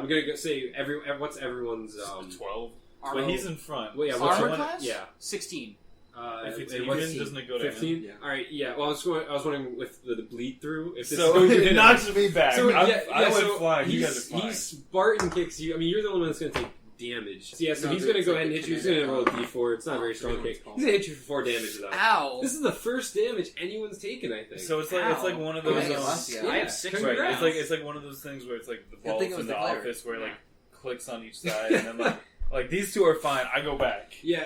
S2: gonna go say what's everyone's
S5: 12.
S2: Armor-
S5: But he's in front.
S2: Well, yeah, what's
S4: Armor
S2: your
S4: class?
S2: Yeah.
S4: 16.
S5: If it's
S2: and
S5: even,
S2: what's-
S5: doesn't it go to him?
S2: 15?
S6: Yeah.
S2: Alright, yeah. Well, I was wondering with the bleed through if this
S5: So
S2: is going to hit
S5: it
S2: him.
S5: knocks me back.
S2: So,
S5: I went
S2: so
S5: flying. You
S2: he's-
S5: guys are flying.
S2: He Spartan kicks you. I mean, you're the only one that's going to take damage. So, yeah, so
S6: No,
S2: he's
S6: dude,
S2: going to
S6: it's
S2: go
S6: like
S2: ahead and
S6: the
S2: hit you. He's going to roll a
S6: kinetic,
S2: d4. It's not a very strong
S6: whatever
S2: kick.
S6: it's
S2: He's
S6: called.
S2: going to hit you for 4 damage, though.
S4: Ow.
S2: This is the first damage anyone's taken, I think.
S5: So it's like one of
S3: Oh,
S5: those.
S3: yeah, last year.
S4: I have 6
S5: Right,
S2: Congrats.
S5: it's like one of those things where it's like the
S6: Good
S5: balls
S6: thing it
S5: in
S6: was
S5: the
S6: the cleric.
S5: office where it like clicks on each side and then like these two are fine. I go back.
S2: Yeah,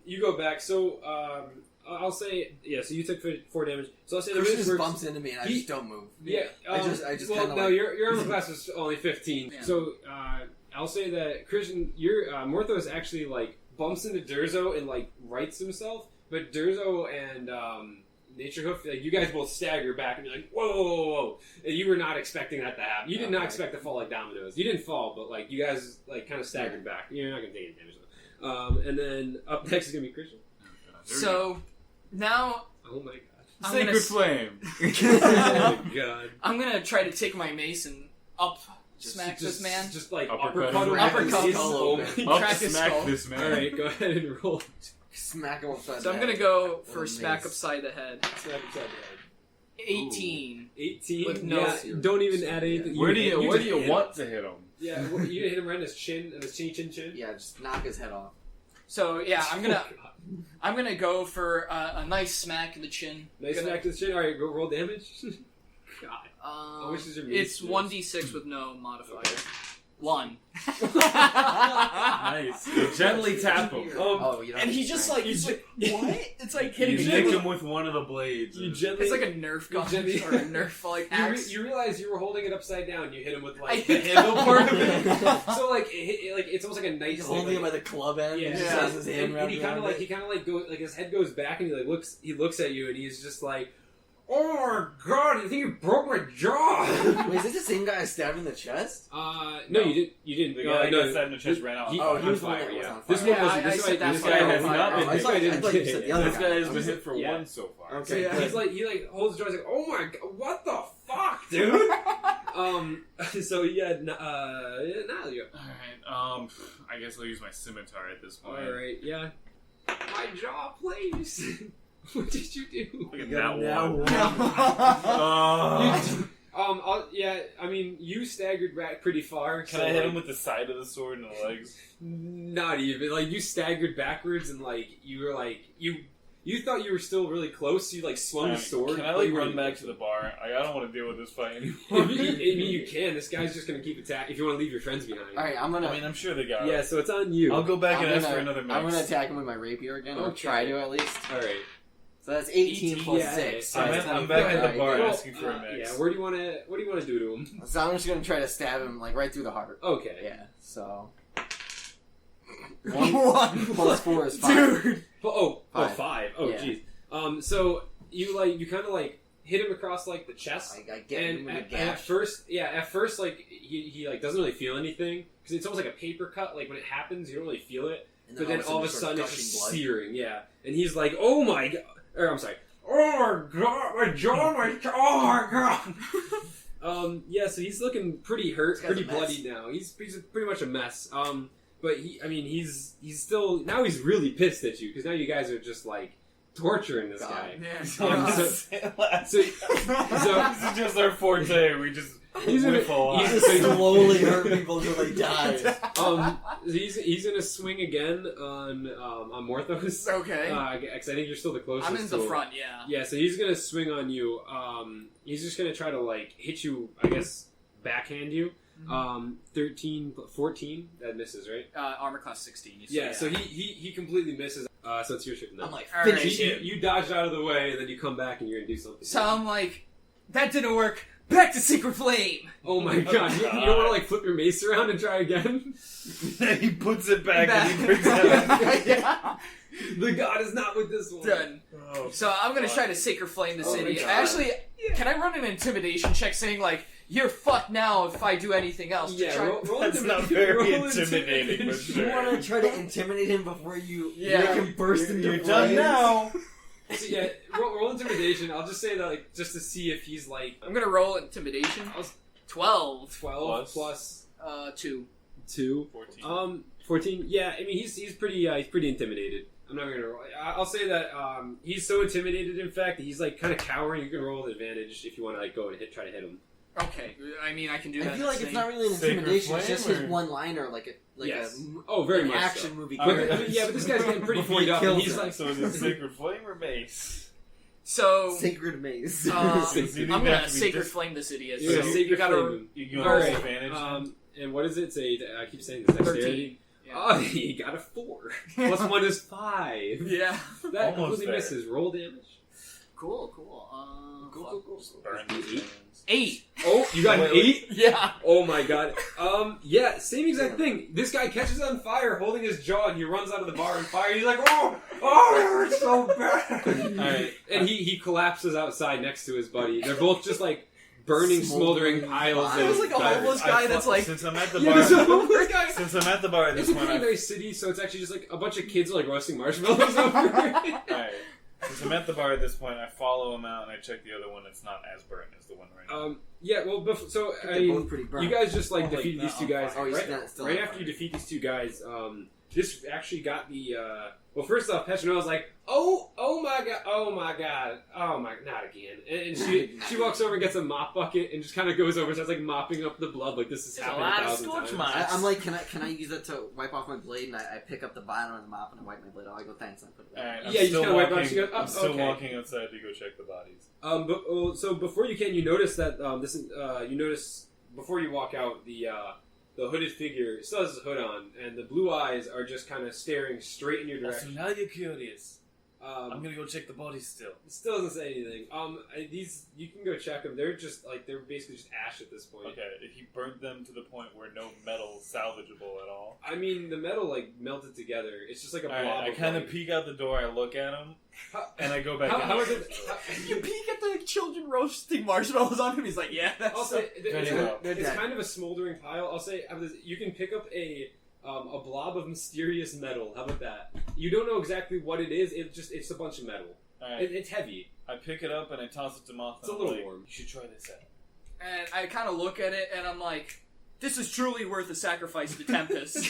S2: you go back. So, I'll say, yeah, so you took 4 damage. So I'll say the
S6: Christian
S2: way this
S6: just
S2: works...
S6: bumps into me and I
S2: He-
S6: just don't move.
S2: Yeah,
S6: I just
S2: well,
S6: kinda
S2: no,
S6: like-
S2: your armor class is only 15.
S4: Yeah.
S2: So I'll say that Christian, your Morthos actually like bumps into Durzo and like rights himself, but Durzo and Nature Hoof, like you guys both stagger back and you're like, whoa, whoa, whoa, whoa. And you were not expecting that to happen. You did not
S6: Okay.
S2: expect to fall like dominoes. You didn't fall, but like you guys like kind of staggered back. You're not gonna take any damage though. And then up next is gonna be Christian.
S4: So, now
S2: Oh my god.
S4: I'm
S5: Sacred
S4: gonna,
S5: flame.
S2: Oh my god.
S4: I'm gonna try to take my mace and smack this man.
S2: Just like
S5: Uppercut
S2: uppercut
S5: him.
S2: him.
S4: Uppercut him.
S2: Oh my
S5: Up
S4: Crack his
S5: smack
S4: skull.
S5: this man.
S2: Alright, go ahead and roll.
S6: Smack him upside
S4: So I'm
S6: the
S4: gonna
S6: head.
S4: go for
S6: With a
S4: smack
S6: mace.
S4: upside the head.
S2: Smack upside the head.
S4: 18.
S2: 18.
S4: With no-
S2: Yeah, don't even add anything.
S5: Where do you
S2: just hit him.
S5: want to hit him?
S2: Yeah, you hit him right in his chin, and his chin.
S6: Yeah, just knock his head off.
S4: So yeah,
S2: Oh, God.
S4: I'm gonna go for a nice smack in the chin.
S2: Nice
S4: Gonna-
S2: smack to the chin. Alright, go roll damage. God. Which is your
S4: It's
S2: mace?
S4: 1d6 with no modifier. 1.
S5: Nice. You gently tap him.
S6: Oh, you don't
S4: And
S6: have
S4: he
S6: to
S4: just
S6: strength.
S4: like, he's like, what? It's like hitting
S5: You
S4: me
S5: nick
S4: with-
S5: him with one of the blades.
S2: You gently.
S4: It's like a Nerf gun
S2: gently-
S4: or a Nerf like axe.
S2: You realize you were holding it upside down. You hit him with
S4: I
S2: like the
S4: hit-
S2: handle part of it. So like, it's almost like a nice.
S6: He's holding him by the club end.
S2: Yeah,
S6: He just
S4: Yeah.
S6: has his hand
S2: and
S6: wrapped
S2: he kind of
S6: around
S2: like
S6: it.
S2: goes like his head goes back and he looks at you and he's just like, oh my god, you think you broke my jaw?
S6: Wait, is this the same guy I stabbed in the chest?
S2: No, you didn't.
S5: The guy that got stabbed in the chest ran out.
S6: Oh, he
S2: on
S6: was the one
S2: fire.
S6: that was
S2: Yeah,
S6: on
S2: this
S6: fire.
S2: one
S4: Yeah,
S2: wasn't.
S4: I
S2: This
S4: said
S2: guy
S4: that's
S5: guy
S4: why
S5: has
S4: I'm
S5: not
S4: fire.
S5: been
S6: I
S5: hit.
S6: thought you said the other
S5: This guy has
S6: guy.
S5: been hit for
S2: Yeah.
S5: one so far.
S6: Okay.
S2: So he's like holds the jaw. He's like, oh my god, what the fuck, dude? So yeah, now you.
S5: Alright, I guess I'll use my scimitar at this point.
S2: All right, yeah. My jaw, please. What did you do?
S5: Look at
S6: You
S5: that
S6: got
S5: one.
S6: now
S2: I mean, you staggered back pretty far.
S5: Can
S2: so,
S5: I hit
S2: like,
S5: him with the side of the sword and the legs?
S2: Not even. Like, you staggered backwards and, like, you were, like, you thought you were still really close, so you, like, swung the sword.
S5: Can I,
S2: but
S5: like,
S2: you
S5: run
S2: weren't
S5: back
S2: close.
S5: to the bar? I don't want to deal with this fight
S2: I
S5: anymore.
S2: mean, you can. This guy's just gonna keep attacking if you want to leave your friends behind.
S3: Alright, I'm gonna.
S5: I mean, I'm sure they got
S2: Yeah,
S5: it.
S2: so it's on you.
S5: I'll go back
S3: I'm
S5: and ask
S3: gonna-
S5: for another mix.
S3: I'm gonna attack him with my rapier again, or
S2: Okay.
S3: try to at least.
S2: Alright.
S3: So that's 18 plus
S2: Yeah,
S3: 6. So
S5: I'm
S3: that's
S5: back
S3: 24.
S5: at the
S3: Alright,
S5: bar
S3: yeah.
S5: asking for a mix.
S2: Yeah, what do you want to do to him?
S3: So I'm just gonna try to stab him like right through the heart.
S2: Okay.
S3: Yeah. So 1 plus 4 is 5.
S4: Dude!
S2: Five. Oh,
S3: Yeah.
S2: jeez. So you kind of like hit him across like the chest.
S6: I get him
S2: And
S6: in the
S2: at
S6: gash.
S2: first, like he like doesn't really feel anything because it's almost like a paper cut. Like when it happens, you don't really feel it,
S6: And
S2: but then all of a
S6: it starts
S2: sudden it's
S6: gushing
S2: just
S6: blood.
S2: searing. Yeah, and he's like, "Oh my god!" Or I'm sorry. Oh my god, my jaw, oh my god. Yeah, so he's looking pretty hurt,
S6: This guy's
S2: pretty
S6: a mess.
S2: bloody now. He's pretty much a mess. But he's still now he's really pissed at you because now you guys are just like torturing this
S6: God.
S2: guy.
S4: Yeah.
S2: So-
S5: so,
S2: So
S5: this is just our forte. We just
S2: He's gonna
S3: slowly hurt people until they die.
S2: he's gonna swing again on Morthos.
S4: Okay.
S2: Because I think you're still the closest.
S4: I'm in the front, yeah.
S2: Yeah, so he's gonna swing on you. He's just gonna try to like hit you. I guess backhand you. 13, 14. That misses, right?
S4: Armor class 16.
S2: Yeah. So he completely misses. So it's your turn now.
S3: I'm like,
S4: All right.
S3: finish him.
S2: You dodge out of the way, and then you come back, and you're gonna do something.
S4: So I'm like, that didn't work. Back to Secret Flame.
S2: Oh my god! You don't want to like flip your mace around and try again?
S5: He puts it back and he brings it out.
S4: Yeah.
S2: The god is not with this one.
S4: Done.
S5: Oh,
S4: So I'm gonna try to Sacred Flame the
S2: Oh my
S4: city.
S2: God.
S4: Actually, can I run an intimidation check saying like, you're fucked now if I do anything else?
S2: Yeah,
S4: to try...
S2: roll
S5: That's not very intimidating, but
S3: You
S5: sure.
S3: want to try to intimidate him before you
S4: Yeah.
S3: make him burst into
S5: You're
S3: flames?
S5: done now.
S2: So yeah, roll intimidation. I'll just say that like just to see if he's like
S4: I'm gonna roll intimidation. 12.
S2: 12 plus
S4: 2.
S2: 2.
S5: 14.
S2: 14. Yeah, I mean he's pretty intimidated. I'm not gonna roll. I'll say that he's so intimidated. In fact, he's like kind of cowering. You can roll with advantage if you want to like go and try to hit him.
S4: Okay, I mean I can do that.
S3: I feel like it's
S4: thing.
S3: not really an
S5: Sacred
S3: intimidation. It's just
S5: flame,
S3: his
S5: or-
S3: one-liner, like
S2: Yes.
S3: a
S2: Oh, very
S3: an
S2: much
S3: action
S2: so.
S3: movie.
S2: But,
S5: Okay.
S2: I mean, yeah, but this guy's getting pretty
S3: Before he
S2: beat up. And
S3: kills
S2: he's
S3: him.
S2: like,
S5: So is it Sacred Flame or Mace?
S4: So
S3: Sacred maze.
S2: Sacred-
S4: I'm
S5: You
S4: gonna
S5: have to be
S4: Sacred
S5: dis-
S4: Flame this idiot.
S2: you're
S4: So
S2: gonna save your
S4: gotta.
S2: flame.
S5: You
S2: All
S5: want
S2: right.
S5: advantage?
S2: And what is it? I keep saying this. Dexterity.
S4: 13. Yeah.
S2: Oh, he got a 4. Plus 1 is 5.
S4: Yeah.
S2: That
S5: Almost
S2: completely
S5: there.
S2: misses. Roll damage.
S4: Cool.
S5: Burn
S2: The
S5: these
S2: eight?
S5: things.
S4: 8.
S2: Oh, you got an 8?
S4: Yeah.
S2: Oh my god. Yeah, same exact thing. This guy catches on fire holding his jaw and he runs out of the bar on fire. He's like, oh, it hurts so bad.
S5: Alright.
S2: And he collapses outside next to his buddy. They're both just like burning, smoldering piles.
S3: It was
S2: of
S4: like a
S2: fire.
S4: homeless guy that's like,
S5: Since I'm at the
S2: Yeah,
S5: bar,
S2: there's a homeless guy.
S5: since I'm at the bar at
S2: It's
S5: this
S2: a
S5: point,
S2: pretty nice city, so it's actually just like a bunch of kids like roasting marshmallows over here.
S5: Alright. Since I'm at the bar at this point, I follow him out and I check the other one that's not as burnt as the one right now.
S2: Yeah, well, so I
S3: They're
S2: mean,
S3: both pretty burnt.
S2: you guys just like
S5: Oh,
S2: defeat
S5: like,
S2: these
S5: not
S2: two
S5: on
S2: guys.
S5: fire.
S3: Oh, he's
S2: right
S3: not still
S2: right
S3: on
S2: after you
S3: fire.
S2: defeat these two guys, this actually got the. Well, first off, Petrona's like, oh my god, not again. And she walks over and gets a mop bucket and just kind of goes over and starts like mopping up the blood like this has
S5: There's a
S2: happened
S5: lot of
S2: 1,000
S5: scorch
S2: times.
S5: marks.
S3: I'm like, can I use that to wipe off my blade? And I pick up the bottom of the mop and I wipe my blade off. I go, thanks, and I put it back.
S5: Alright, I'm
S2: Yeah, you
S5: still
S2: kinda wipe it off,
S5: walking.
S2: she goes, oh,
S5: I'm still
S2: okay.
S5: walking outside to go check the bodies.
S2: So before you can, you notice that you notice before you walk out the hooded figure still has his hood on, and the blue eyes are just kind of staring straight in your
S5: So
S2: direction.
S5: now you're curious. I'm
S2: Um,
S5: gonna go check the bodies still.
S2: it still doesn't say anything. These you can go check them. They're just like they're basically just ash at this point.
S5: Okay, he burnt them to the point where no metal salvageable at all.
S2: I mean, the metal like melted together. It's just like a blob.
S5: Alright, I kind of
S2: like,
S5: peek out the door, I look at him,
S2: How-
S5: and I go back in.
S2: how is it?
S4: You peek at the children roasting marshmallows on him. He's like, yeah, that's.
S2: I'll say
S5: Very
S2: it's,
S5: well.
S3: They're
S2: it's
S3: dead.
S2: kind of a smoldering pile. I'll say you can pick up a blob of mysterious metal. How about that? You don't know exactly what it is. It's a bunch of metal.
S5: Alright,
S2: It's heavy.
S5: I pick it up and I toss it to Moth.
S2: It's a
S5: and
S2: little
S5: I'm like,
S2: warm.
S5: You should try this out.
S4: And I kind of look at it and I'm like, this is truly worth the sacrifice to Tempest.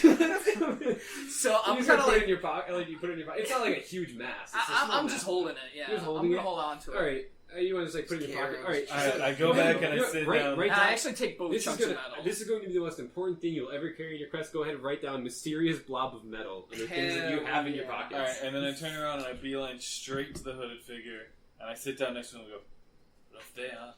S4: So I'm
S2: you
S4: kind of
S2: put it
S4: like,
S2: in your pocket. Like you put it in your pocket. It's not like a huge mass. It's a
S4: I'm
S2: small
S4: just
S2: mass.
S4: holding it. Yeah,
S2: You're just holding
S4: I'm gonna
S2: it?
S4: hold on to it.
S2: All right. You want to just like put it in your pocket? All right.
S5: Alright, I go back and I sit down.
S2: Right
S4: And I
S2: down.
S4: actually take both
S2: This is,
S4: chunks
S2: gonna,
S4: of metal.
S2: this is going to be the most important thing you'll ever carry in your quest. Go ahead and write down mysterious blob of metal and the things that you
S4: Hell
S2: have in your
S4: yeah.
S2: pockets.
S5: Alright, and then I turn around and I beeline straight to the hooded figure, and I sit down next to him and go, Hearthania.